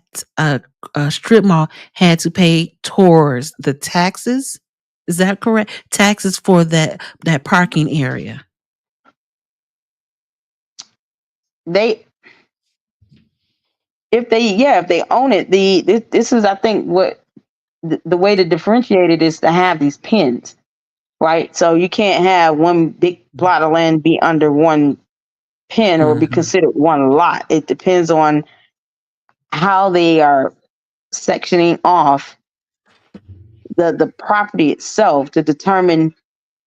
strip mall had to pay towards the taxes. Is that correct? Taxes for that parking area. If they own it, this is, I think, what the way to differentiate it is to have these pins, right? So you can't have one big plot of land be under one pin or be considered one lot. It depends on how they are sectioning off the property itself to determine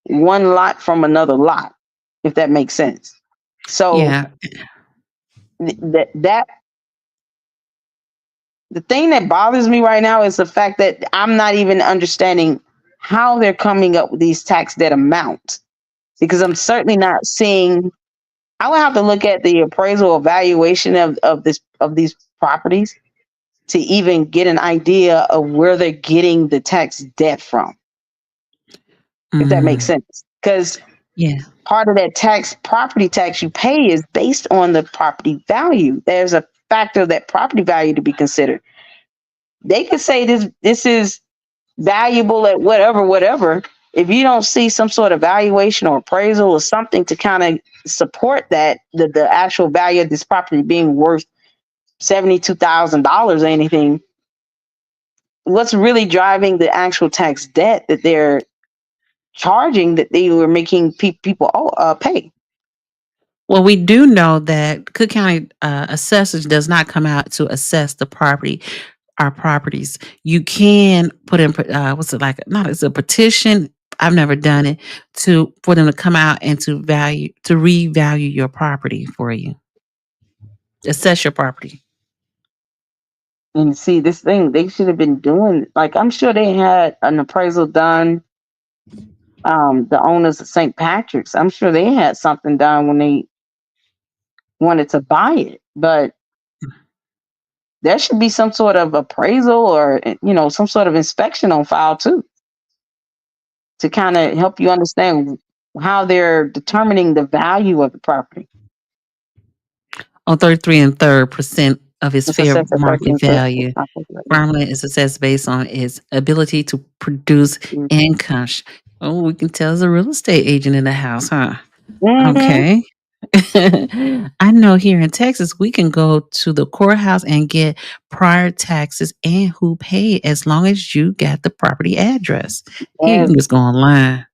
one lot from another lot, if that makes sense. So Yeah. that the thing that bothers me right now is the fact that I'm not even understanding how they're coming up with these tax debt amounts, because I'm certainly not seeing. I would have to look at the appraisal evaluation of these properties to even get an idea of where they're getting the tax debt from, if that makes sense. Because part of that property tax you pay is based on the property value. There's a factor of that property value to be considered. They could say this is valuable at whatever. If you don't see some sort of valuation or appraisal or something to kind of support that, the actual value of this property being worth $72,000 or anything, what's really driving the actual tax debt that they're charging that they were making people pay? Well, we do know that Cook County assessors does not come out to assess our properties. You can put in what's it like? Not as a petition. I've never done it for them to come out and to revalue your property for you, assess your property. And see, this thing they should have been doing. Like, I'm sure they had an appraisal done. The owners of St. Patrick's, I'm sure they had something done when they wanted to buy it, but there should be some sort of appraisal or some sort of inspection on file too, to kind of help you understand how they're determining the value of the property. On 33% of its fair market value, farmland is assessed based on its ability to produce income. Oh, we can tell it's a real estate agent in the house, huh? Okay. I know here in Texas, we can go to the courthouse and get prior taxes and who paid, as long as you got the property address. Here, you can just go online.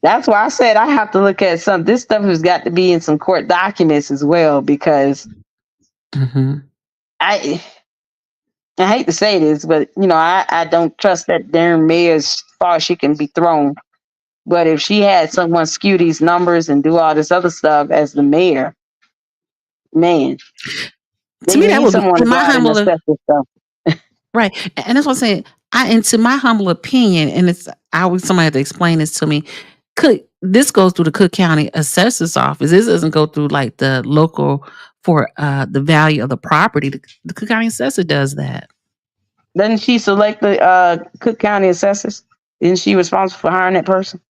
That's why I said I have to look at this stuff has got to be in some court documents as well, because I hate to say this, but I don't trust that darn mayor as far as she can be thrown. But if she had someone skew these numbers and do all this other stuff as the mayor, man, to me that would be, in my humble right, and that's what I'm saying. To my humble opinion, and somebody had to explain this to me. This goes through the Cook County Assessor's Office. This doesn't go through like the local for the value of the property. The Cook County Assessor does that. Doesn't she select the Cook County Assessors? Isn't she responsible for hiring that person?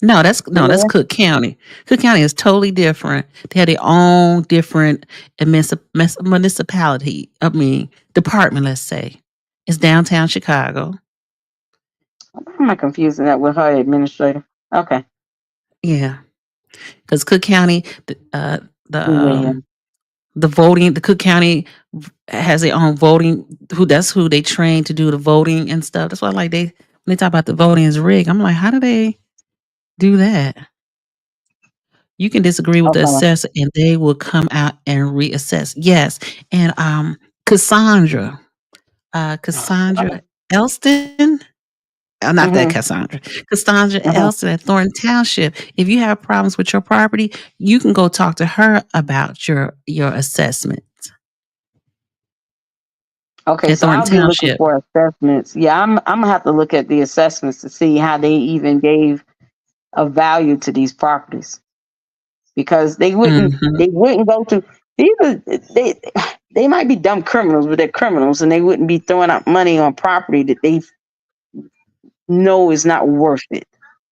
No, that's Cook County. Cook County is totally different. They have their own different municipality. Department. Let's say it's downtown Chicago. I'm not confusing that with her administrator. Okay. Yeah, because Cook County, the voting, the Cook County has their own voting. That's who they train to do the voting and stuff. That's why, like, when they talk about the voting is rigged, I'm like, how do they do that? You can disagree with the assessor, and they will come out and reassess. Yes, and Cassandra Elston. Not that Cassandra Elston at Thornton Township. If you have problems with your property, you can go talk to her about your assessment. Okay, so I'll be looking for assessments. Yeah, I'm gonna have to look at the assessments to see how they even gave a value to these properties. because they Mm-hmm. wouldn't go to they might be dumb criminals, but they're criminals, and they wouldn't be throwing out money on property that they know is not worth it,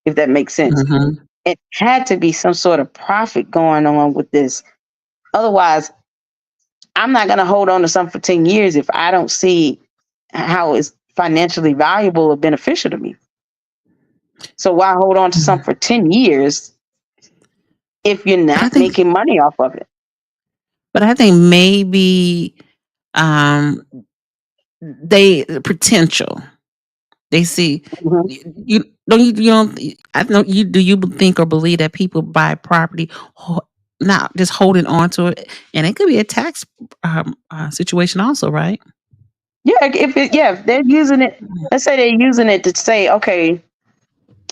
if that makes sense. Mm-hmm. It had to be some sort of profit going on with this. Otherwise, I'm not going to hold on to something for 10 years if I don't see how it's financially valuable or beneficial to me. So why hold on to something for 10 years if you're not making money off of it? But I think maybe they potential. They see you don't. I know you. Do you think or believe that people buy property not just holding on to it, and it could be a tax situation also, right? Yeah, if they're using it, let's say they're using it to say, okay,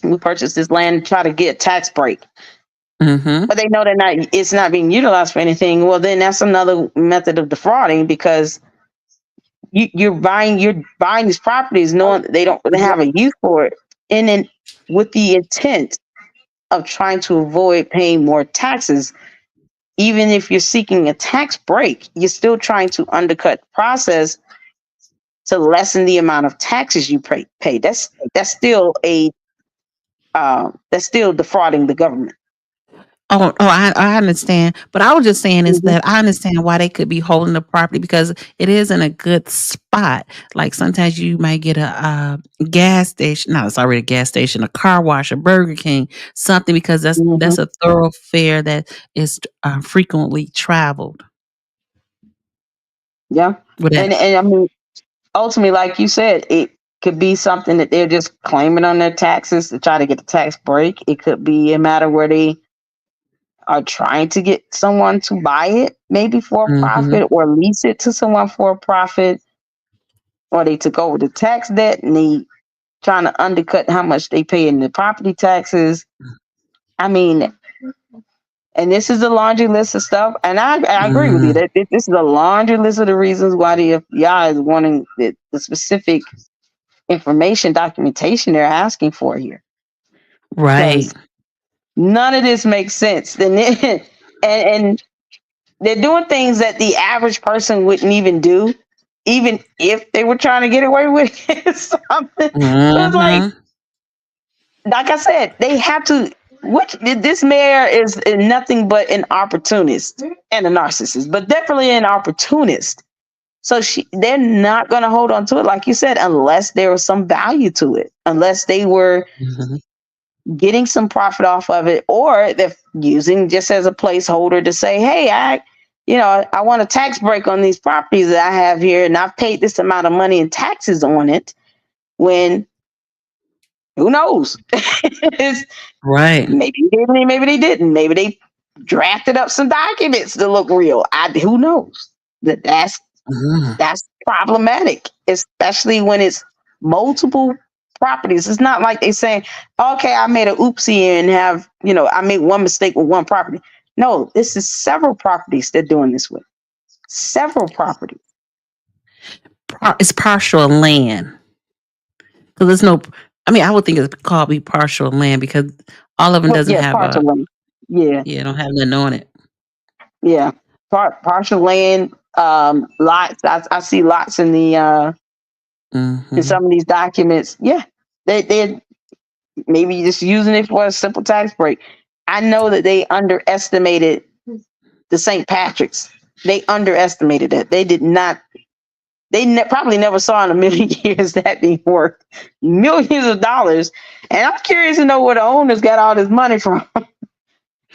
we purchased this land and try to get a tax break. Mm-hmm. But they know it's not being utilized for anything. Well, then that's another method of defrauding, because you're buying these properties knowing that they don't really have a use for it, and then with the intent of trying to avoid paying more taxes. Even if you're seeking a tax break, you're still trying to undercut the process to lessen the amount of taxes you pay. That's still defrauding the government. I understand. But I was just saying is that I understand why they could be holding the property, because it is in a good spot. Like sometimes you might get a gas station. No, it's already a gas station, a car wash, a Burger King, something, because that's a thoroughfare that is frequently traveled. Yeah. And I mean, ultimately, like you said, it could be something that they're just claiming on their taxes to try to get the tax break. It could be a matter where they are trying to get someone to buy it, maybe for a profit, or lease it to someone for a profit, or they took over the tax debt and they trying to undercut how much they pay in the property taxes. I mean, and this is a laundry list of stuff, and I agree with you that this is a laundry list of the reasons why the FBI is wanting the specific information documentation they're asking for here. Right. Because none of this makes sense. And they're doing things that the average person wouldn't even do, even if they were trying to get away with something. So it's like I said, they have to. This mayor is nothing but an opportunist and a narcissist, but definitely an opportunist. So they're not going to hold on to it, like you said, unless there was some value to it, unless they were getting some profit off of it, or they're using just as a placeholder to say, hey, I want a tax break on these properties that I have here, and I've paid this amount of money in taxes on it, when who knows? Right. Maybe they didn't. Maybe they drafted up some documents to look real. Who knows? That's problematic, especially when it's multiple properties. It's not like they saying, okay, I made a oopsie and I made one mistake with one property. No, this is several properties they're doing this with. Several properties. It's partial land. Because there's no, I would think it's called be partial land, because all of them doesn't have partial land. Yeah. Yeah, don't have nothing on it. Yeah. Partial land, lots. I see lots in the in some of these documents. Yeah. They maybe just using it for a simple tax break. I know that they underestimated the St. Patrick's. They underestimated that. They did not. They probably never saw in a million years that being worth millions of dollars. And I'm curious to know where the owners got all this money from.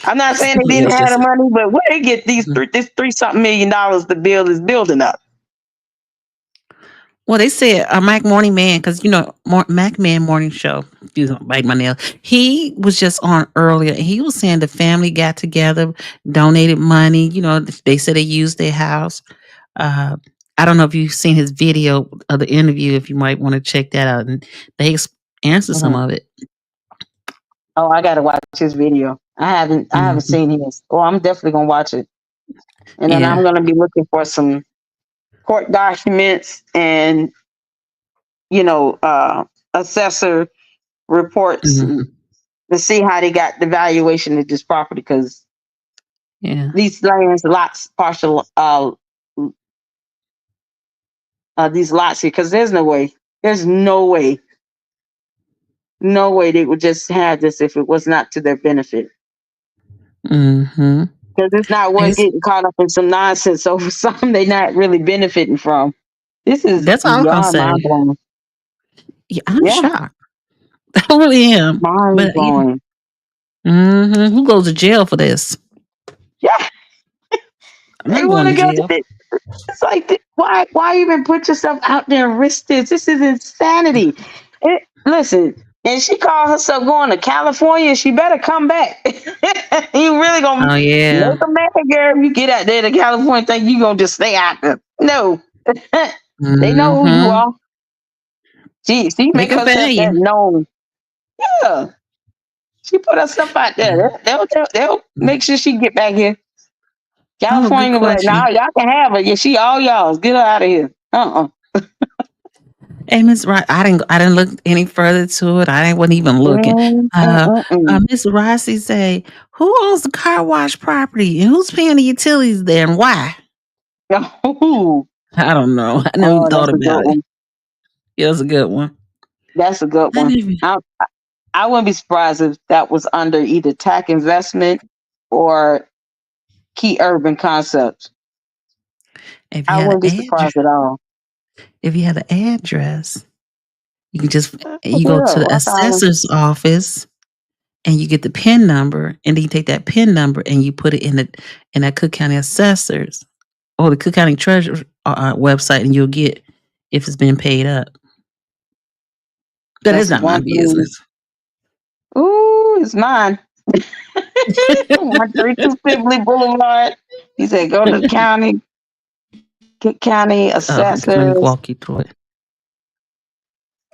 I'm not saying they didn't have the money, but where they get this $3-something million the bill is building up? Well, they said Mack Morning Man, because Mack Man Morning Show. You don't bite my nail. He was just on earlier, and he was saying the family got together, donated money. They said they used their house. I don't know if you've seen his video of the interview. If you might want to check that out, and they answer some of it. Oh, I gotta watch his video. I haven't seen his. Well, I'm definitely gonna watch it, and then I'm gonna be looking for some court documents and assessor reports to see how they got the valuation of this property, because Yeah. These lands, lots, partial, these lots here, because there's no way they would just have this if it was not to their benefit. Mm-hmm. Because it's not worth getting caught up in some nonsense over something they're not really benefiting from. This is That's all I'm gonna beyond say. mind blowing. Yeah, I'm Yeah, shocked. I really am. mind But blowing. who goes to jail for this? Yeah, I'm they not want going to to go jail. to. It's like, why even put yourself out there and risk this? This is insanity. Listen, and she called herself going to California. She better come back. You really gonna Oh yeah. make a man, girl? You get out there to California, think you gonna just stay out there? No, they know who you Mm-hmm. are. She They make can herself pay that you. known. Yeah, she put herself out there. They'll make sure she get back here. Oh, good California will be like, question. nah, y'all can have her. Yeah, she all y'all's. Get her out of here. Hey, Miss Rice, I didn't look any further to it. I wasn't even looking. Miss Rossi say, who owns the car wash property and who's paying the utilities there and why? Oh, I don't know. I never even thought that's a good about it. one. Yeah, it was a good one. That's a good I one. never, I wouldn't be surprised if that was under either TAC investment or Key Urban Concepts. if I wouldn't be surprised at all. you had an address, you can just you Look go it to up. the assessor's office and you get the PIN number, and then you take that PIN number and you put it in that Cook County assessors or the Cook County Treasurer website, and you'll get if it's been paid up. That is not my business. Ooh, it's mine. 132 Sibley Boulevard. He said, go to the county, Cook County Okay, let me assessors. walk you through it.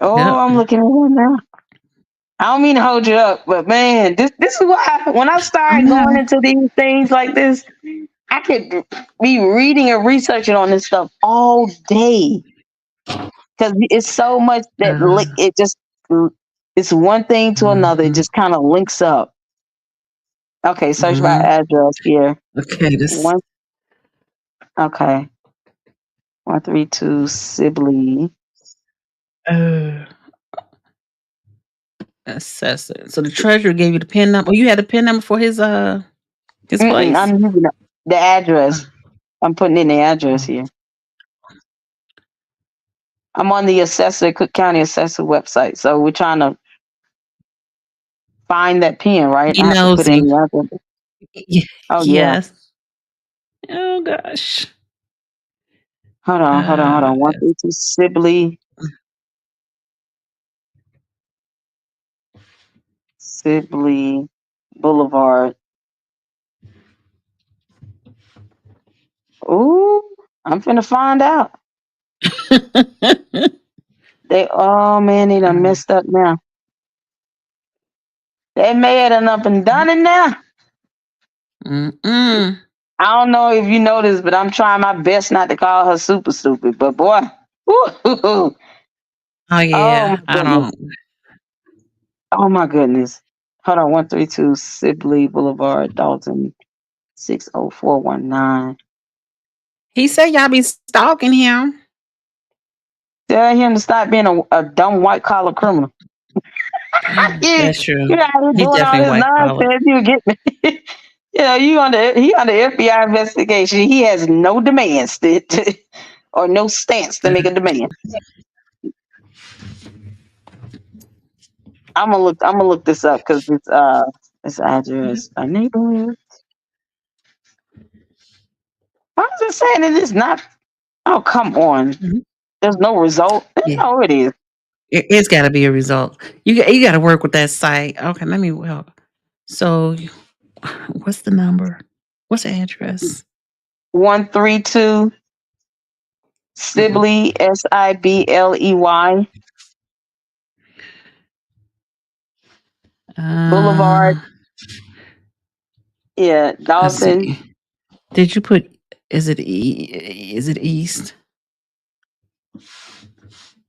Oh, Yep. I'm looking at it now. I don't mean to hold you up, but man, this is why when I start going into these things like this, I could be reading and researching on this stuff all day because it's so much that it's one thing to another. It just kind of links up. Okay, search by address here. Okay, this. Okay, 132 Sibley. Assessor. So the treasurer gave you the PIN number. Oh, you had the PIN number for his place? I'm using the address. I'm putting in the address here. I'm on the Cook County Assessor website. So we're trying to find that PIN, right? You I have to put nosy. in the address. Oh, yes. Yeah. Oh gosh. Hold on. 132 Sibley Boulevard. Ooh, I'm finna find out. They done messed up now. They may have done up and done it now. I don't know if you noticed, but I'm trying my best not to call her super stupid. But boy, oh yeah, I don't. Oh my goodness. Hold on, 132 Sibley Boulevard, Dalton, 60419. He said y'all be stalking him. Tell him to stop being a dumb white collar criminal. That's true. You're out here He's doing all definitely this white collar. nonsense. You get me. He under FBI investigation. He has no demands or no stance to make a demand. I'm gonna look this up because it's address by neighborhood. Why is it saying it is not? Oh, come on. There's no result. Yeah. Oh, it is. It's got to be a result. You got to work with that site. Okay, let me. Well, so what's the number? What's the address? 132 Sibley, Sibley Boulevard. Yeah, Dalton. Did you put? Is it east?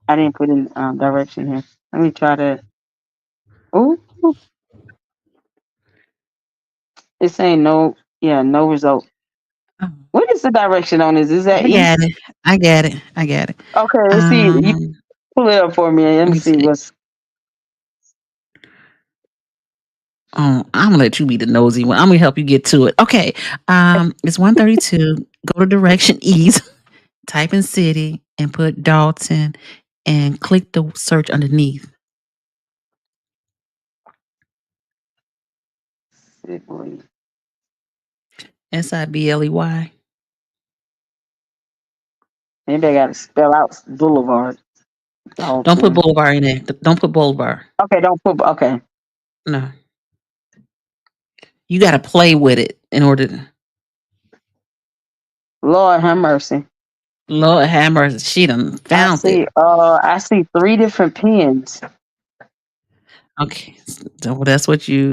I didn't put in direction here. Let me try to. Oh, it's saying no Yeah, no result. What is the direction on this? Is that I got east? it. I got it. I got it. Okay, let's see. You pull it up for me. Let me see what's. Oh, I'm gonna let you be the nosy one. I'm gonna help you get to it. Okay. It's 132. Go to direction east, type in city, and put Dalton, and click the search underneath. SIBLEY. Maybe I gotta spell out Boulevard. Don't put Boulevard in there. Don't put Boulevard. Okay, don't put. Okay. No. You gotta play with it in order to. Lord have mercy. Lord have mercy. She done found it. I see 3 different pins. Okay. So that's what you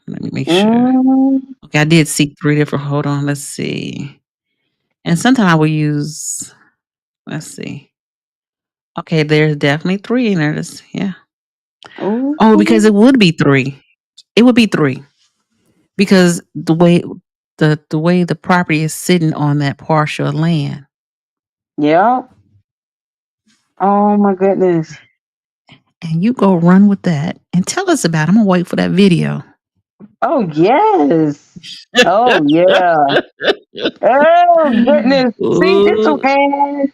let me make sure. Okay, I did see 3 different. Hold on, let's see. And sometimes I will use, let's see. Okay, there's definitely 3 in there. Yeah. Oh, because it would be 3. It would be 3. Because the way the property is sitting on that partial land. Yeah. Oh my goodness. And you go run with that and tell us about it. I'm gonna wait for that video. Oh yes. Oh yeah. Oh goodness. See, this man.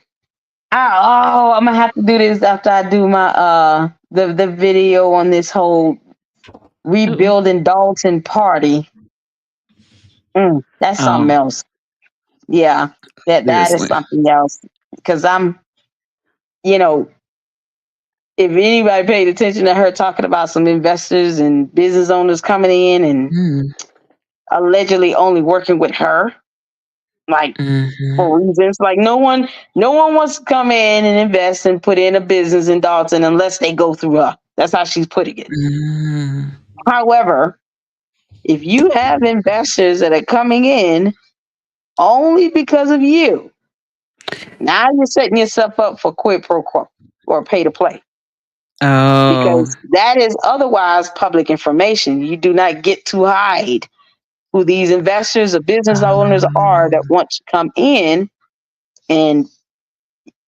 I'm gonna have to do this after I do my the video on this whole rebuilding Dalton party. That's something else. Yeah, that is something else. Because I'm, if anybody paid attention to her talking about some investors and business owners coming in and allegedly only working with her, like for reasons, like no one wants to come in and invest and put in a business in Dalton unless they go through her. That's how she's putting it. However, if you have investors that are coming in only because of you, now you're setting yourself up for quid pro quo or pay to play. Because that is otherwise public information. You do not get to hide who these investors or business owners are that want to come in. And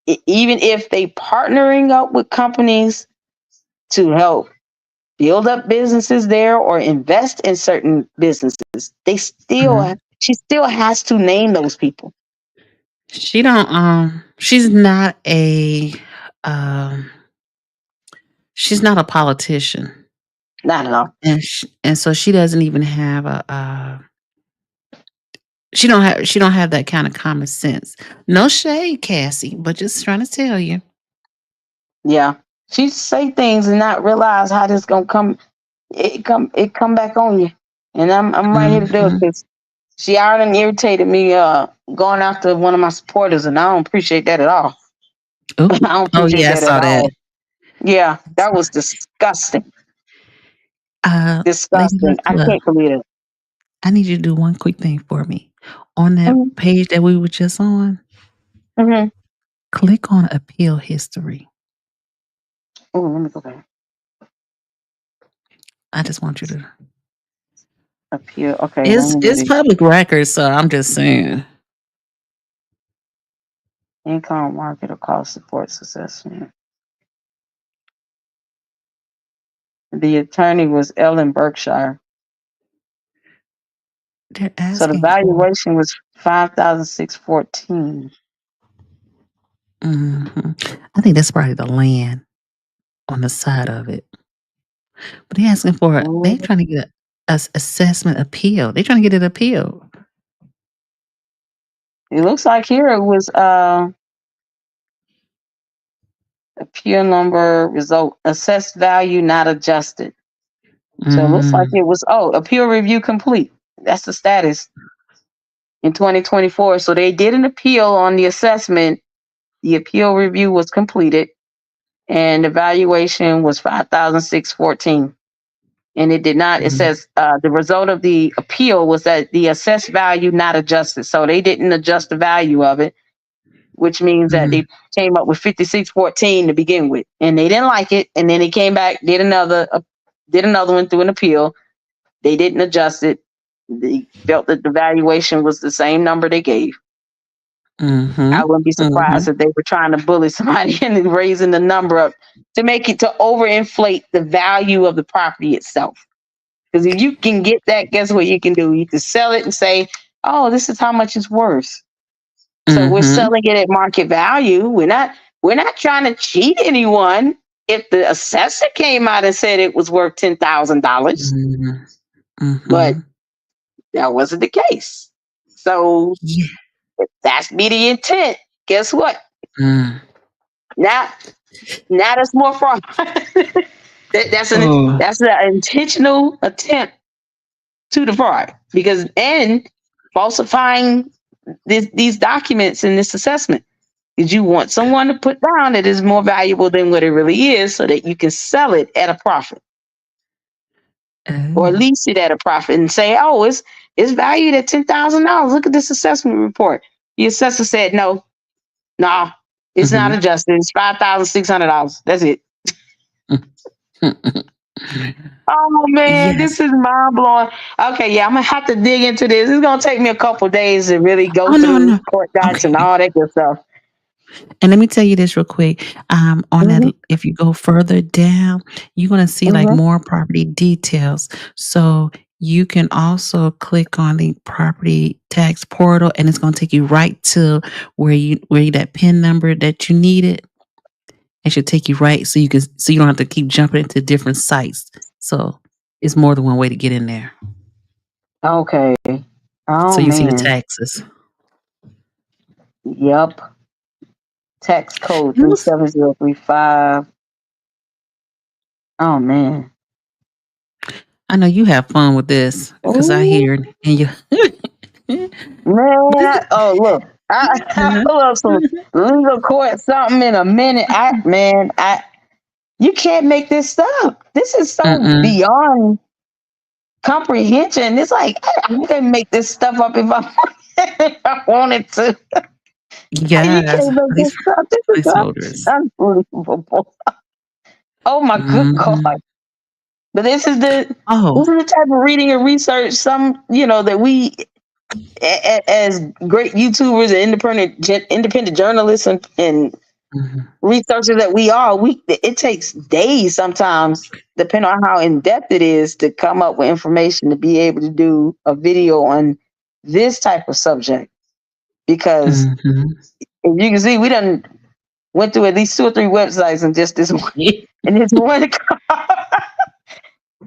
even if they partnering up with companies to help build up businesses there or invest in certain businesses, she still has to name those people. She don't she's not a she's not a politician. Not at all. And so she doesn't even have a she don't have that kind of common sense. No shade, Cassie, but just trying to tell you. Yeah. She say things and not realize how this gonna come come back on you. And I'm right here to do it because she already irritated me going after one of my supporters, and I don't appreciate that at all. I don't appreciate I that saw at that. all. Yeah, that was disgusting. Disgusting. I can't believe it. I need you to do one quick thing for me. On that page that we were just on, click on appeal history. Oh, let me go back. I just want you to appeal. Okay. It's public record, so I'm just saying. Income market or cost supports assessment. The attorney was Ellen Berkshire. So the valuation was $5,614. I think that's probably the land on the side of it. But they're asking for they're trying to get a assessment appeal. They're trying to get it appealed. It looks like here it was appeal number result assessed value not adjusted. So it looks like it was appeal review complete. That's the status in 2024. So they did an appeal on the assessment. The appeal review was completed, and the valuation was $5,614. And it did not. It says the result of the appeal was that the assessed value not adjusted. So they didn't adjust the value of it, which means that they came up with 5614 to begin with, and they didn't like it. And then they came back, did another one through an appeal. They didn't adjust it. they felt that the valuation was the same number they gave. I wouldn't be surprised if they were trying to bully somebody and raising the number up to make it to overinflate the value of the property itself. Because if you can get that, guess what you can do? You can sell it and say, "Oh, this is how much it's worth." So we're selling it at market value. We're not trying to cheat anyone. If the assessor came out and said it was worth $10,000, but that wasn't the case. So if that's be the intent, guess what? Now that's more fraud. That's an intentional attempt to defraud and falsifying these documents in this assessment. Because you want someone to put down that is more valuable than what it really is, so that you can sell it at a profit, or lease it at a profit, and say, "Oh, it's valued at $10,000. Look at this assessment report." The assessor said, "No, it's not adjusted. It's $5,600. That's it." Oh man, this is mind blowing. Okay, yeah, I'm gonna have to dig into this. It's gonna take me a couple days to really go through court docs and all that good stuff. And let me tell you this real quick. On that, if you go further down, you're gonna see like more property details. So you can also click on the property tax portal, and it's gonna take you right to where that PIN number that you needed. It should take you right, so you don't have to keep jumping into different sites. So it's more than one way to get in there. Okay. Oh, so you see the man. taxes. Yep. Tax code 37035. Oh man. I know you have fun with this because I hear it and you. Man, oh look, I pull up some legal court something in a minute. You can't make this stuff. This is so beyond comprehension. It's like I can make this stuff up if I wanted to. Yeah, you can't make this stuff. This is unbelievable. Oh my good God. But this is the type of reading and research that we as great YouTubers and independent journalists and researchers that we are, it takes days sometimes, depending on how in depth it is, to come up with information to be able to do a video on this type of subject. Because if you can see, we done went through at least 2 or 3 websites and just this one, and this one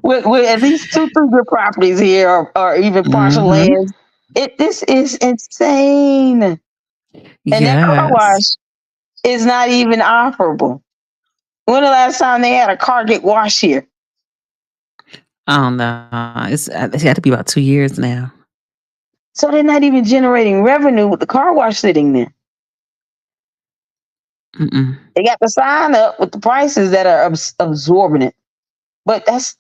with at least 2, 3 good properties here, or even partial lands. This is insane. And that car wash is not even operable. When the last time they had a car get washed here? I don't know. It's had to be about 2 years now. So they're not even generating revenue with the car wash sitting there. They got the sign up with the prices that are absorbent, but that's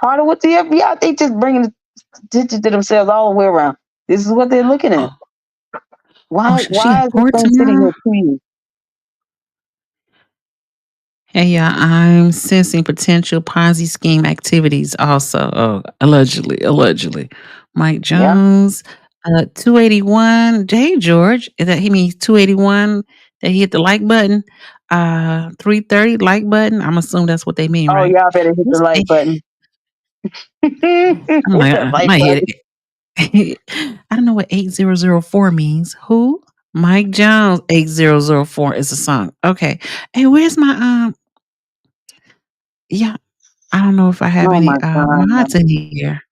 part of what the FBI. They just bringing attention to themselves all the way around. This is what they're looking at. Why is this thing sitting here 2 years? Hey, yeah, I'm sensing potential Ponzi scheme activities also. Allegedly. Mike Jones, 281. Hey, George, he means 281 that he hit the like button. 330 like button. I'm assuming that's what they mean, Oh, right? y'all better hit the like button. I'm like, I might hit it. I don't know what 8004 means. Who? Mike Jones, 8004 is a song. Okay. Hey, where's my yeah, I don't know if I have any mods in here.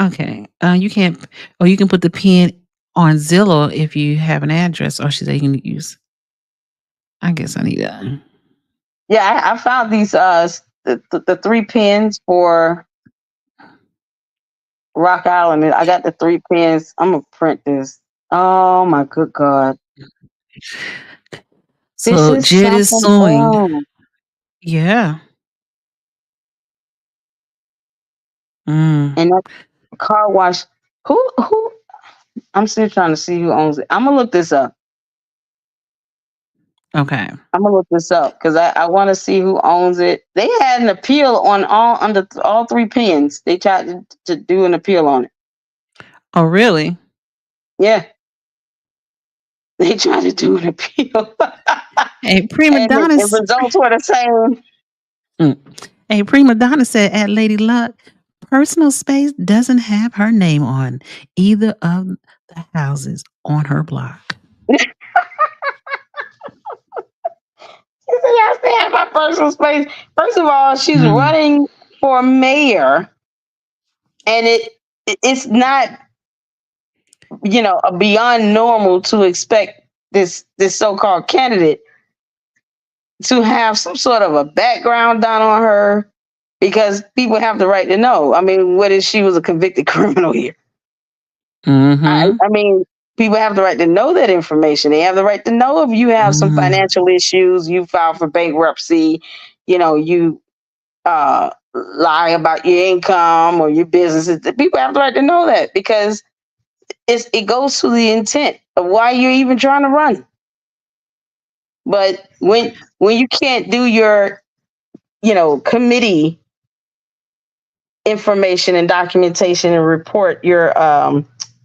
Okay. You can't you can put the pin on Zillow if you have an address, or should I can use. I guess I need that. Yeah, I found these the 3 pins for Rock Island. I got the 3 pins. I'm gonna print this. Oh my good God. So Jed is suing. Yeah. And that car wash. Who? I'm still trying to see who owns it. I'm gonna look this up. Okay. I'm gonna look this up because I want to see who owns it. They had an appeal on all three pins. They tried to do an appeal on it. Oh, really? Yeah, they tried to do an appeal, Hey, Prima and Donna. the results were the same. Hey, Prima Donna said at Lady Luck, personal space doesn't have her name on either of the houses on her block. She said, "I stay at my personal space." First of all, she's running for mayor, and it's not, beyond normal to expect this so-called candidate to have some sort of a background done on her, because people have the right to know. I mean, what if she was a convicted criminal here? I mean, people have the right to know that information. They have the right to know if you have some financial issues, you file for bankruptcy, you lie about your income or your businesses. People have the right to know that, because it goes to the intent of why you're even trying to run. But when you can't do your, committee information and documentation and report your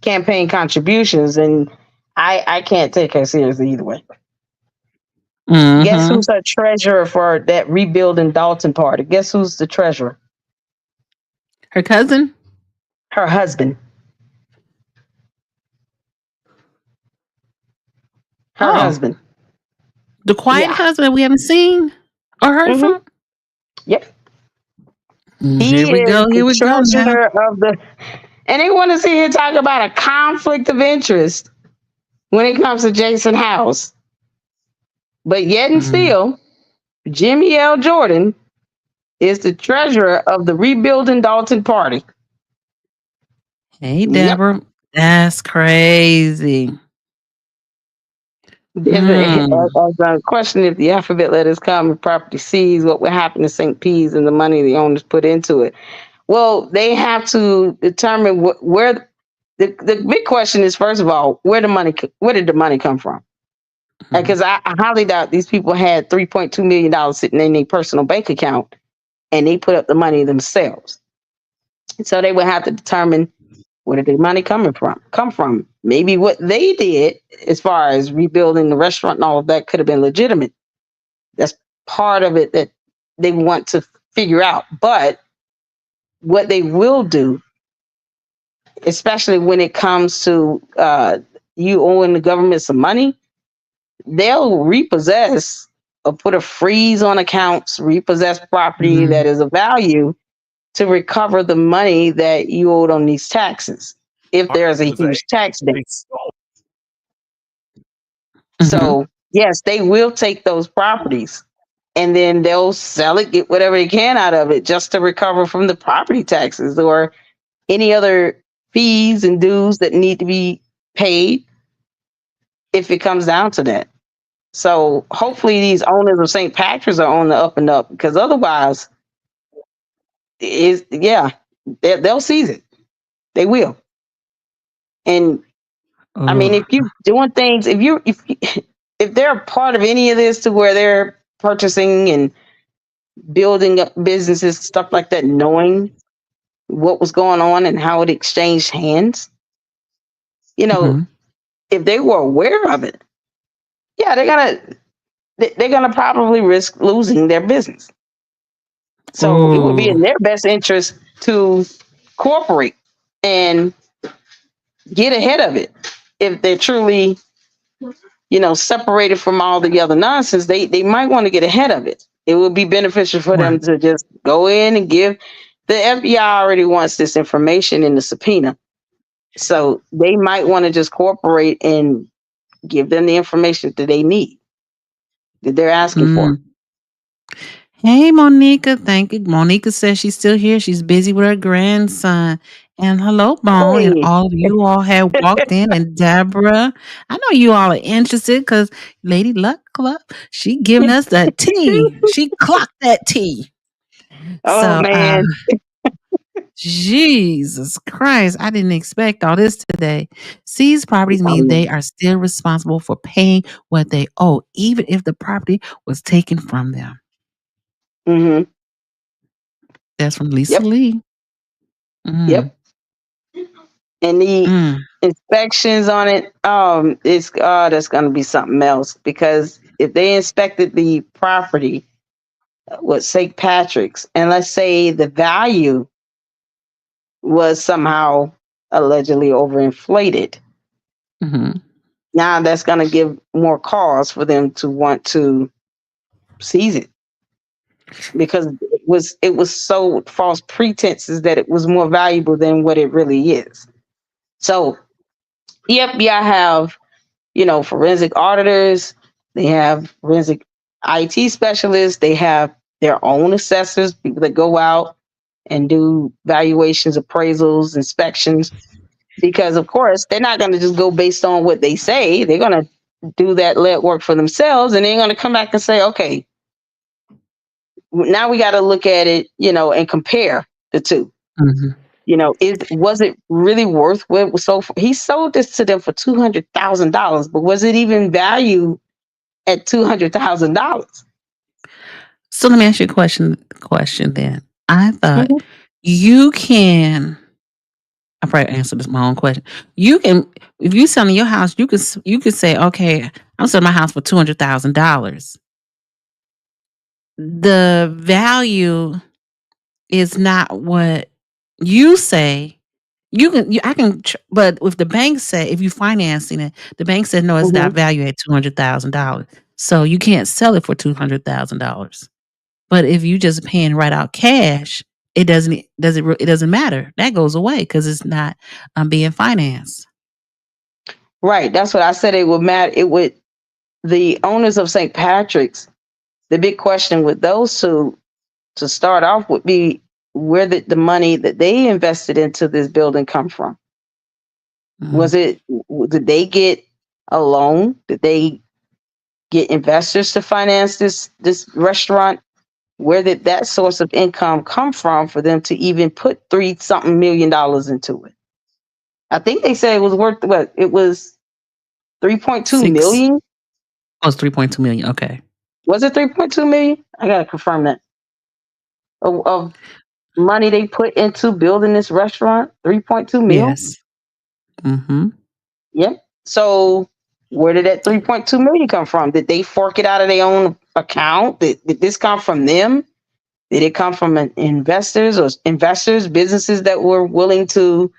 campaign contributions, and I can't take her seriously either way. Guess who's her treasurer for that Rebuilding Dalton party? Guess who's the treasurer? Her cousin? Her husband. Her husband. The quiet husband we haven't seen or heard from? Yep. Here we go. Here we go now. And they want to sit here talk about a conflict of interest when it comes to Jason House. But yet and still, Jimmy L. Jordan is the treasurer of the Rebuilding Dalton party. Hey, Deborah. That's crazy. There's a question: if the alphabet letters come and property seized, what would happen to St. P's and the money the owners put into it? Well, they have to determine where. The big question is, first of all, where did the money come from? Because I highly doubt these people had $3.2 million sitting in their personal bank account and they put up the money themselves. So they would have to determine, where did the money come from? Maybe what they did as far as rebuilding the restaurant and all of that could have been legitimate. That's part of it that they want to figure out. But what they will do, especially when it comes to you owing the government some money, they'll repossess or put a freeze on accounts, repossess property that is of value to recover the money that you owed on these taxes, if there's a huge tax debt. So, yes, they will take those properties and then they'll sell it, get whatever they can out of it just to recover from the property taxes or any other fees and dues that need to be paid if it comes down to that. So hopefully these owners of St. Patrick's are on the up and up, because otherwise, they'll seize it. They will. And I mean, if you're doing things, if they're a part of any of this to where they're purchasing and building up businesses, stuff like that, knowing what was going on and how it exchanged hands, if they were aware of it, they're gonna probably risk losing their business. So it would be in their best interest to cooperate and get ahead of it. If they're truly, separated from all the other nonsense, they might want to get ahead of it. It would be beneficial for them to just go in and give. The FBI already wants this information in the subpoena. So they might want to just cooperate and give them the information that they need, that they're asking for. Hey, Monica. Thank you. Monica says she's still here. She's busy with her grandson. And hello, Bone. And all of you all have walked in. And Deborah, I know you all are interested because Lady Luck Club, she giving us that tea. She clocked that tea. Oh, man. Jesus Christ, I didn't expect all this today. Seized properties mean they are still responsible for paying what they owe, even if the property was taken from them. Mm-hmm. That's from Lisa Yep. Lee. Mm. Yep. And the inspections on it, it's that's gonna be something else, because if they inspected the property with St. Patrick's, and let's say the value was somehow allegedly overinflated, Mm-hmm. now that's gonna give more cause for them to want to seize it, because it was so false pretenses that it was more valuable than what it really is. So the FBI have, forensic auditors, they have forensic IT specialists, they have their own assessors, people that go out and do valuations, appraisals, inspections, because of course they're not going to just go based on what they say. They're going to do that lead work for themselves, and they're going to come back and say, okay, now we got to look at it, and compare the two. Mm-hmm. Was it really worth what it was sold for? He sold this to them for $200,000, but was it even valued at $200,000? So let me ask you a question then. I thought you can. I probably answered this my own question. You can, if you selling your house, you could say, okay, I'm selling my house for $200,000. The value is not what you say. But if the bank said, if you financing it, the bank said no, it's not valued at $200,000. So you can't sell it for $200,000. But if you just paying right out cash, it doesn't matter. That goes away because it's not being financed. Right. That's what I said. It would matter. The owners of St. Patrick's, the big question with those two to start off would be, where did the money that they invested into this building come from? Did they get a loan? Did they get investors to finance this restaurant? Where did that source of income come from for them to even put $3-something million into it? I think they said it was worth what? It was 3.2 million. Oh, it's 3.2 million. Okay. Was it 3.2 million? I gotta confirm that. Of money they put into building this restaurant, 3.2 million. Yes. Mm-hmm. Yep. So where did that 3.2 million come from? Did they fork it out of their own account? Did this come from them? Did it come from investors, businesses that were willing to,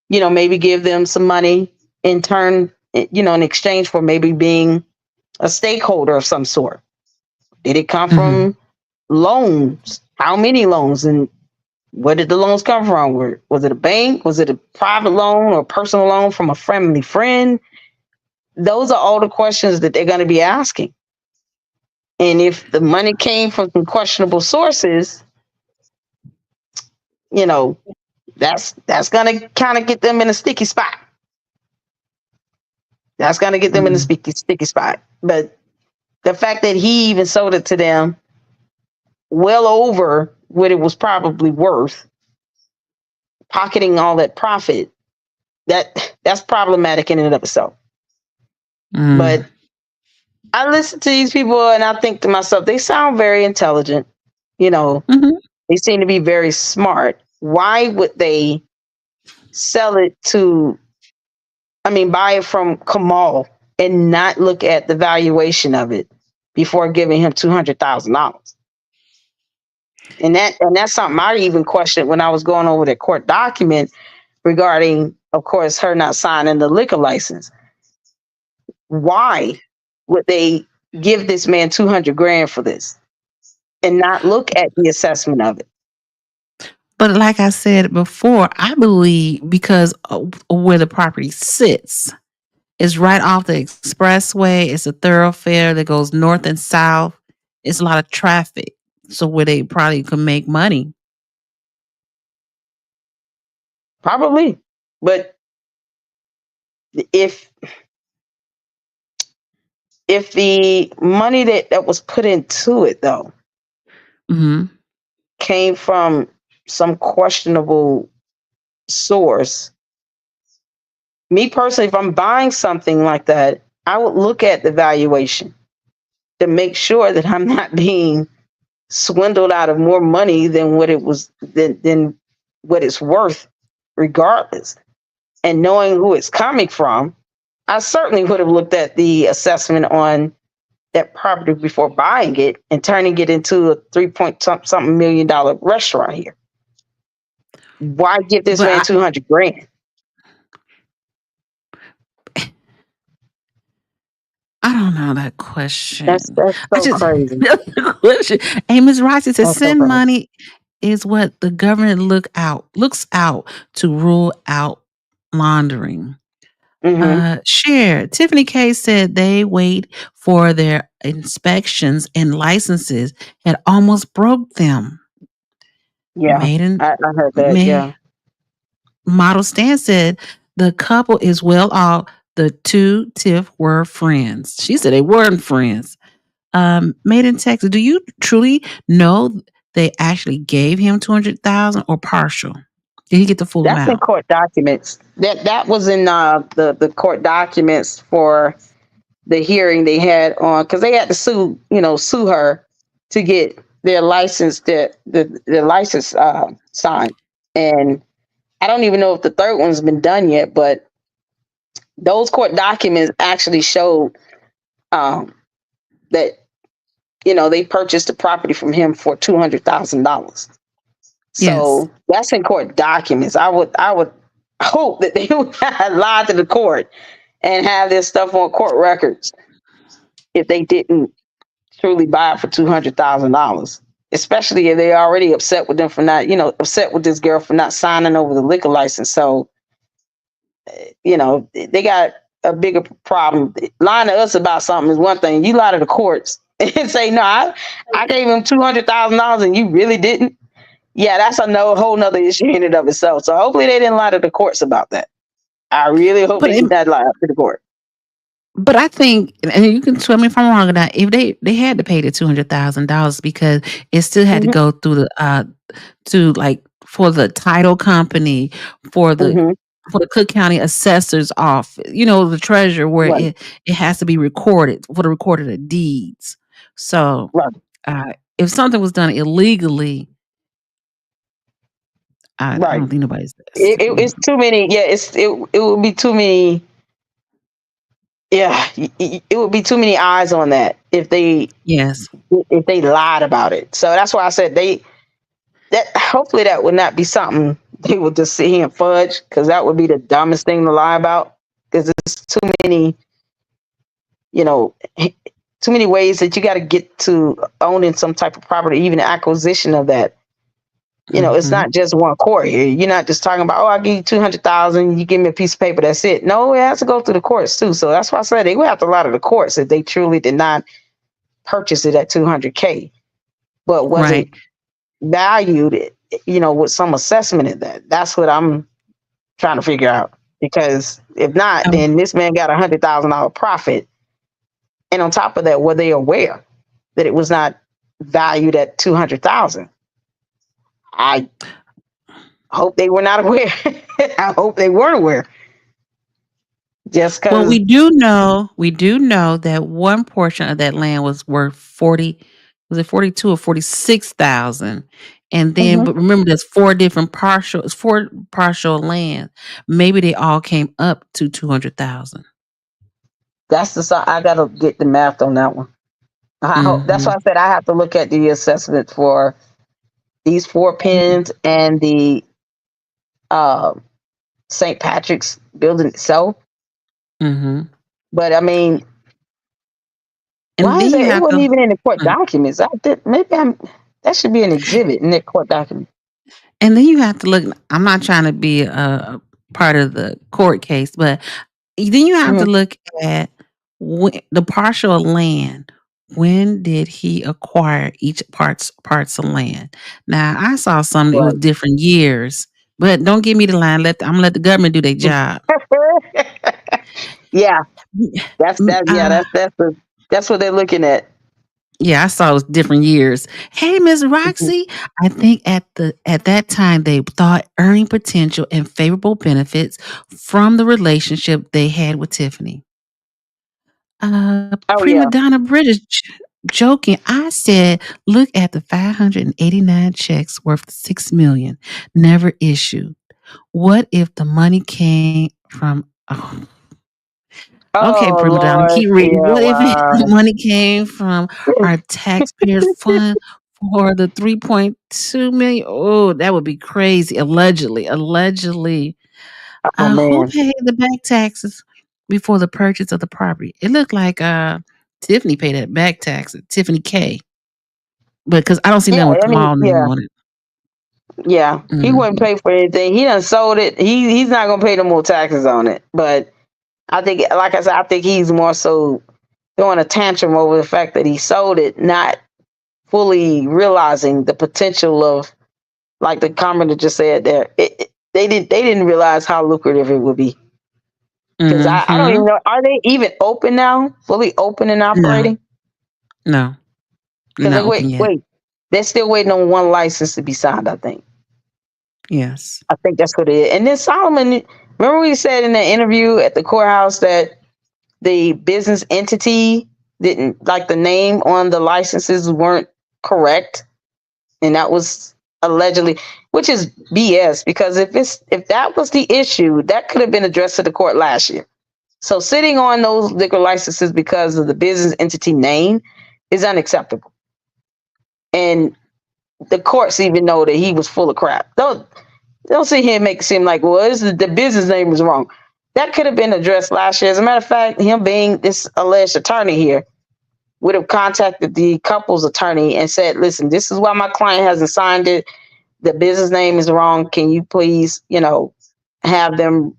maybe give them some money in turn, in exchange for maybe being a stakeholder of some sort? Did it come from loans? How many loans? And where did the loans come from? Was it a bank? Was it a private loan or personal loan from a family friend? Those are all the questions that they're going to be asking. And if the money came from some questionable sources, that's going to kind of get them in a sticky spot. That's going to get them in a sticky spot. But the fact that he even sold it to them well over what it was probably worth, pocketing all that profit, that's problematic in and of itself. But I listen to these people and I think to myself, they sound very intelligent. They seem to be very smart. Why would they sell it buy it from Kamal and not look at the valuation of it before giving him $200,000? And that's something I even questioned when I was going over the court document regarding, of course, her not signing the liquor license. Why would they give this man $200,000 for this and not look at the assessment of it? But like I said before, I believe because of where the property sits, it's right off the expressway. It's a thoroughfare that goes north and south. It's a lot of traffic. So where they probably could make money. Probably. But if the money that was put into it, though, came from some questionable source. Me personally, if I'm buying something like that, I would look at the valuation to make sure that I'm not being swindled out of more money than what it was than what it's worth, regardless. And knowing who it's coming from, I certainly would have looked at the assessment on that property before buying it and turning it into a $3 million restaurant here. Why give this man 200 grand? I don't know that question. That's so crazy. Question. Hey, Ms. Rice says That's so send crazy. money is what the government looks out to rule out laundering. Share. Tiffany K said they wait for their inspections and licenses had almost broke them. Yeah, I heard that. Yeah. Model Stan said the couple is well off. The two Tiff were friends. She said they weren't friends. Made in Texas. Do you truly know they actually gave him $200,000 or partial? Did he get the full That's in amount? court documents. That was in the court documents for the hearing they had on, because they had to sue her to get their license, their license signed. And I don't even know if the third one's been done yet, but those court documents actually showed that they purchased the property from him for $200,000. So that's in court documents. I would hope that they would lie to the court and have this stuff on court records if they didn't truly buy it for $200,000. Especially if they're already upset with them for not, upset with this girl for not signing over the liquor license. So, they got a bigger problem. Lying to us about something is one thing. You lie to the courts and say, no, I gave him $200,000 and you really didn't. Yeah, that's whole nother issue in and of itself. So hopefully they didn't lie to the courts about that. I really hope they did not lie to the court. But I think, and you can tell me if I'm wrong or not, if they had to pay the $200,000 because it still had to go through the for the title company, for the Cook County Assessor's office, the treasurer, where it has to be recorded for the recorded of deeds. So if something was done illegally, I don't think nobody's. It's too many. Yeah, it would be too many. Yeah, it would be too many eyes on that if they lied about it. So that's why I said hopefully that would not be something they would just sit here and fudge, because that would be the dumbest thing to lie about. Because there's too many, too many ways that you got to get to owning some type of property, even the acquisition of that. It's not just one court here. You're not just talking about, I give you $200,000, you give me a piece of paper, that's it. No, it has to go through the courts too. So that's why I said they would have to lie to the courts if they truly did not purchase it at $200K. But was it valued, with some assessment in that? That's what I'm trying to figure out. Because if not, then this man got $100,000 profit. And on top of that, were they aware that it was not valued at $200,000? I hope they were not aware. I hope they weren't aware. Just because. Well, we do know that one portion of that land was worth 42 or 46,000, and then but remember, there's four partial land. Maybe they all came up to 200,000. That's I gotta get the math on that one. I hope that's why I said I have to look at the assessment for these 4 pens and the St. Patrick's building itself. But I mean, why is it wasn't even in the court documents? That should be an exhibit in the court document. And then you have to look. I'm not trying to be a part of the court case, but then you have to look at the partial land. When did he acquire each parts of land? Now I saw something that was different years, but don't give me the line. I'm gonna let the government do their job. Yeah, that's what they're looking at. Yeah, I saw it was different years. Hey, Miss Mhm. Roxy, I think at that time they thought earning potential and favorable benefits from the relationship they had with Tiffany. Oh Prima yeah. Donna British joking. I said, look at the 589 checks worth 6 million never issued. What if the money came from? Oh, okay, Oh Prima Donna, Lord. keep reading. Yeah. What if the Wow. money came from our taxpayers' fund for the 3.2 million? Oh, that would be crazy. Allegedly, allegedly. Oh Who man. paid the back taxes before the purchase of the property? It looked like Tiffany paid that back tax. Tiffany K. But because I don't see Yeah. nothing with I mean, Kamal name yeah. on it. Yeah. He wouldn't Mhm. pay for anything. He done sold it. He's not gonna pay no more taxes on it. But I think, like I said, I think he's more so throwing a tantrum over the fact that he sold it, not fully realizing the potential of, like the commenter just said there. They didn't realize how lucrative it would be. Because I don't even Mhm. know, are they even open now? Fully open and No, operating? no, Because not they open yet. wait, they're still waiting on one license to be signed, I think. Yes. I think that's what it is. And then Solomon, remember we said in the interview at the courthouse that the business entity didn't, like, the name on the licenses weren't correct, and that was allegedly, which is BS, because if that was the issue, that could have been addressed to the court last year. So sitting on those liquor licenses because of the business entity name is unacceptable. And the courts even know that he was full of crap. Don't sit here and make it seem like, well, the business name is wrong. That could have been addressed last year. As a matter of fact, him being this alleged attorney here would have contacted the couple's attorney and said, listen, this is why my client hasn't signed it. The business name is wrong. Can you please, have them,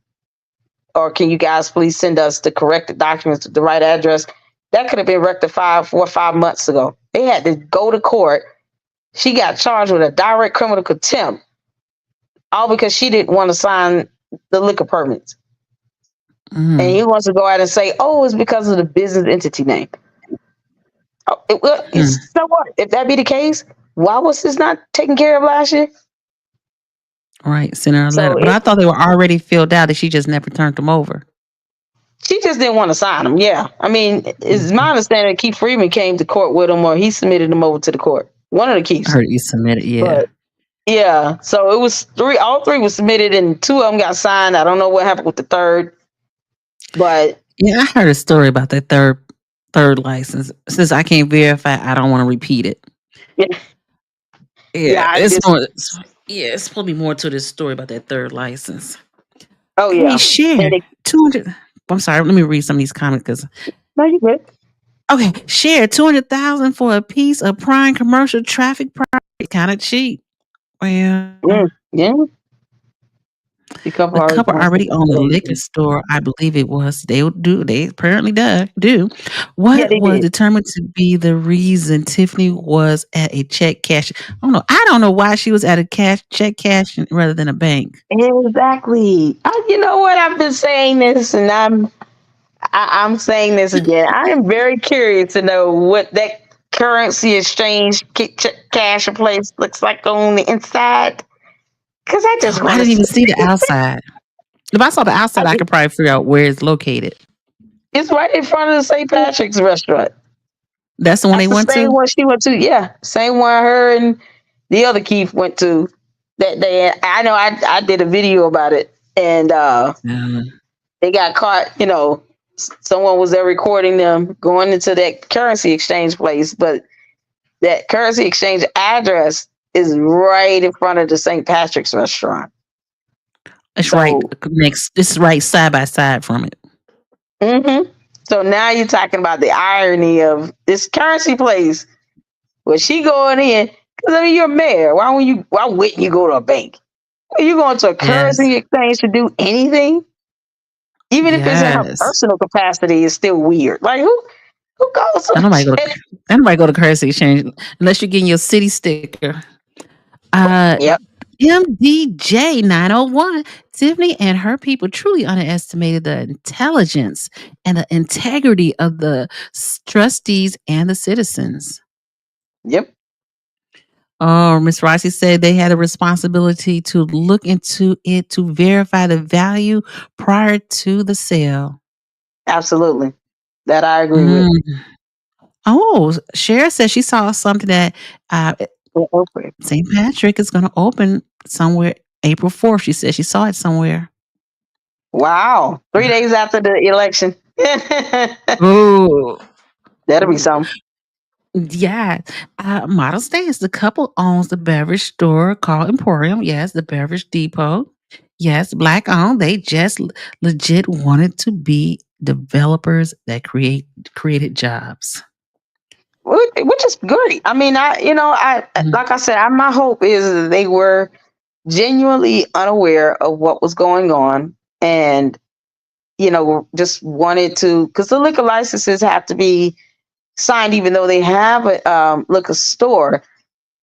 or can you guys please send us the corrected documents to the right address? That could have been rectified 4 or 5 months ago. They had to go to court. She got charged with a direct criminal contempt, all because she didn't want to sign the liquor permits. And he wants to go out and say, oh, it's because of the business entity name. Oh, so what? If that be the case, why was this not taken care of last year? Right. Send her a letter. So But I thought they were already filled out that she just never turned them over. she just didn't want to sign them. Yeah. I mean, it's my understanding that Keith Freeman came to court with them, or he submitted them over to the court. One of the I Keiths. heard you submitted, yeah. But yeah, so it was all three was submitted, and 2 of them got signed. I don't know what happened with the third, but Yeah, I heard a story about that third license. Since I can't verify, I don't want to repeat it. yeah, Yeah, I it's just, more. It's probably more to this story about that third license. oh Hey, yeah. share 200. I'm sorry. Let me read some of these comments because. No, you good. Okay, share 200,000 for a piece of prime commercial traffic property. Kind of cheap. Well, yeah. the couple already owned a liquor store. I believe it was. They apparently do. Yeah, What they was did. determined to be the reason Tiffany was at a check cash? I don't know why she was at a check cash rather than a bank. Exactly. You know what? I've been saying this, and I'm saying this again. I am very curious to know what that currency exchange cash place looks like on the inside. Because I just I want to didn't see. even see the outside. If I saw the outside, I could probably figure out where it's located. It's right in front of the St. Patrick's restaurant. That's the one That's they the went same to? one she went to. Yeah, same one her and the other Keith went to that day. I know I did a video about it, and they got caught. Someone was there recording them going into that currency exchange place, but that currency exchange address is right in front of the St. Patrick's restaurant. It's right next. This is right side by side from it. Mm-hmm. So now you're talking about the irony of this currency place where she going in. Because I mean, you're mayor. Why wouldn't you go to a bank? Are you going to a Yes. currency exchange to do anything? Even if it's in her Yes. personal capacity, it's still weird. Like who goes to Nobody go to currency exchange unless you're getting your city sticker. Yep. MDJ 901. Tiffany and her people truly underestimated the intelligence and the integrity of the trustees and the citizens. Yep. Oh, Miss Rossi said they had a responsibility to look into it to verify the value prior to the sale. Absolutely. That I agree with. Mm. Oh, Cher said she saw something that St. Patrick is going to open somewhere April 4th. She said she saw it somewhere. Wow. 3 days after the election. Ooh. That'll be something. Yeah. Models Day is the couple owns the beverage store called Emporium. Yes, the beverage depot. Yes, black owned. They just legit wanted to be developers that created jobs. Which is great. I mean, like I said, my hope is that they were genuinely unaware of what was going on and, just wanted to, because the liquor licenses have to be signed, even though they have a liquor store,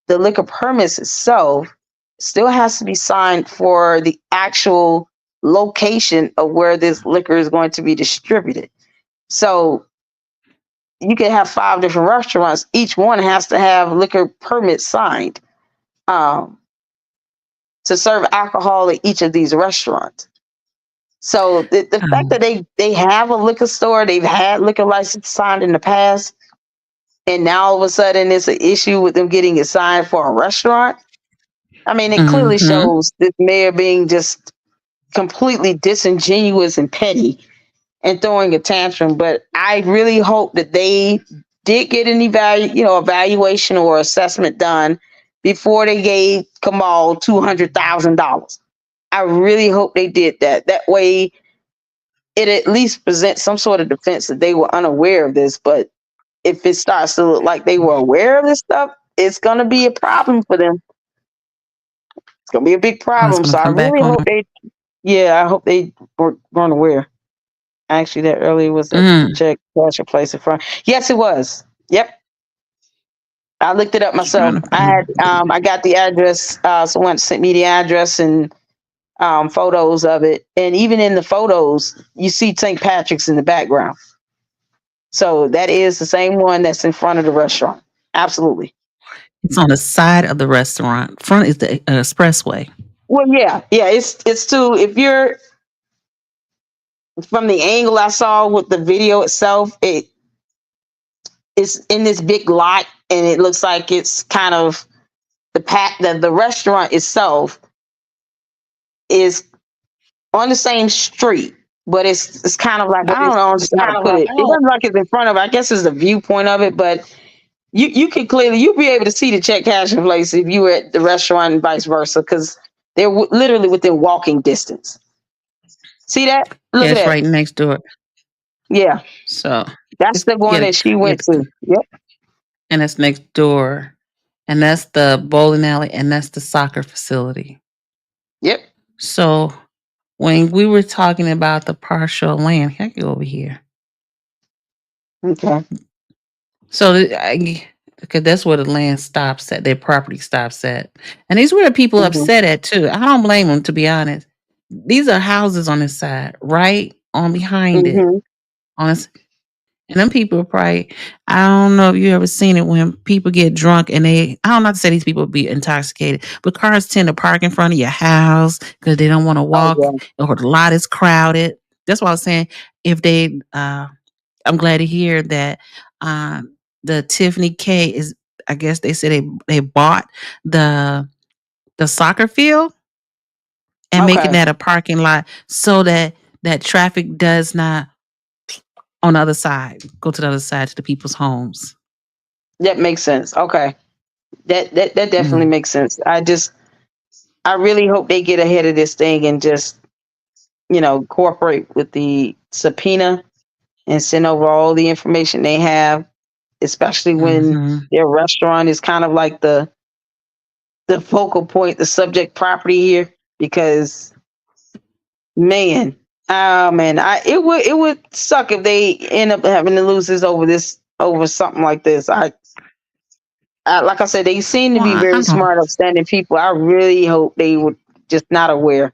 the liquor permits itself still has to be signed for the actual location of where this liquor is going to be distributed. So you can have 5 different restaurants. Each one has to have liquor permits signed to serve alcohol at each of these restaurants. So the fact that they have a liquor store, they've had liquor license signed in the past, and now all of a sudden it's an issue with them getting it signed for a restaurant. I mean, it clearly shows this mayor being just completely disingenuous and petty and throwing a tantrum. But I really hope that they did get an evaluation or assessment done before they gave Kamal $200,000. I really hope they did that. That way, it at least presents some sort of defense that they were unaware of this. But if it starts to look like they were aware of this stuff, it's going to be a problem for them. It's going to be a big problem. So I really hope I hope they weren't aware. Actually, that earlier was a check cash or place in front. Yes, it was. Yep. I looked it up myself. I got the address. Someone sent me the address and photos of it. And even in the photos, you see St. Patrick's in the background. So that is the same one that's in front of the restaurant. Absolutely. It's on the side of the restaurant. Front is the expressway. Well, yeah. It's too. If you're from the angle I saw with the video itself, it's in this big lot, and it looks like it's kind of the restaurant itself is on the same street, but it's kind of like, I don't know just how to put it. It doesn't like it's in front of it. I guess it's the viewpoint of it, but you can clearly you'll be able to see the check cashing place if you were at the restaurant and vice versa, because they're literally within walking distance. See that? Look at that. Right next door. Yeah. So that's the one that she went to. Yep. And that's next door. And that's the bowling alley, and that's the soccer facility. Yep. So when we were talking about the partial land, can I go over here? Okay. So because that's where the land stops at, their property stops at. And these were the people upset at too. I don't blame them, to be honest. These are houses on this side, right on behind it. And them people are probably, I don't know if you ever seen it when people get drunk and I don't know to say these people be intoxicated, but cars tend to park in front of your house because they don't want to walk or the lot is crowded. That's why I was saying if they, I'm glad to hear that the Tiffany K is, I guess they said they bought the soccer field and making that a parking lot so that traffic does not on the other side, go to the other side to the people's homes. That makes sense. Okay. That definitely makes sense. I really hope they get ahead of this thing and just, cooperate with the subpoena and send over all the information they have, especially when their restaurant is kind of like the focal point, the subject property here, because it would suck if they end up having to lose this over something like this. I like I said, they seem to be very smart, upstanding people. I really hope they were just not aware.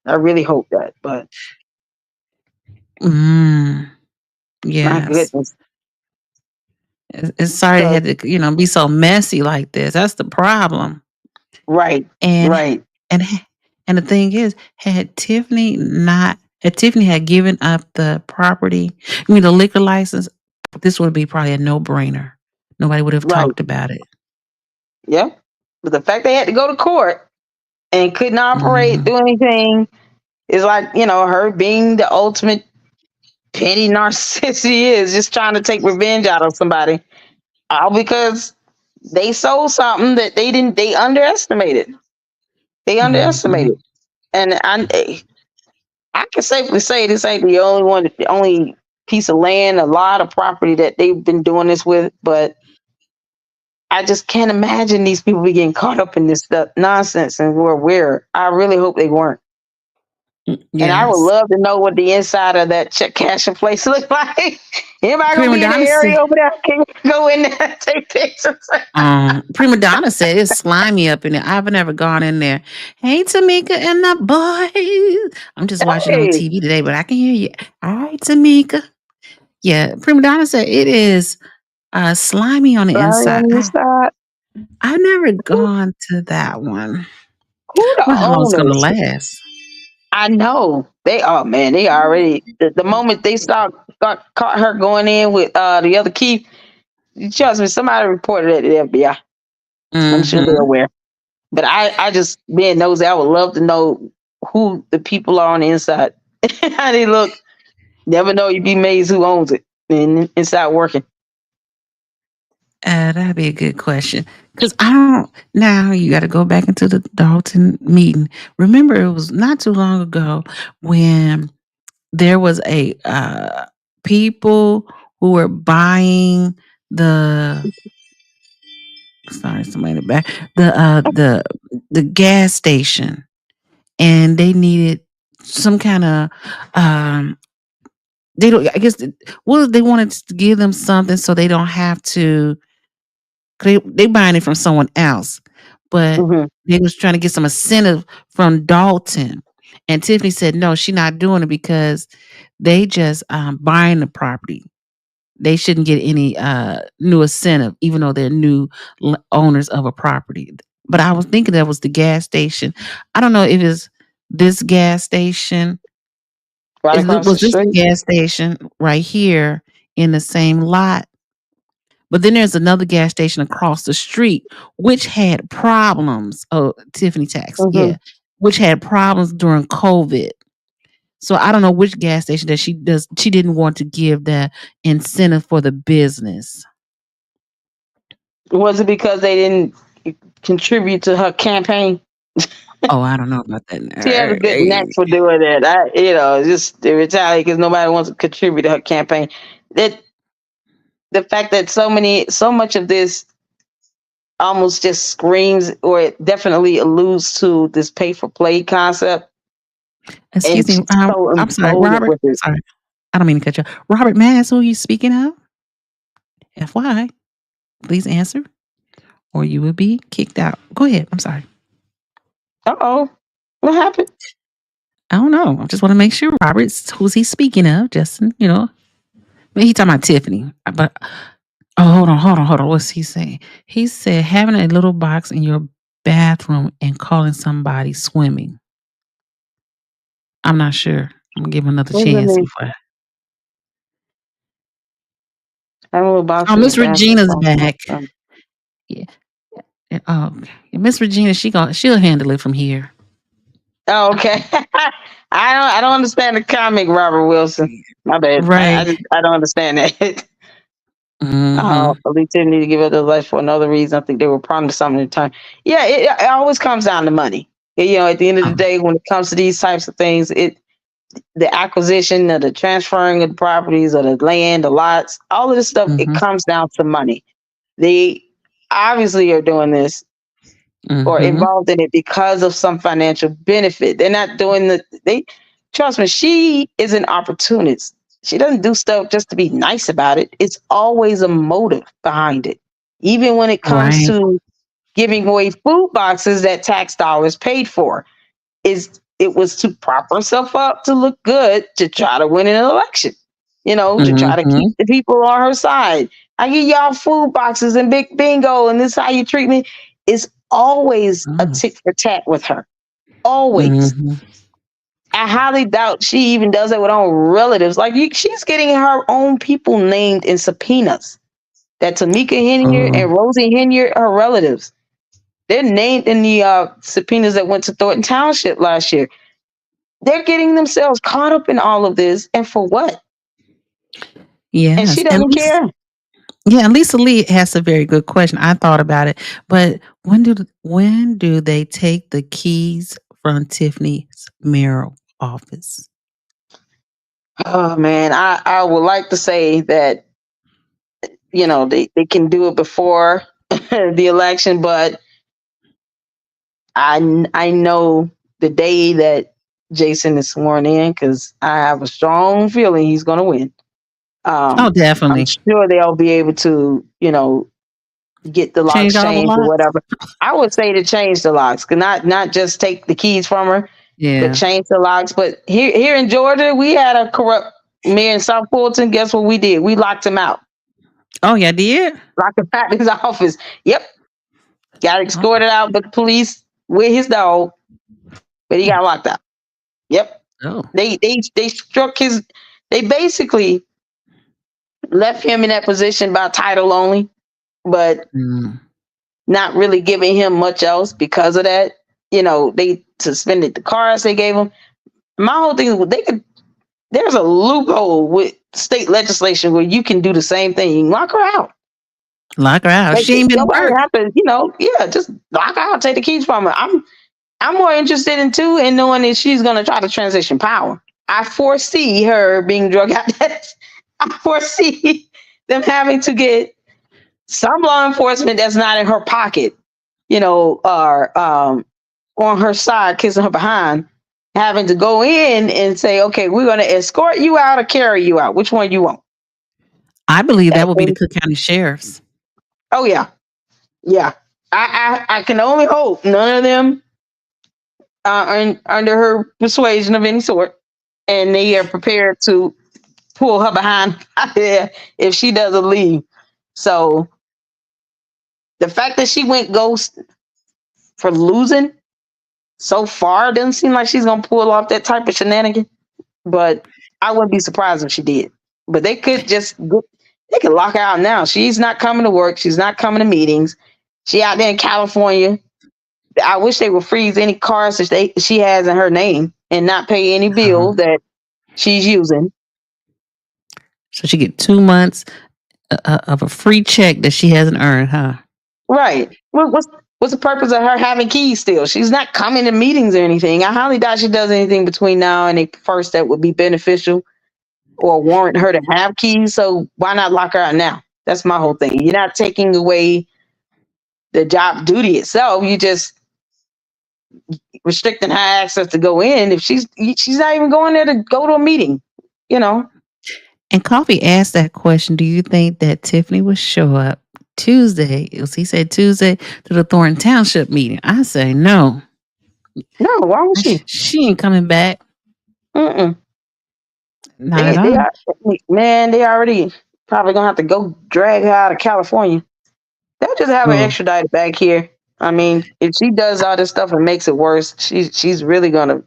I really hope that, but yeah, my goodness. It's sorry it So had to, be so messy like this. That's the problem. right, And right, and and the thing is, had Tiffany had given up the property, the liquor license, this would be probably a no-brainer. Nobody would have right. talked about it. Yep. But the fact they had to go to court and couldn't operate, Mhm. do anything, is like, her being the ultimate petty narcissist she is, just trying to take revenge out of somebody. All because they sold something that they underestimated. They Mhm. underestimated. And I can safely say this ain't the only piece of land, a lot of property that they've been doing this with, but I just can't imagine these people be getting caught up in this stuff nonsense and we're aware. I really hope they weren't. And I would Yes. love to know what the inside of that check cashing place look like. Anybody gonna Prima be in the Donna area said, over there? Can you go in there and take pictures? Prima Donna said it's slimy up in there. I've never gone in there. Hey, Tamika and the boys. I'm just watching on Hey, TV today, but I can hear you. All right, Tamika. Yeah, Prima Donna said it is slimy on the sorry inside. on the inside. I've never gone to that one. Who I the wonder how long it's gonna owners? last. I know they are, man. They already the moment they caught her going in with the other key. Trust me, somebody reported it to the FBI. I'm sure they're Mm-hmm. aware. But I just being nosy, I would love to know who the people are on the inside. How they look. Never know, you'd be amazed who owns it and start working. That'd be a good question. Because now you got to go back into the Dalton meeting. Remember, it was not too long ago when there was a people who were buying somebody in the back, the gas station, and they needed some kind of they don't. I guess they wanted to give them something so they don't have to. They buying it from someone else, but Mhm. they was trying to get some incentive from Dalton, and Tiffany said no, she's not doing it because they just buying the property. They shouldn't get any new incentive, even though they're new owners of a property. But I was thinking that was the gas station. I don't know if it's this gas station. Right across the Was this the street. gas station right here in the same lot? But then there's another gas station across the street, which had problems. Oh, Tiffany Tax, Mhm. yeah, which had problems during COVID. So I don't know which gas station that she does. She didn't want to give the incentive for the business. Was it because they didn't contribute to her campaign? Oh, I don't know about She has a that. good knack for doing that. Just to retaliate because nobody wants to contribute to her campaign. That the fact that so much of this almost just screams or it definitely alludes to this pay for play concept, Excuse and me. she's so I'm sorry, emboldened Robert. with it. Sorry, I don't mean to cut you. Robert, may I ask who you speaking of? FYI, please answer, or you will be kicked out. Go ahead. I'm sorry. Uh-oh. What happened? I don't know. I just want to make sure Robert's who's he speaking of. Justin, he talking about Tiffany. But hold on. What's he saying? He said having a little box in your bathroom and calling somebody swimming. I'm not sure. I'm gonna give him another What does that chance mean? before. I have a little box Oh, in your Miss bathroom. Regina's back. Yeah. Oh, okay. Miss Regina, she'll handle it from here. Oh, okay. I don't understand the comic, Robert Wilson. My bad. Right. I don't understand that. Mm-hmm. Police didn't need to give up their life for another reason. I think they were promised something at the time. Yeah, it always comes down to money. At the end of the day, when it comes to these types of things, the acquisition or the transferring of the properties or the land, the lots, all of this stuff, it Mm-hmm. comes down to money. They obviously are doing this or Mm-hmm. involved in it because of some financial benefit. They're not doing trust me, she is an opportunist. She doesn't do stuff just to be nice about it. It's always a motive behind it. Even when it comes Right. to giving away food boxes that tax dollars paid for, it was to prop herself up to look good to try to win an election. to try to keep the people on her side. I give y'all food boxes and big bingo, and this is how you treat me. It's always a tick for tat with her. Always. I highly doubt she even does it with her own relatives. Like she's getting her own people named in subpoenas. That Tamika Henyard and Rosie Henyard are relatives. They're named in the subpoenas that went to Thornton Township last year. They're getting themselves caught up in all of this, and for what? Yes, and she doesn't care. Yeah, Lisa Lee asked a very good question. I thought about it, but when do they take the keys from Tiffany's mayoral office? Oh man, I would like to say that they can do it before the election, but I know the day that Jason is sworn in, because I have a strong feeling he's going to win. Oh, definitely. I'm sure they'll be able to, get the locks Change all the changed or locks? whatever. I would say to change the locks, not just take the keys from her, Yeah. but change the locks. But here in Georgia, we had a corrupt mayor in South Fulton. Guess what we did? We locked him out. Oh, yeah, did? Locked him out of his office. Yep. Got escorted out by the police with his dog, but he got locked out. Yep. Oh. They struck his. They basically left him in that position by title only, but not really giving him much else because of that. They suspended the cars they gave him. My whole thing is there's a loophole with state legislation where you can do the same thing. You can lock her out. Lock her out. Like, She ain't been nobody work. have to, just lock her out, take the keys from her. I'm more interested in knowing that she's gonna try to transition power. I foresee her being drug out. I foresee them having to get some law enforcement that's not in her pocket, or on her side, kissing her behind, having to go in and say, okay, we're going to escort you out or carry you out. Which one you want? I believe that would be the Cook County Sheriffs. Oh, yeah. Yeah. I can only hope none of them are under her persuasion of any sort, and they are prepared to pull her behind if she doesn't leave. So the fact that she went ghost for losing so far doesn't seem like she's gonna pull off that type of shenanigan. But I wouldn't be surprised if she did. But they could lock her out now. She's not coming to work. She's not coming to meetings. She out there in California. I wish they would freeze any cars that she has in her name and not pay any bill that she's using. So she get 2 months of a free check that she hasn't earned, huh? Right. What's the purpose of her having keys still? She's not coming to meetings or anything. I highly doubt she does anything between now and the first that would be beneficial or warrant her to have keys. So why not lock her out now? That's my whole thing. You're not taking away the job duty itself. You just restricting her access to go in if she's not even going there to go to a meeting, And Coffee asked that question, do you think that Tiffany would show up Tuesday? He said Tuesday to the Thornton Township meeting. I say no. No, why would she? She ain't coming back. Not at all. They already probably gonna have to go drag her out of California. They'll just have her extradited back here. I mean, if she does all this stuff and makes it worse, she's really gonna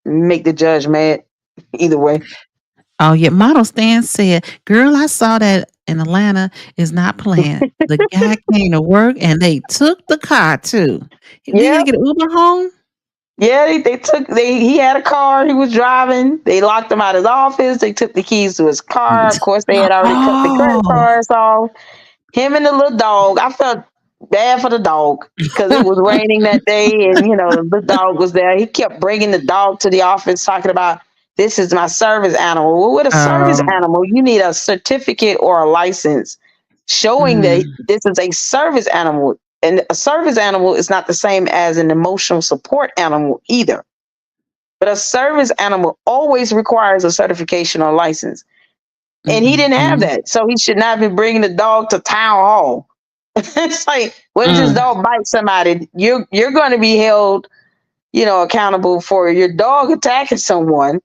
make the judge mad either way. Oh yeah, Model Stan said, "Girl, I saw that in Atlanta is not planned. The guy came to work and they took the car too. Did he get an Uber home? Yeah, he had a car he was driving. They locked him out of his office. They took the keys to his car. Of course, they had already cut the credit cards off. Him and the little dog. I felt bad for the dog because it was raining that day, and the dog was there. He kept bringing the dog to the office, talking about, this is my service animal. Well, with a service animal, you need a certificate or a license showing that this is a service animal. And a service animal is not the same as an emotional support animal either. But a service animal always requires a certification or license. And he didn't have that. So he should not be bringing the dog to town hall. It's like, what if this dog bites somebody? You're going to be held, accountable for your dog attacking someone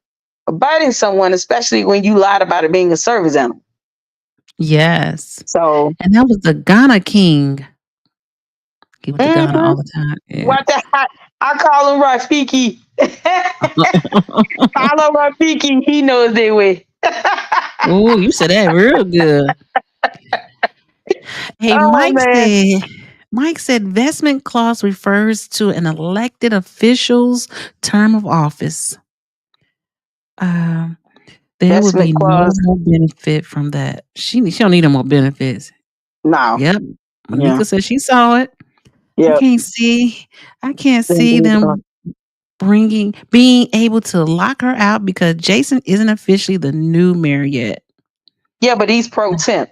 biting someone, especially when you lied about it being a service animal. Yes. So, and that was the Ghana king. He went to Ghana all the time. Yeah. what the heck? I call him Rafiki. Follow Rafiki. He knows their way. Oh, you said that real good. Hey, Oh, man. Mike said vestment clause refers to an elected official's term of office. There would Vestment be no clause. more benefit from that. She don't need no more benefits. No. Yep. Monica Yeah. said she saw it. Yep. I can't see them being able to lock her out because Jason isn't officially the new mayor yet. Yeah, but he's pro temp.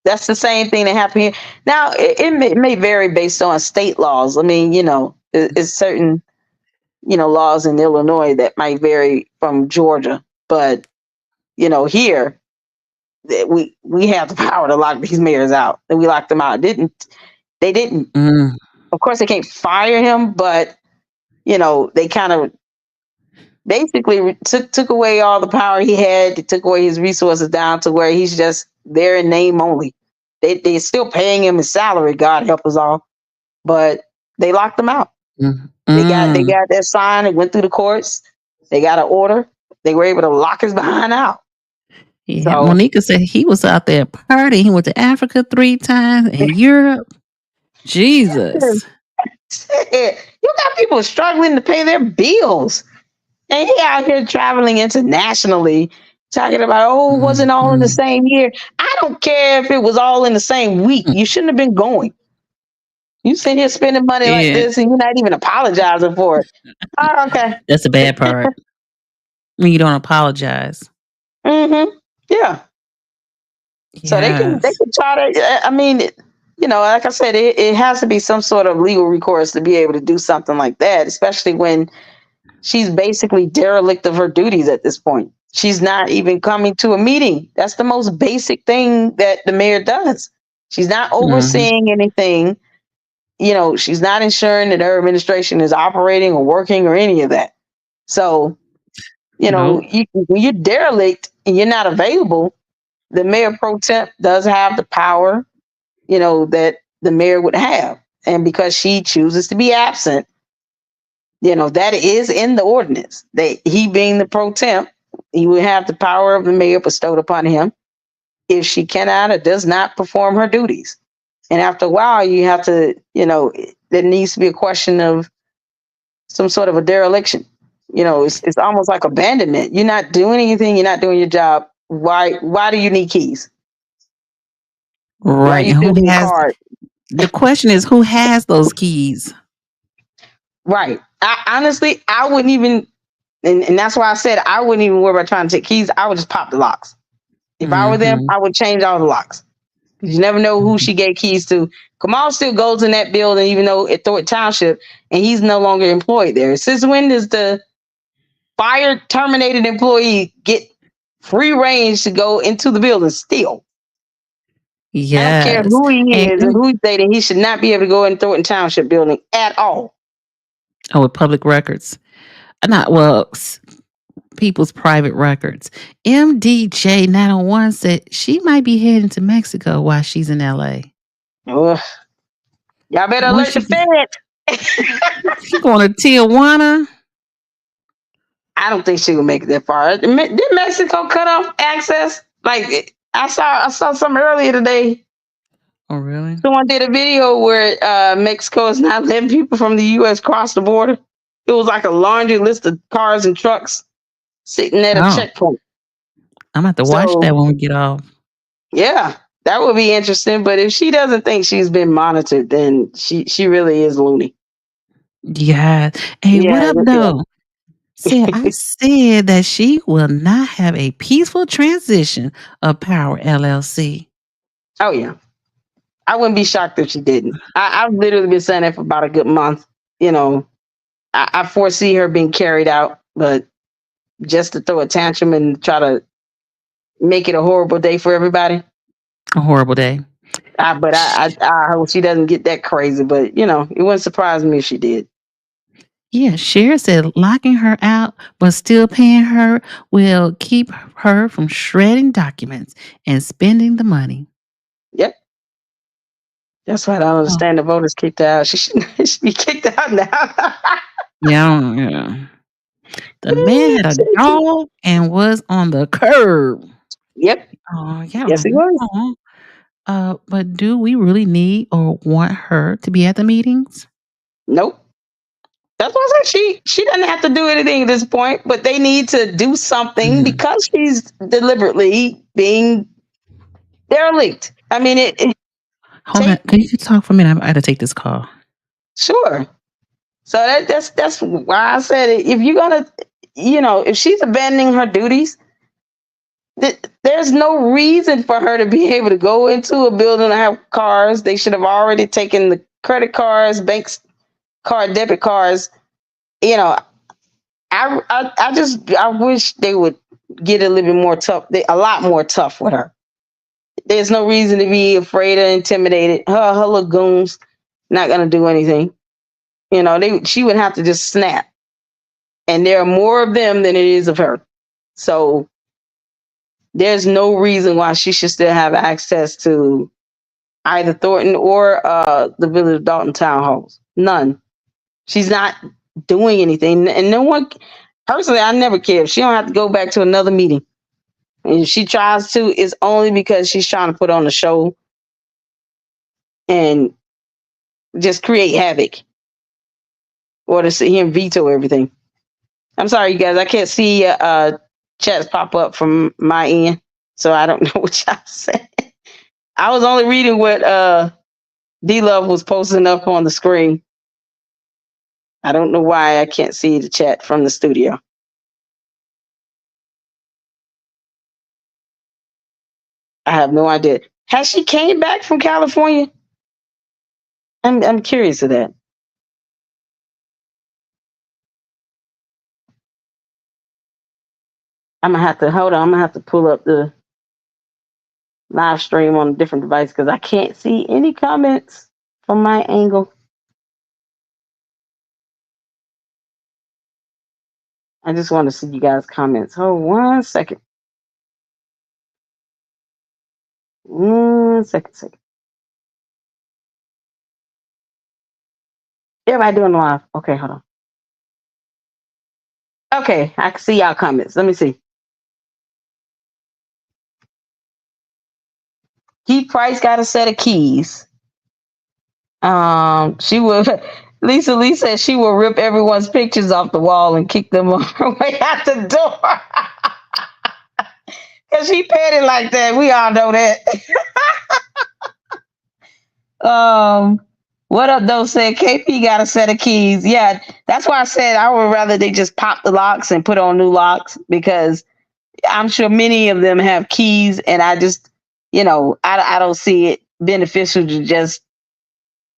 That's the same thing that happened here. Now, it may vary based on state laws. I mean, it's certain, laws in Illinois that might vary from Georgia. But, here, we have the power to lock these mayors out. And we locked them out. They didn't. Of course, they can't fire him, but, they kind of basically took away all the power he had. They took away his resources down to where he's just there in name only. They're still paying him his salary, God help us all, but they locked him out. They got that sign. It went through the courts. They got an order. They were able to lock his behind out. Yeah, So, Monica said he was out there partying. He went to Africa 3 times and Europe. Jesus. You got people struggling to pay their bills. And he out here traveling internationally, talking about, it wasn't all in the same year. I don't care if it was all in the same week. You shouldn't have been going. You sit here spending money like this and you're not even apologizing for it. Oh, okay. That's the bad part. When you don't apologize. Yeah. So they can try to, I mean, like I said, it has to be some sort of legal recourse to be able to do something like that, especially when she's basically derelict of her duties at this point. She's not even coming to a meeting. That's the most basic thing that the mayor does. She's not overseeing anything. She's not ensuring that her administration is operating or working or any of that. So, when you're derelict and you're not available, the mayor pro temp does have the power, that the mayor would have. And because she chooses to be absent, that is in the ordinance. That he being the pro temp, he would have the power of the mayor bestowed upon him if she cannot or does not perform her duties. And after a while, you have to, there needs to be a question of some sort of a dereliction. It's almost like abandonment. You're not doing anything. You're not doing your job. Why do you need keys? Right. And the question is, who has those keys? Right. Honestly, I wouldn't even, and that's why I said I wouldn't even worry about trying to take keys. I would just pop the locks. If I were them, I would change all the locks. You never know who she gave keys to. Kamal still goes in that building, even though it's Thornton Township, and he's no longer employed there. Since when does the fired, terminated employee get free range to go into the building still? Yes. I don't care who he is and who he say that he should not be able to go in Thornton Township building at all. Oh, with public records. People's private records. MDJ901 said she might be heading to Mexico while she's in LA. Y'all better alert the feds. She going to Tijuana? I don't think she will make it that far. Did Mexico cut off access? Like I saw something earlier today. Oh, really? Someone did a video where Mexico is not letting people from the U.S. cross the border. It was like a laundry list of cars and trucks sitting at a checkpoint. I'm going to have to watch that when we get off. Yeah, that would be interesting. But if she doesn't think she's been monitored, then she really is loony. Yeah. Hey, what up, though? See, I said that she will not have a peaceful transition of power, LLC. Oh, yeah. I wouldn't be shocked if she didn't. I've literally been saying that for about a good month. I foresee her being carried out, but just to throw a tantrum and try to make it a horrible day for everybody. A horrible day. I hope she doesn't get that crazy, but it wouldn't surprise me if she did. Yeah, Cher said locking her out but still paying her will keep her from shredding documents and spending the money. Yep. That's why I don't Oh, understand the voters kicked her out. She should be kicked out now. yeah. The man had a Seriously. dog and was on the curb. Yep. Oh, yeah. Yes, he was. But do we really need or want her to be at the meetings? Nope. That's why I said she doesn't have to do anything at this point, but they need to do something because she's deliberately being derelict. I mean, Hold on. Can you talk for a minute? I had to take this call. Sure. So that's why I said if you're gonna, if she's abandoning her duties, there's no reason for her to be able to go into a building and have cars. They should have already taken the credit cards, banks, debit cards. I wish they would get a little bit more tough, a lot more tough with her. There's no reason to be afraid or intimidated. Her lagoons not gonna do anything. She would have to just snap. And there are more of them than it is of her. So there's no reason why she should still have access to either Thornton or the Village of Dalton town halls. None. She's not doing anything. And no one, personally, I never care. If she don't have to go back to another meeting. And if she tries to, it's only because she's trying to put on a show and just create havoc. Or to sit here and veto everything. I'm sorry, you guys. I can't see chats pop up from my end. So I don't know what y'all said. I was only reading what D-Love was posting up on the screen. I don't know why I can't see the chat from the studio. I have no idea. Has she came back from California? I'm curious of that. I'm gonna have to pull up the live stream on a different device because I can't see any comments from my angle. I just want to see you guys' comments. Hold 1 second. 1 second. Everybody doing live. Okay, hold on. Okay, I can see y'all comments. Let me see. Keith Price got a set of keys. She will. Lisa Lee said she will rip everyone's pictures off the wall and kick them on her way out the door. Cause she petty like that. We all know that. What up though said KP got a set of keys. Yeah, that's why I said I would rather they just pop the locks and put on new locks because I'm sure many of them have keys and I just, I don't see it beneficial to just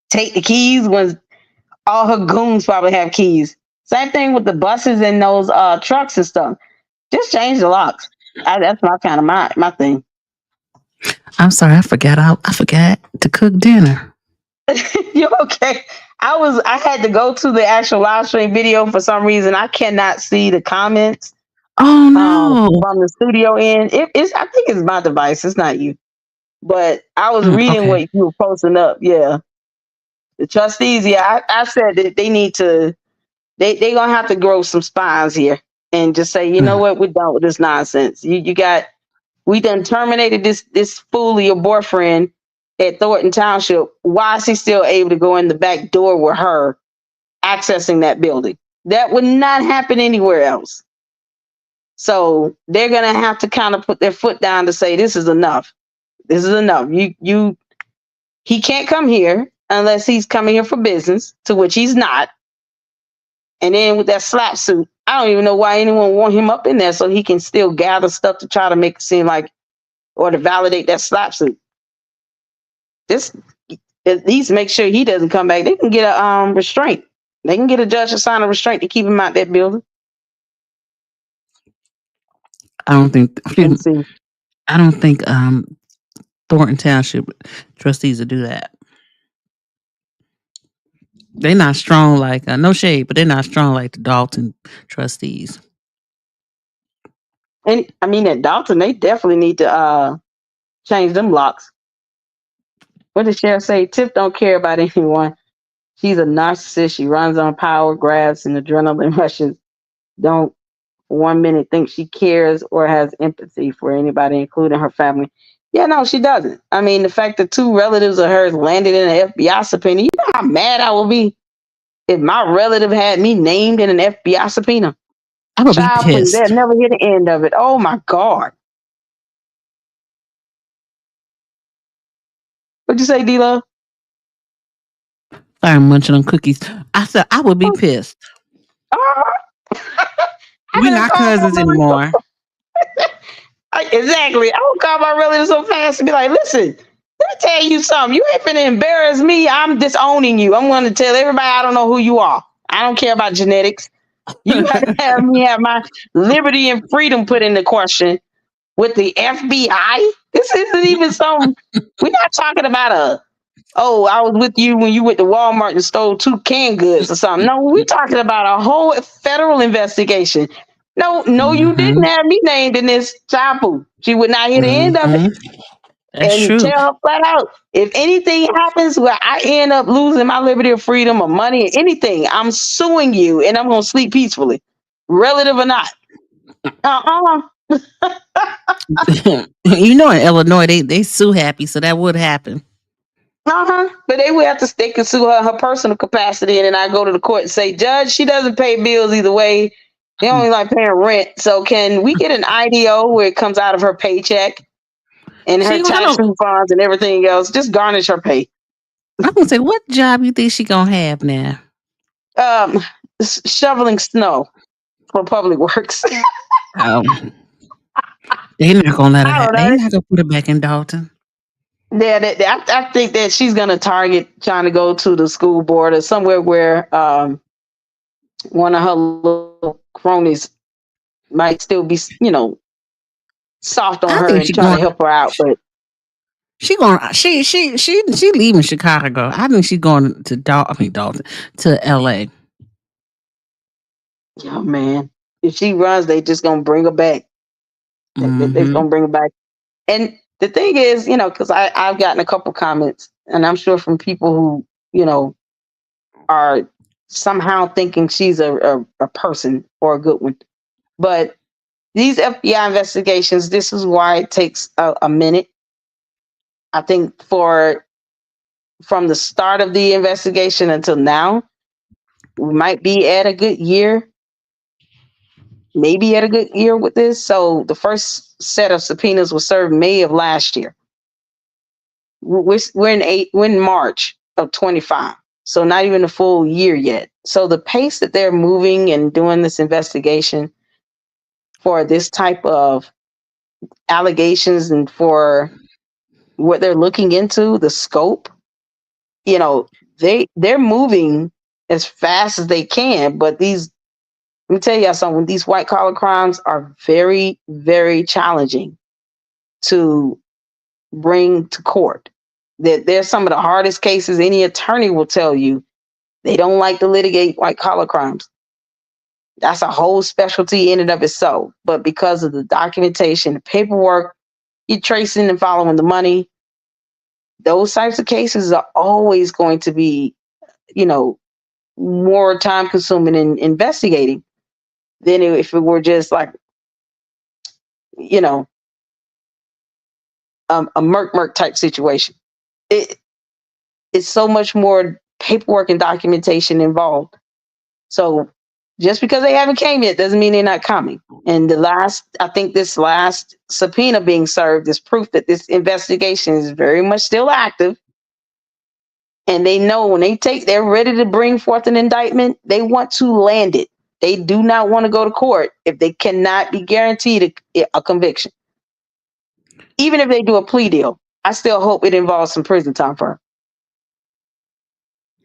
take the keys when all her goons probably have keys. Same thing with the buses and those trucks and stuff. Just change the locks. That's my kind of my thing. I'm sorry, I forgot to cook dinner. You're okay. I had to go to the actual live stream video for some reason. I cannot see the comments. Oh no! From the studio end, it's. I think it's my device. It's not you. But I was reading what you were posting up. Yeah, the trustees. Yeah, I said that they need to. They gonna have to grow some spines here and just say, you know what, we're done with this nonsense. We done terminated this fool of your boyfriend at Thornton Township. Why is he still able to go in the back door with her accessing that building? That would not happen anywhere else. So they're going to have to kind of put their foot down to say, this is enough. This is enough. He can't come here unless he's coming here for business, to which he's not. And then with that slap suit, I don't even know why anyone want him up in there so he can still gather stuff to try to make it seem like, or to validate that slap suit. Just at least make sure he doesn't come back. They can get a restraint. They can get a judge to sign a restraint to keep him out that building. I don't think Thornton Township trustees will do that. They're not strong like no shade, but they're not strong like the Dalton trustees. And I mean, at Dalton, they definitely need to change them locks. What did Cheryl say? Tiff don't care about anyone. She's a narcissist. She runs on power grabs and adrenaline rushes. Don't for 1 minute think she cares or has empathy for anybody, including her family. Yeah, no, she doesn't. I mean, the fact that 2 relatives of hers landed in an FBI subpoena, you know how mad I would be if my relative had me named in an FBI subpoena. I would be Child, please, pissed. they'll never hear the end of it. Oh my God. What'd you say, D-Love? Sorry, I'm munching on cookies. I said I would be pissed. We're not cousins anymore. Exactly. I would call my relatives so fast and be like, listen, let me tell you something. You ain't finna embarrass me. I'm disowning you. I'm going to tell everybody I don't know who you are. I don't care about genetics. You have to have me have my liberty and freedom put into question with the FBI. This isn't even some, we're not talking about I was with you when you went to Walmart and stole 2 canned goods or something. No, we're talking about a whole federal investigation. No, you didn't have me named in this child food. She would not hear the end of it. That's and true. tell her flat out, if anything happens where I end up losing my liberty or freedom or money or anything, I'm suing you and I'm going to sleep peacefully, relative or not. You know, in Illinois, they sue happy, so that would happen. But they would have to stick and sue her in her personal capacity, and then I go to the court and say, Judge, she doesn't pay bills either way. They only like paying rent. So can we get an IDO where it comes out of her paycheck and her tax refunds and everything else? Just garnish her pay. I'm gonna say, what job you think she gonna have now? Shoveling snow for public works. They're not gonna let her. They're not gonna put her back in Dalton. Yeah, I think that she's gonna target trying to go to the school board or somewhere where one of her little cronies might still be, soft on her and trying to help her out. But she leaving Chicago. I think she's going to Dalton to LA. Yeah, man. If she runs, they just gonna bring her back. They're gonna bring her back. And the thing is, because I've gotten a couple comments, and I'm sure from people who, are somehow thinking she's a person or a good one. But these FBI investigations, this is why it takes a minute. I think from the start of the investigation until now, we might be at a good year. Maybe at a good year with this. So the first set of subpoenas was served May of last year. We're in March of 25. So not even a full year yet. So the pace that they're moving and doing this investigation for this type of allegations and for what they're looking into, the scope, they're moving as fast as they can. But let me tell you something, these white collar crimes are very, very challenging to bring to court. They're some of the hardest cases. Any attorney will tell you they don't like to litigate white collar crimes. That's a whole specialty in and of itself. But because of the documentation, the paperwork, you're tracing and following the money, those types of cases are always going to be, more time consuming in investigating than if it were just like, a murk type situation. It's so much more paperwork and documentation involved. So just because they haven't came yet doesn't mean they're not coming. And I think this last subpoena being served is proof that this investigation is very much still active. And they know when they're ready to bring forth an indictment, they want to land it. They do not want to go to court if they cannot be guaranteed a conviction. Even if they do a plea deal, I still hope it involves some prison time for her.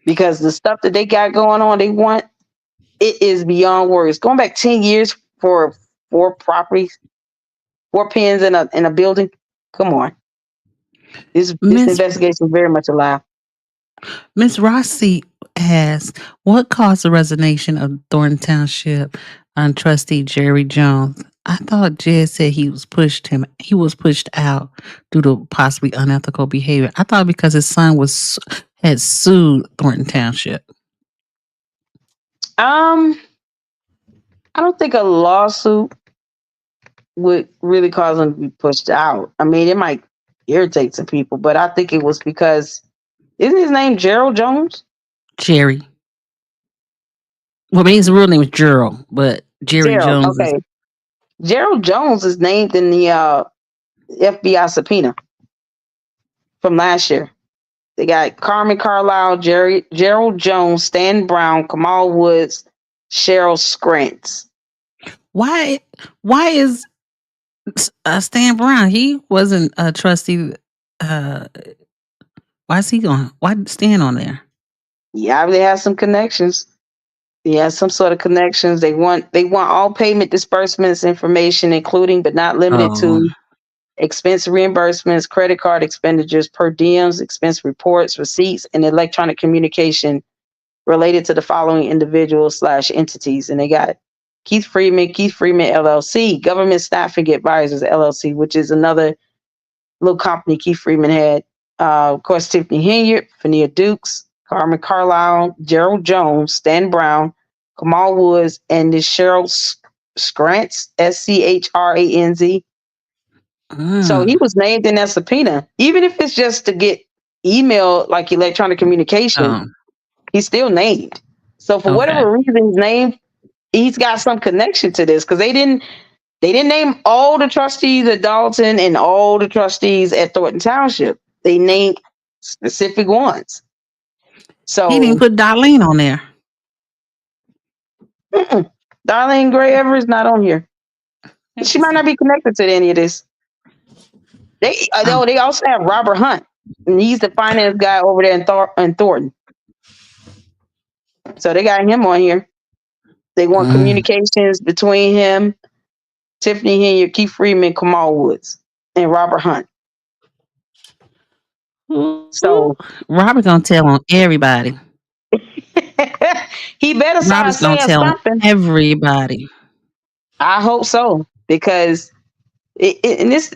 Because the stuff that they got going on, it is beyond words. Going back 10 years for 4 properties, 4 pens in a building. Come on. This investigation is very much alive. Miss Rossi, asks, what caused the resignation of Thornton Township trustee Jerry Jones? I thought Jed said he was pushed out due to possibly unethical behavior. I thought because his son had sued Thornton Township. I don't think a lawsuit would really cause him to be pushed out. I mean, it might irritate some people, but I think it was because, isn't his name Gerald Jones? Jerry. Well, I mean, his real name is Gerald, but Jerry Gerald, Jones okay. Gerald Jones is named in the FBI subpoena from last year. They got Carmen Carlisle, Gerald Jones, Stan Brown, Kamal Woods, Cheryl Scrantz. Why is Stan Brown? He wasn't a trustee. Why is he on? Why Stan on there? Yeah, they have some connections. He has some sort of connections. They want all payment disbursements information, including but not limited to expense reimbursements, credit card expenditures, per diems, expense reports, receipts, and electronic communication related to the following individuals / entities. And they got Keith Freeman LLC, Government Staffing Advisors LLC, which is another little company Keith Freeman had. Of course, Tiffany Henyard, Fania Dukes, Carmen Carlisle, Gerald Jones, Stan Brown, Kamal Woods, and this Cheryl Scrantz, SCHRANZ. So he was named in that subpoena. Even if it's just to get email, like electronic communication, he's still named. So for whatever reason he's named, he's got some connection to this, because they didn't name all the trustees at Dalton and all the trustees at Thornton Township. They named specific ones. So he didn't put Darlene on there. Darlene Gray Everett's not on here. She might not be connected to any of this. They also have Robert Hunt, and he's the finance guy over there in Thornton. So they got him on here. They want communications between him, Tiffany Henyard, Keith Freeman, Kamal Woods, and Robert Hunt. So Robert gonna tell on everybody. He better start Robert's gonna saying tell something. Everybody. I hope so, because if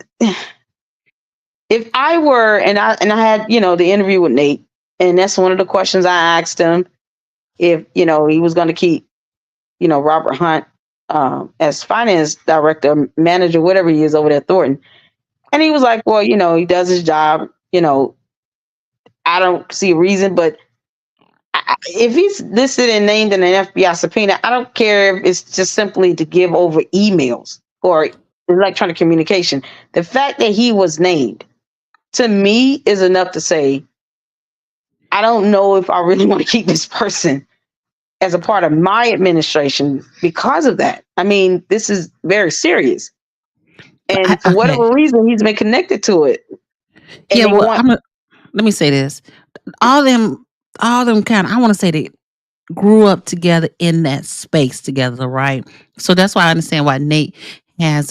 I were, and I had, the interview with Nate, and that's one of the questions I asked him, if, he was going to keep, Robert Hunt as finance director, manager, whatever he is over there at Thornton. And he was like, well, he does his job, I don't see a reason, but if he's listed and named in an FBI subpoena, I don't care if it's just simply to give over emails or electronic communication. The fact that he was named, to me, is enough to say, I don't know if I really want to keep this person as a part of my administration because of that. I mean, this is very serious. And for whatever reason, he's been connected to it. And let me say this. All them kind of, I want to say they grew up together in that space together, right? So that's why I understand why Nate has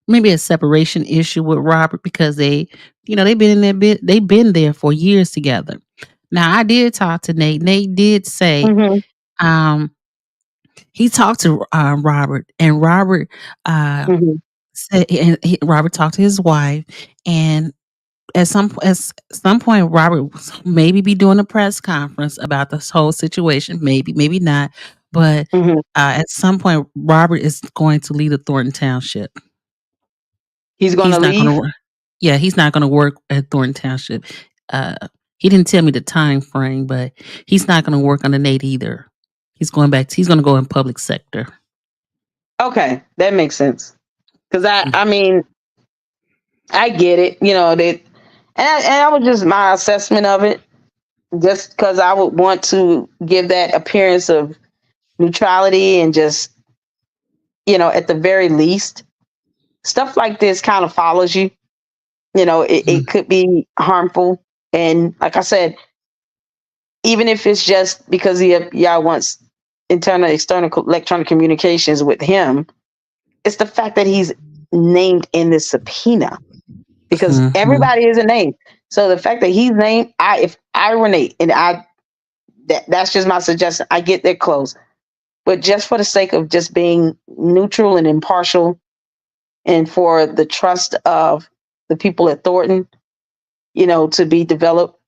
maybe a separation issue with Robert, because they've been there for years together. Now, I did talk to Nate. Nate did say he talked to Robert, and Robert said Robert talked to his wife, and at some point, Robert will maybe be doing a press conference about this whole situation. Maybe not. But at some point, Robert is going to leave the Thornton Township. He's going to leave? He's not going to work at Thornton Township. He didn't tell me the time frame, but he's not going to work under Nate either. He's going to go in public sector. Okay, that makes sense. Because I mean, I get it. And that was just my assessment of it, just because I would want to give that appearance of neutrality and just, at the very least, stuff like this kind of follows you. It could be harmful. And like I said, even if it's just because y'all wants internal, external electronic communications with him, it's the fact that he's named in this subpoena. because everybody isn't named. So the fact that he's named, if I were Nate, and that's just my suggestion. I get their clothes, but just for the sake of just being neutral and impartial, and for the trust of the people at Thornton, to be developed,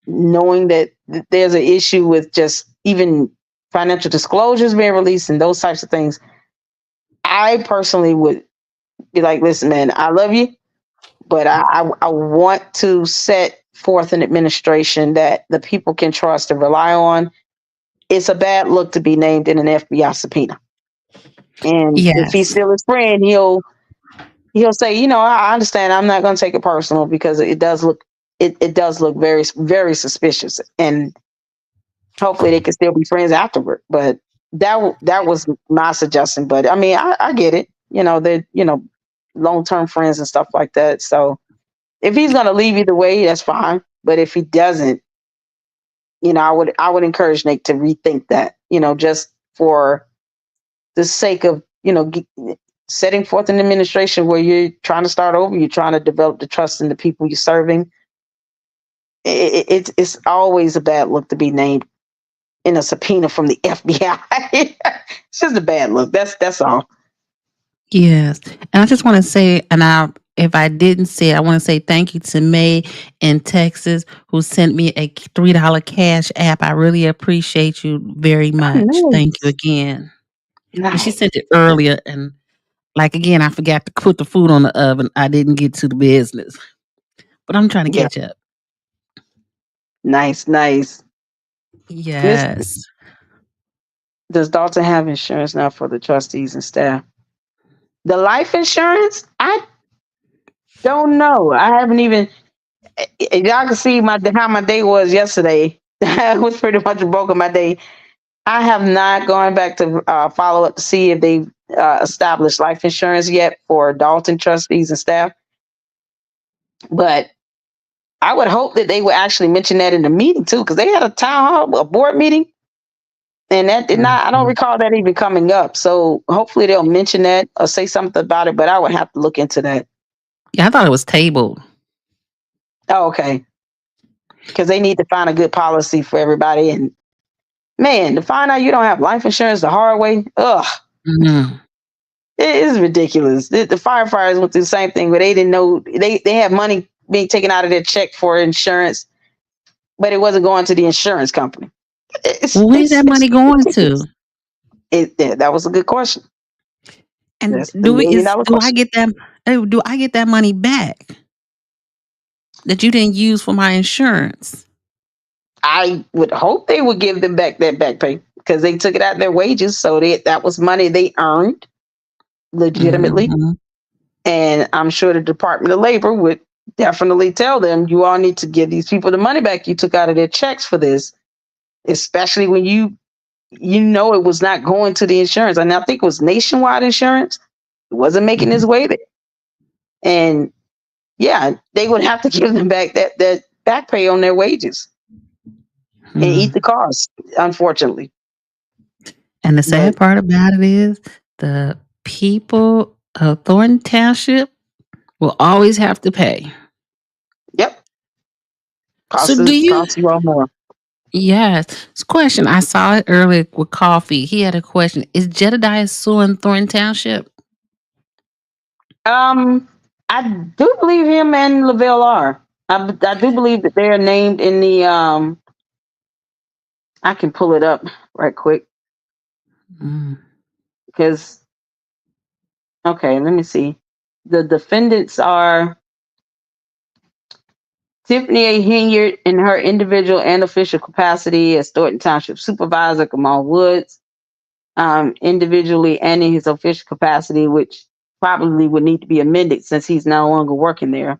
knowing that there's an issue with just even financial disclosures being released and those types of things, I personally would be like, listen, man, I love you, but I want to set forth an administration that the people can trust and rely on. It's a bad look to be named in an FBI subpoena. And if he's still his friend, he'll say, I understand. I'm not going to take it personal because it does look very, very suspicious. And hopefully they can still be friends afterward. But that was my suggestion. But I mean, I get it. They're long-term friends and stuff like that. So if he's going to leave either way, that's fine. But if he doesn't, I would encourage Nate to rethink that. Just for the sake of setting forth an administration where you're trying to start over, you're trying to develop the trust in the people you're serving. It's always a bad look to be named in a subpoena from the FBI. It's just a bad look. That's all. Yes. And I just want to say, if I didn't say it, I want to say thank you to May in Texas who sent me a $3 cash app. I really appreciate you very much. Nice. Thank you again. Nice. And she sent it earlier, and again, I forgot to put the food on the oven. I didn't get to the business, but I'm trying to catch up. Nice. Yes. Does Dalton have insurance now for the trustees and staff? The life insurance? I don't know. I haven't even. Y'all can see how my day was yesterday. I was pretty much broke on my day. I have not gone back to follow up to see if they've established life insurance yet for Dalton trustees and staff. But I would hope that they would actually mention that in the meeting too, because they had a town hall, a board meeting, and that did not. I don't recall that even coming up. So hopefully they'll mention that or say something about it. But I would have to look into that. Yeah, I thought it was tabled. Oh, okay. Because they need to find a good policy for everybody. And man, to find out you don't have life insurance the hard way, Mm-hmm. It is ridiculous. The firefighters went through the same thing where they didn't know they have money being taken out of their check for insurance, but it wasn't going to the insurance company. Where's that money going to? That was a good question. And do I get that money back that you didn't use for my insurance? I would hope they would give them back that back pay because they took it out of their wages. So that was money they earned legitimately. Mm-hmm. And I'm sure the Department of Labor would definitely tell them, you all need to give these people the money back you took out of their checks for this, especially when you it was not going to the insurance. And I think it was nationwide insurance. It wasn't making its way there. And yeah, they would have to give them back that back pay on their wages and eat the cost, unfortunately. And the sad part about it is the people of Thornton Township will always have to pay. Yep. So do you? Yes. This question, I saw it earlier with Coffee. He had a question. Is Jedediah suing Thornton Township? I do believe him and Lavelle are. I do believe that they're named in the I can pull it up right quick. Because okay, let me see. The defendants are Tiffany A. Henyard in her individual and official capacity as Thornton Township Supervisor, Kamal Woods, individually and in his official capacity, which probably would need to be amended since he's no longer working there.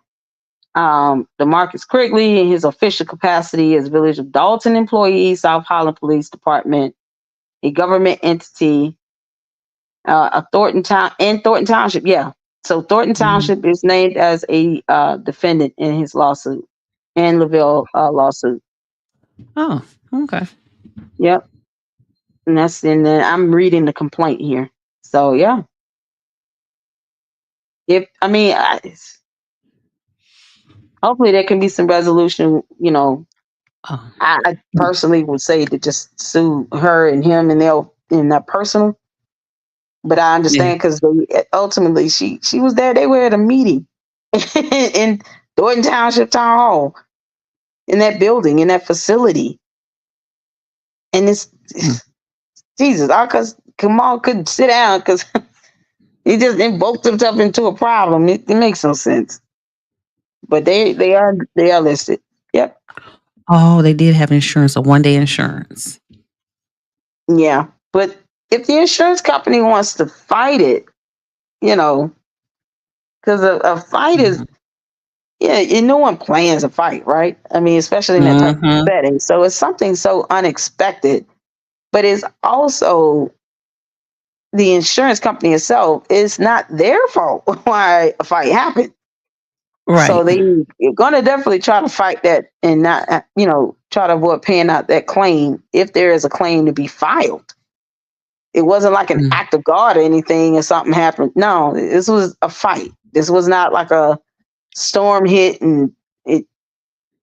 DeMarcus Quigley in his official capacity as Village of Dalton employee, South Holland Police Department, a government entity, a Thornton Township. Yeah. So Thornton Township is named as a defendant in his lawsuit and Lavelle lawsuit. Oh, okay. Yep. And I'm reading the complaint here. So yeah. hopefully there can be some resolution. You know, Oh. I personally would say to just sue her and him, and they'll in that personal. But I Yeah. understand because ultimately she was there. They were at a meeting in Thornton Township Town Hall, in that building, in that facility, and it's Jesus. All because Kamal couldn't sit down because he just invoked himself into a problem. It makes no sense. But they are listed. Yep. Oh, they did have insurance, a 1-day insurance. Yeah, but if the insurance company wants to fight it, you know, because a fight is, yeah, and no one plans a fight, right? I mean, especially in that type of setting. So it's something so unexpected, but it's also the insurance company itself. It's not their fault why a fight happened. Right. So they're going to definitely try to fight that and not, you know, try to avoid paying out that claim if there is a claim to be filed. It wasn't like an act of God or anything or something happened. No, this was a fight. This was not like a storm hit and it,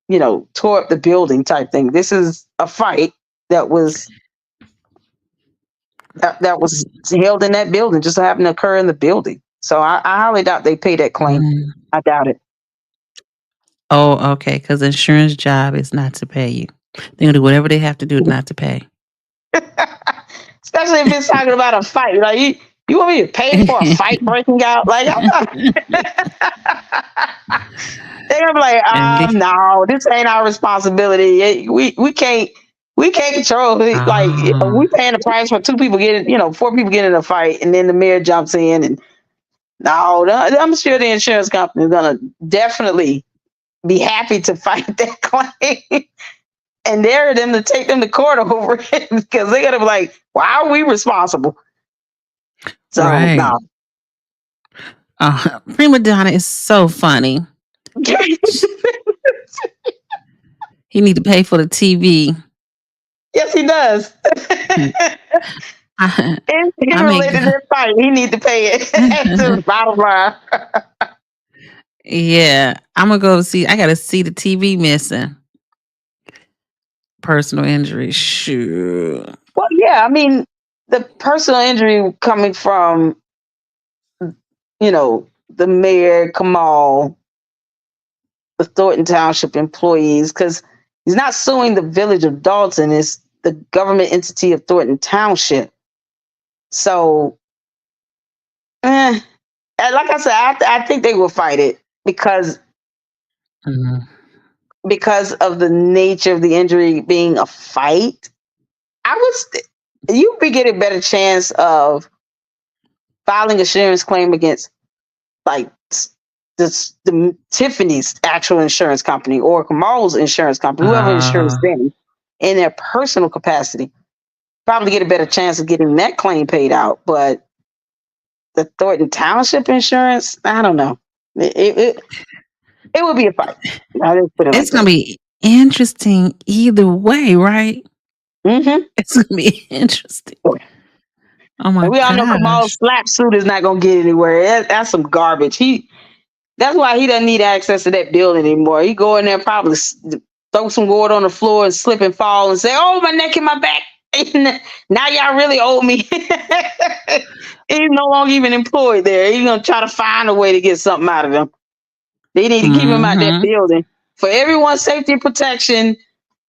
you know, tore up the building type thing. This is a fight that was held in that building, just happened to occur in the building. So I highly doubt they pay that claim. I doubt it. Oh, okay. Because the insurance job is not to pay you. They're gonna do whatever they have to do not to pay. Especially if it's talking about a fight. Like you want me to pay for a fight breaking out? Like I'm not. They're gonna be like, no, this ain't our responsibility. We can't control it. Like we paying the price for 2 people getting, 4 people getting in a fight, and then the mayor jumps in and no, I'm sure the insurance company is gonna definitely be happy to fight that claim and dare them to take them to court over it because they're gonna be like, why are we responsible? So right. no. Prima Donna is so funny. He need to pay for the TV. Yes, he does. Related to that fight, he need to pay it. That's the bottom line. Yeah, I'm gonna go see. I gotta see the TV missing. Personal injury. Sure. Well, yeah, I mean, the personal injury coming from, the mayor, Kamal, the Thornton Township employees, because he's not suing the village of Dalton, it's the government entity of Thornton Township. So, like I said, I think they will fight it because of the nature of the injury being a fight. You'd be getting a better chance of filing an insurance claim against like the Tiffany's actual insurance company or Kamal's insurance company, whoever insures them in their personal capacity. Probably get a better chance of getting that claim paid out. But the Thornton Township insurance, I don't know. It would be a fight. It's gonna be interesting either way, right? It's gonna be interesting. Oh my god! We all know Kamal's slap suit is not gonna get anywhere. That's some garbage. That's why he doesn't need access to that building anymore. He go in there probably throw some water on the floor and slip and fall and say, "Oh, my neck and my back." Now y'all really owe me. He's no longer even employed there. He's gonna try to find a way to get something out of him. They need to keep him out that building for everyone's safety and protection,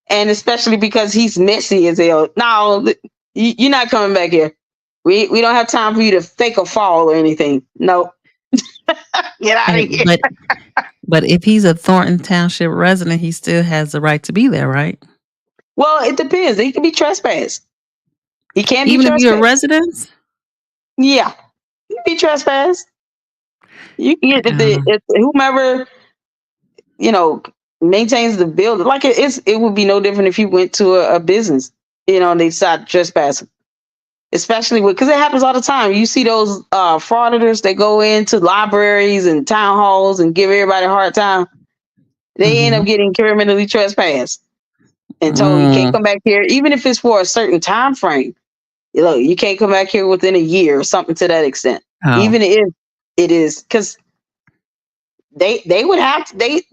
and especially because he's messy as hell. No, you're not coming back here. We don't have time for you to fake a fall or anything. No. Get out of here. But if he's a Thornton Township resident, he still has the right to be there, right? Well, it depends. He can be trespassed. He can't be even trespassed. if you're a resident. Yeah, he can be trespassed. You can get whomever maintains the building. Like it would be no different if you went to a business, and they decided to trespass. Especially because it happens all the time. You see those frauditors, they go into libraries and town halls and give everybody a hard time. They end up getting criminally trespassed and told you can't come back here, even if it's for a certain time frame. You can't come back here within a year or something to that extent. Even if it is because they would have to,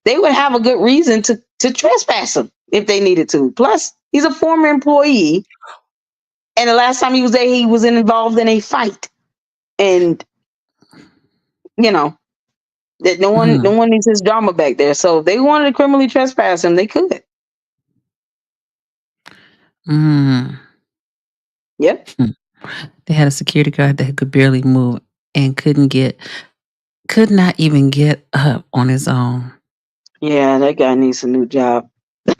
they would have a good reason to trespass him if they needed to. Plus, he's a former employee, and the last time he was there, he was involved in a fight, and that no one needs his drama back there. So if they wanted to criminally trespass him, they could. Yep. They had a security guard that could barely move and could not even get up on his own. Yeah, that guy needs a new job.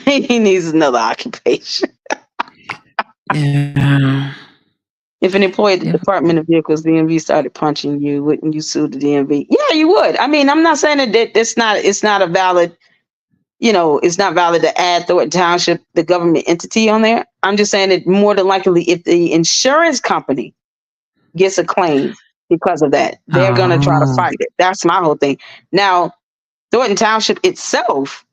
He needs another occupation. Yeah. If an employee at the Department of Vehicles, DMV, started punching you, wouldn't you sue the DMV? Yeah, you would. I mean, I'm not saying that it's not a valid, it's not valid to add Thornton Township, the government entity, on there. I'm just saying that more than likely, if the insurance company gets a claim because of that, they're going to try to fight it. That's my whole thing. Now, Thornton Township itself,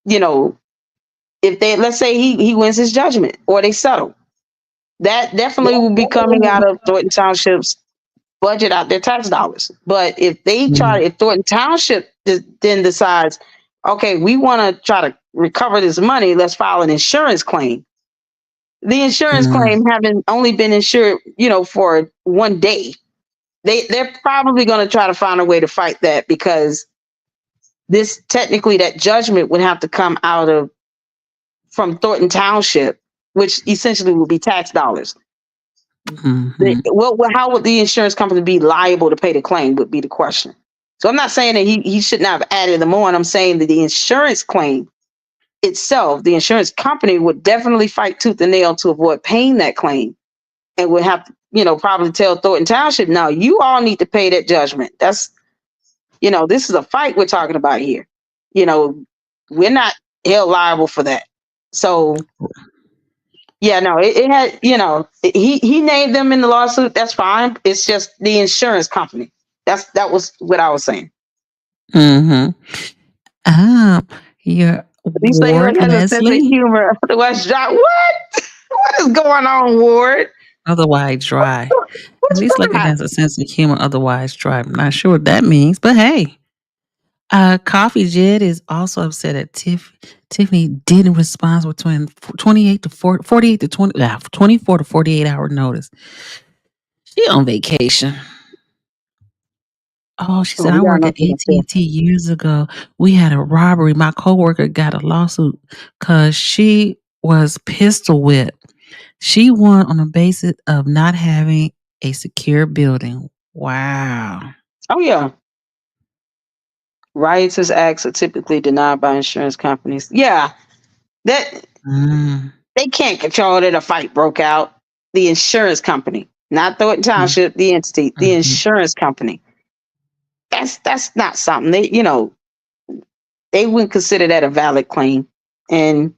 if let's say he wins his judgment or they settle, that definitely will be coming out of Thornton Township's budget, out their tax dollars. But if if Thornton Township then decides, okay, we want to try to recover this money, let's file an insurance claim. The insurance claim having only been insured, for one day, they're probably going to try to find a way to fight that, because that judgment would have to come from Thornton Township, which essentially would be tax dollars. How would the insurance company be liable to pay the claim would be the question. So I'm not saying that he should not have added them on. I'm saying that the insurance claim itself, the insurance company would definitely fight tooth and nail to avoid paying that claim, and would have to, probably tell Thornton Township, now you all need to pay that judgment. That's, this is a fight we're talking about here. We're not held liable for that. So yeah, no, it had, he named them in the lawsuit. That's fine. It's just the insurance company. That was what I was saying. Your These Ward has a sense of Leslie, humor. Otherwise, dry. What is going on, Ward? otherwise dry. What At you least talking like it about? has a sense of humor, otherwise dry. I'm not sure what that means, but hey. Coffee Jed is also upset that Tiffany didn't respond between 48 to 24 to 48 hour notice. She on vacation. Oh, she said, I worked at AT&T years ago. We had a robbery. My coworker got a lawsuit because she was pistol whipped. She won on the basis of not having a secure building. Wow. Oh, yeah. Riotous acts are typically denied by insurance companies. Yeah, that they can't control that a fight broke out. The insurance company, not Thornton Township, the entity, the insurance company. That's not something they wouldn't consider that a valid claim, and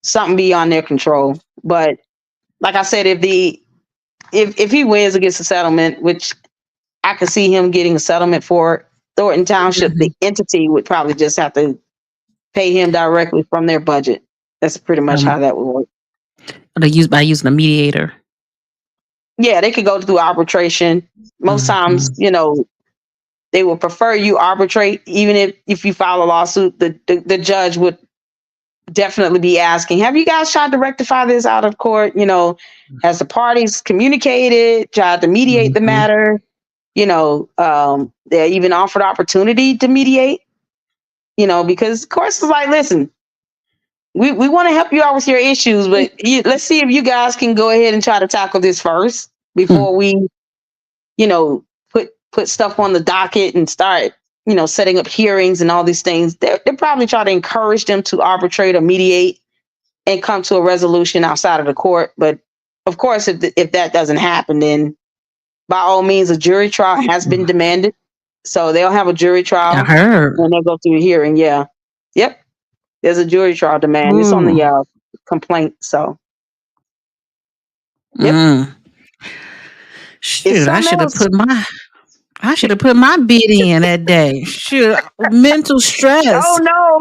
something beyond their control. But like I said, if he wins against a settlement, which I could see him getting a settlement for, Thornton Township, the entity would probably just have to pay him directly from their budget. That's pretty much how that would work. By using a mediator. Yeah, they could go through arbitration. Most times, they will prefer you arbitrate. Even if you file a lawsuit, the judge would definitely be asking, have you guys tried to rectify this out of court? Has the parties communicated, tried to mediate the matter? They even offered opportunity to mediate, because of course it's like, listen, we want to help you out with your issues, but let's see if you guys can go ahead and try to tackle this first before we, put stuff on the docket and start, setting up hearings and all these things. They're probably trying to encourage them to arbitrate or mediate and come to a resolution outside of the court. But of course, if that doesn't happen, then by all means, a jury trial has been demanded. So they'll have a jury trial when they'll go through a hearing. Yeah. Yep. There's a jury trial demand. It's on the complaint. So. Yep. Shoot, I should have put my bid in that day. Shoot, mental stress. Oh no.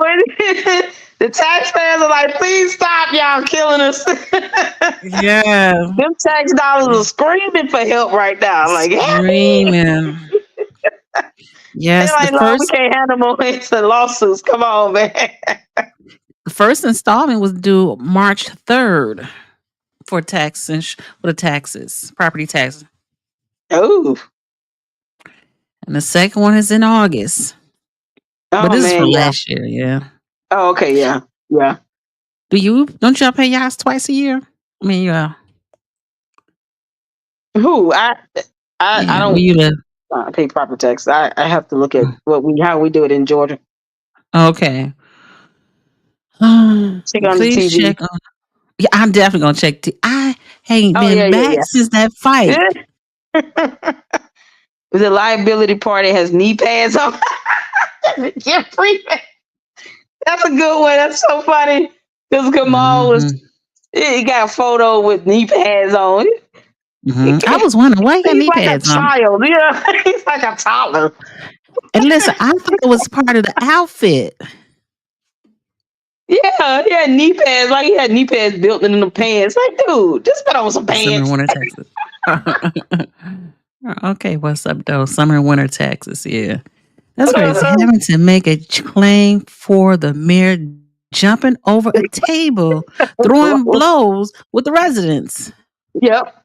The taxpayers are like, please stop, y'all killing us. Yeah. Them tax dollars are screaming for help right now. Like, screaming. They're Yes, like, no, we can't handle more hits and lawsuits. Come on, man. the first installment was due March 3rd for tax and for the taxes, property taxes. Oh. And the second one is in August. But Oh, this is man, for yeah. last year, yeah. Oh, okay, yeah. Yeah. Don't y'all pay y'all twice a year? I mean, yeah. Who? I Yeah, don't you live. pay proper tax. I have to look at how we do it in Georgia. Okay. Check on the Please TV. check on. Yeah, I'm definitely gonna check. I ain't been back since that fight. The liability party has knee pads on. Jeffrey, that's a good one. That's so funny. Because Kamal he got a photo with knee pads on. I was wondering why he got He's knee like pads a on. child. Yeah, he's like a toddler. And listen, I thought it was part of the outfit. Yeah, he had knee pads. Like he had knee pads built in the pants. Like, dude, just put on some Summer pants. and winter Texas. Okay, what's up though? Summer and winter Texas, yeah. That's crazy. Having to make a claim for the mayor jumping over a table, throwing blows with the residents. Yep.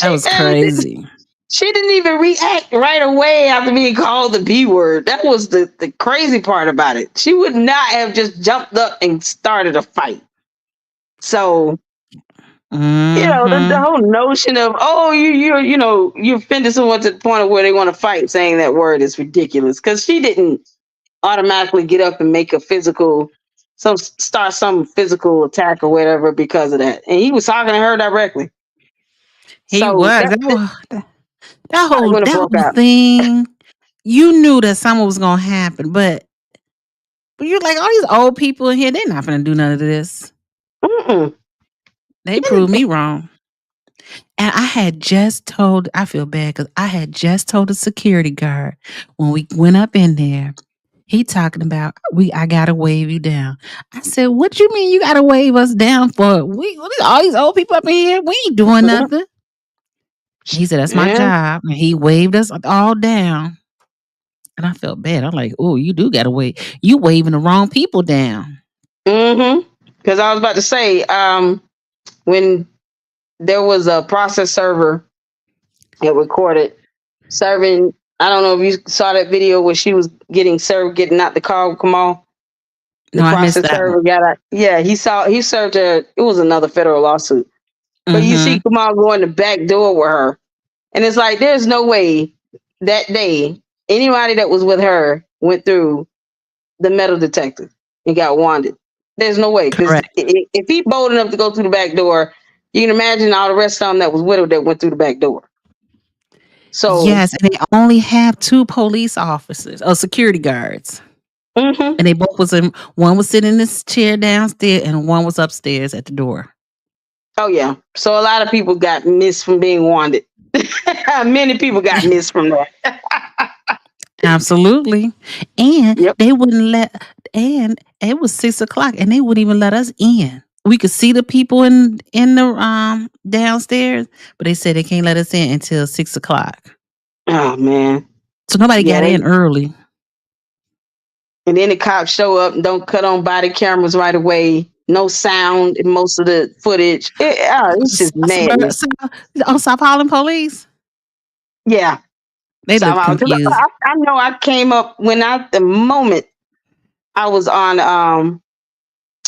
That was crazy. She didn't even react right away after being called the B word. That was the crazy part about it. She would not have just jumped up and started a fight. So, you know, the whole notion of, oh, you offended someone to the point of where they want to fight saying that word is ridiculous. Because she didn't automatically get up and make a start some physical attack or whatever because of that. And he was talking to her directly. He So was. That whole broke out. thing, you knew that something was gonna happen, but you're like, all these old people in here, they're not gonna do none of this. They proved me wrong. And I feel bad because I had just told the security guard when we went up in there, he talking about I gotta wave you down. I said, what you mean you gotta wave us down for? All these old people up in here, we ain't doing nothing. He said, that's my job. And he waved us all down. And I felt bad. I'm like, oh, you do got to wave. You waving the wrong people down. Because I was about to say, when there was a process server that recorded serving, I don't know if you saw that video where she was getting served, getting out the car with Kamal. The process server got out. Yeah, he served her. It was another federal lawsuit. But you see Kamal go in the back door with her. And it's like, there's no way that day anybody that was with her went through the metal detector and got wanded. There's no way. Because if he bold enough to go through the back door, you can imagine all the rest of them that was with her that went through the back door. So yes, and they only have 2 police officers or security guards. And they both one was sitting in this chair downstairs and one was upstairs at the door. Oh yeah. So a lot of people got missed from being wanded. Many people got missed from that. Absolutely. And they wouldn't and it was 6:00 and they wouldn't even let us in. We could see the people in the downstairs, but they said they can't let us in until 6:00. Oh man. So nobody got in early. And then the cops show up and don't cut on body cameras right away. No sound in most of the footage. It's just madness. South Holland police? Yeah. They look confused. I know I came up the moment I was on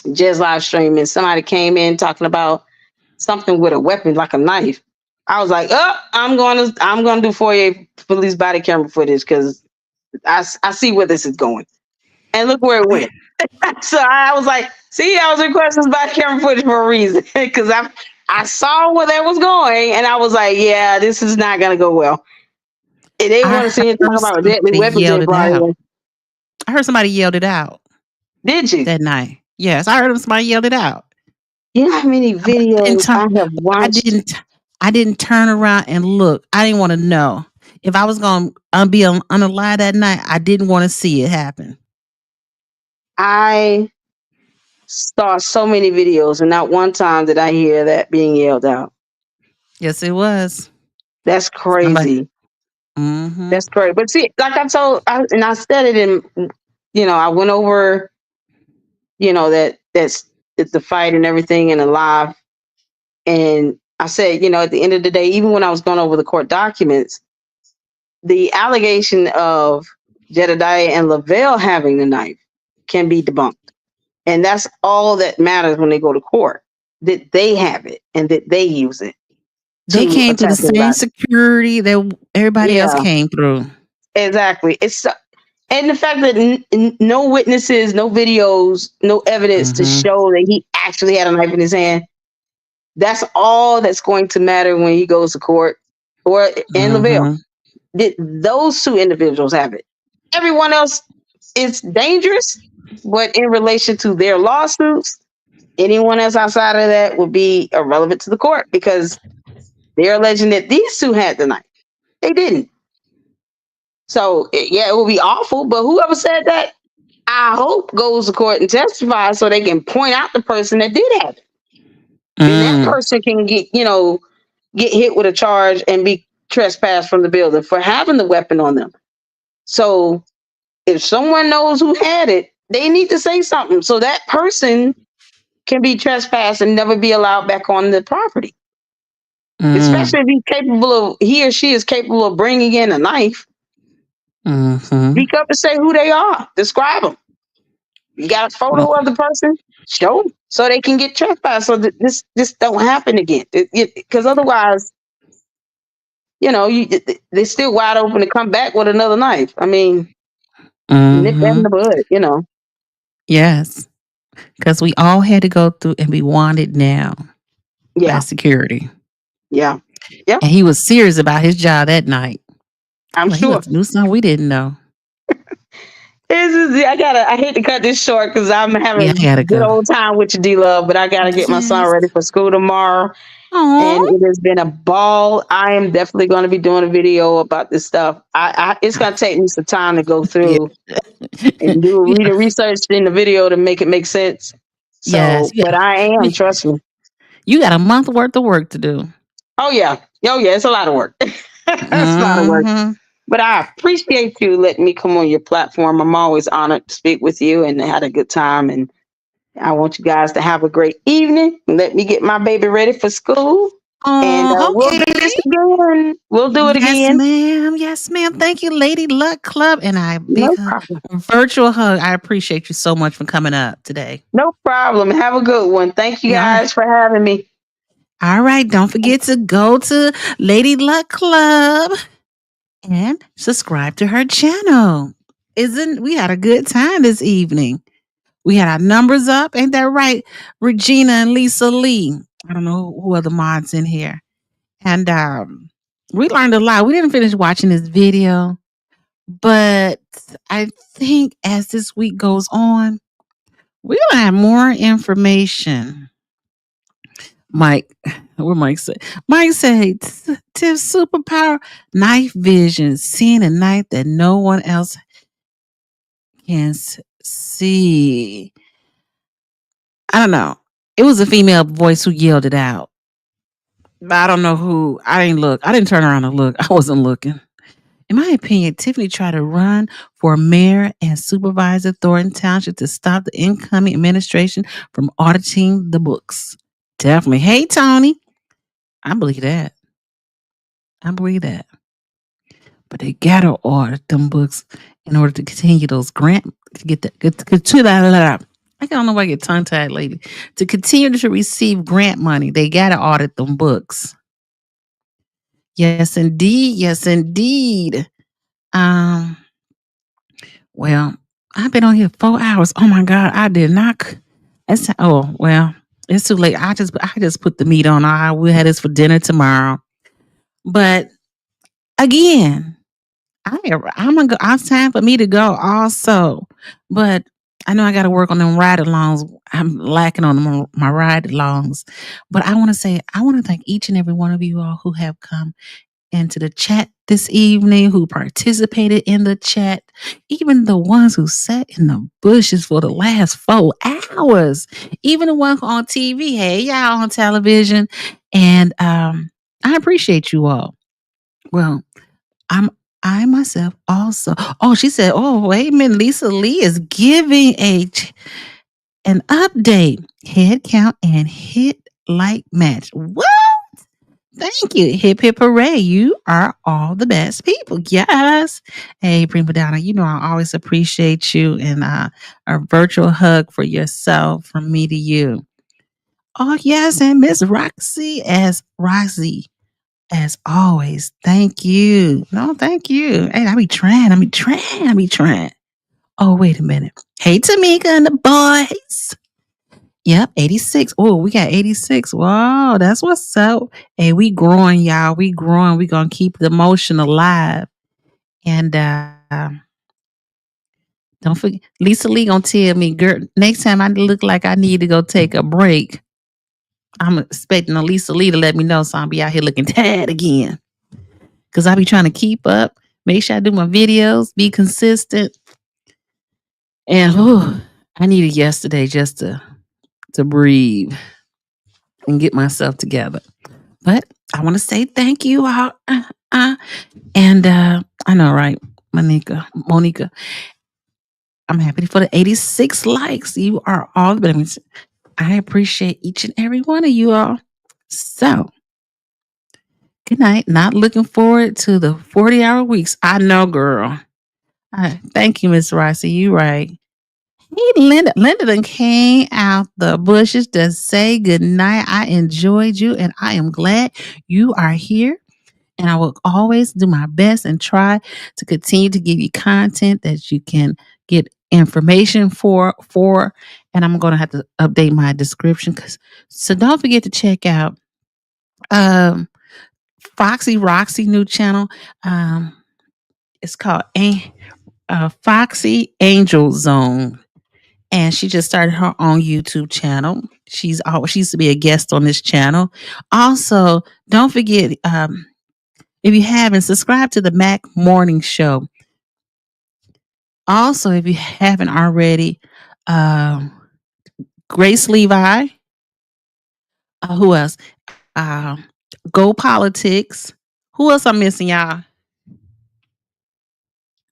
Jez live stream and somebody came in talking about something with a weapon like a knife. I was like, I'm gonna do FOIA police body camera footage because I see where this is going. And look where it went. So I was like, see, I was requesting body camera footage for a reason. Because I saw where that was going and I was like, yeah, this is not gonna go well. And they want to see him talk about deadly weapons in Brian. I heard somebody yelled it out. Did you? That night. Yes, I heard somebody yelled it out. You know how many videos I have watched? I didn't turn around and look. I didn't want to know. If I was going to be on a lie that night, I didn't want to see it happen. I saw so many videos and not one time did I hear that being yelled out. Yes, it was. That's crazy. That's great. But see, like I said it in, I went over, that's the fight and everything in a live. And I said, at the end of the day, even when I was going over the court documents, the allegation of Jedediah and Lavelle having the knife can be debunked. And that's all that matters when they go to court, that they have it and that they use it. They came through the same security that everybody else came through. Exactly. And the fact that no witnesses, no videos, no evidence to show that he actually had a knife in his hand. That's all that's going to matter when he goes to court. And Lavelle. Those two individuals have it. Everyone else is dangerous, but in relation to their lawsuits, anyone else outside of that would be irrelevant to the court because they're alleging that these two had the knife. They didn't. So, it will be awful, but whoever said that, I hope goes to court and testifies so they can point out the person that did have it. And that person can get hit with a charge and be trespassed from the building for having the weapon on them. So if someone knows who had it, they need to say something so that person can be trespassed and never be allowed back on the property. Especially if he or she is capable of bringing in a knife. Speak up and say who they are. Describe them. You got a photo of the person? Show them so they can get trespassed so that this don't happen again. Because otherwise, they're still wide open to come back with another knife. I mean, nip that in the bud, Yes. Because we all had to go through and be wanted now by security. Yeah. Yeah. And he was serious about his job that night. I'm sure. He knew something we didn't know. I hate to cut this short because I'm having a good old time with you, D-Love, but I got to get my son ready for school tomorrow. And it has been a ball. I am definitely going to be doing a video about this stuff. It's going to take me some time to go through and do research in the video to make it make sense. So, but I am, trust me. You got a month worth of work to do. Oh, yeah. It's a lot of work. It's a lot of work. But I appreciate you letting me come on your platform. I'm always honored to speak with you and had a good time. And I want you guys to have a great evening. Let me get my baby ready for school. We'll do this again. We'll do it again. Yes, ma'am. Thank you, Lady Luck Club. And virtual hug. I appreciate you so much for coming up today. No problem. Have a good one. Thank you guys for having me. All right. Don't forget to go to Lady Luck Club and subscribe to her channel. We had a good time this evening. We had our numbers up. Ain't that right? Regina and Lisa Lee. I don't know who other mods in here. And we learned a lot. We didn't finish watching this video, but I think as this week goes on, we're going to have more information. Mike, what Mike said? Mike said, Tiff superpower, night vision, seeing a night that no one else can see. I don't know. It was a female voice who yelled it out. But I don't know who. I didn't look. I didn't turn around to look. I wasn't looking. In my opinion, Tiffany tried to run for mayor and supervisor Thornton Township to stop the incoming administration from auditing the books. Definitely. Hey, Tony. I believe that. But they gotta audit them books in order to continue those grant to get that. I don't know why I get tongue tied lately. To continue to receive grant money, they gotta audit them books. Yes, indeed. Yes, indeed. Well, I've been on here 4 hours. Oh my God, I did not. It's too late. I just put the meat on. We'll have this for dinner tomorrow. But again, I'm gonna go. It's time for me to go also. But I know I got to work on them ride-alongs. I'm lacking on my ride-alongs. But I want to thank each and every one of you all who have come into the chat this evening, who participated in the chat, even the ones who sat in the bushes for the last 4 hours, even the ones on TV. Hey, y'all on television. And I appreciate you all. Well, I myself also. Oh, she said, oh, wait a minute. Lisa Lee is giving an update. Head count and hit like match. What? Thank you. Hip hip hooray. You are all the best people. Yes. Hey, Prima Donna, you know I always appreciate you, and a virtual hug for yourself from me to you. Oh, yes. And Miss Roxy as always. Thank you. No, thank you. Hey, I be trying. Oh, wait a minute. Hey, Tamika and the boys. Yep, 86. Oh, we got 86. Wow, that's what's up. Hey, we growing, y'all. We growing. We gonna keep the motion alive. And don't forget, Lisa Lee gonna tell me, girl, next time I look like I need to go take a break, I'm expecting Lisa Lee to let me know, so I'll be out here looking tired again. Cause I be trying to keep up, make sure I do my videos, be consistent. And I needed yesterday just to breathe and get myself together. But I want to say thank you all. And I know, right? Monica, I'm happy for the 86 likes. You are all the best. I appreciate each and every one of you all. So, good night. Not looking forward to the 40-hour weeks. I know, girl. Thank you, Miss Ricey. You right. Hey, Linda. Linda done came out the bushes to say good night. I enjoyed you, and I am glad you are here. And I will always do my best and try to continue to give you content that you can get information for. And I'm going to have to update my description. So don't forget to check out Foxy Roxy new channel. It's called Foxy Angel Zone. And she just started her own YouTube channel. She used to be a guest on this channel. Also, don't forget, if you haven't, subscribe to the Mack Morning Show. Also, if you haven't already, GRACELEVI. Who else? Go Politics. Who else I'm missing, y'all?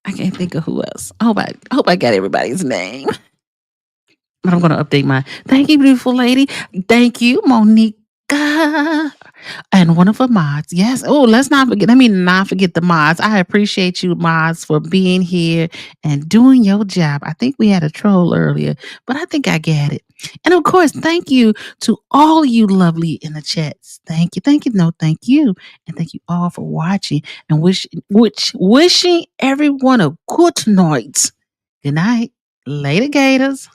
I can't think of who else. I hope I got everybody's name. But I'm going to update mine. Thank you, beautiful lady. Thank you, Monica. And one of the mods. Yes. Oh, let me not forget the mods. I appreciate you, mods, for being here and doing your job. I think we had a troll earlier, but I think I get it. And of course, thank you to all you lovely in the chats. Thank you. Thank you. No, thank you. And thank you all for watching and wishing everyone a good night. Good night. Later, Gators.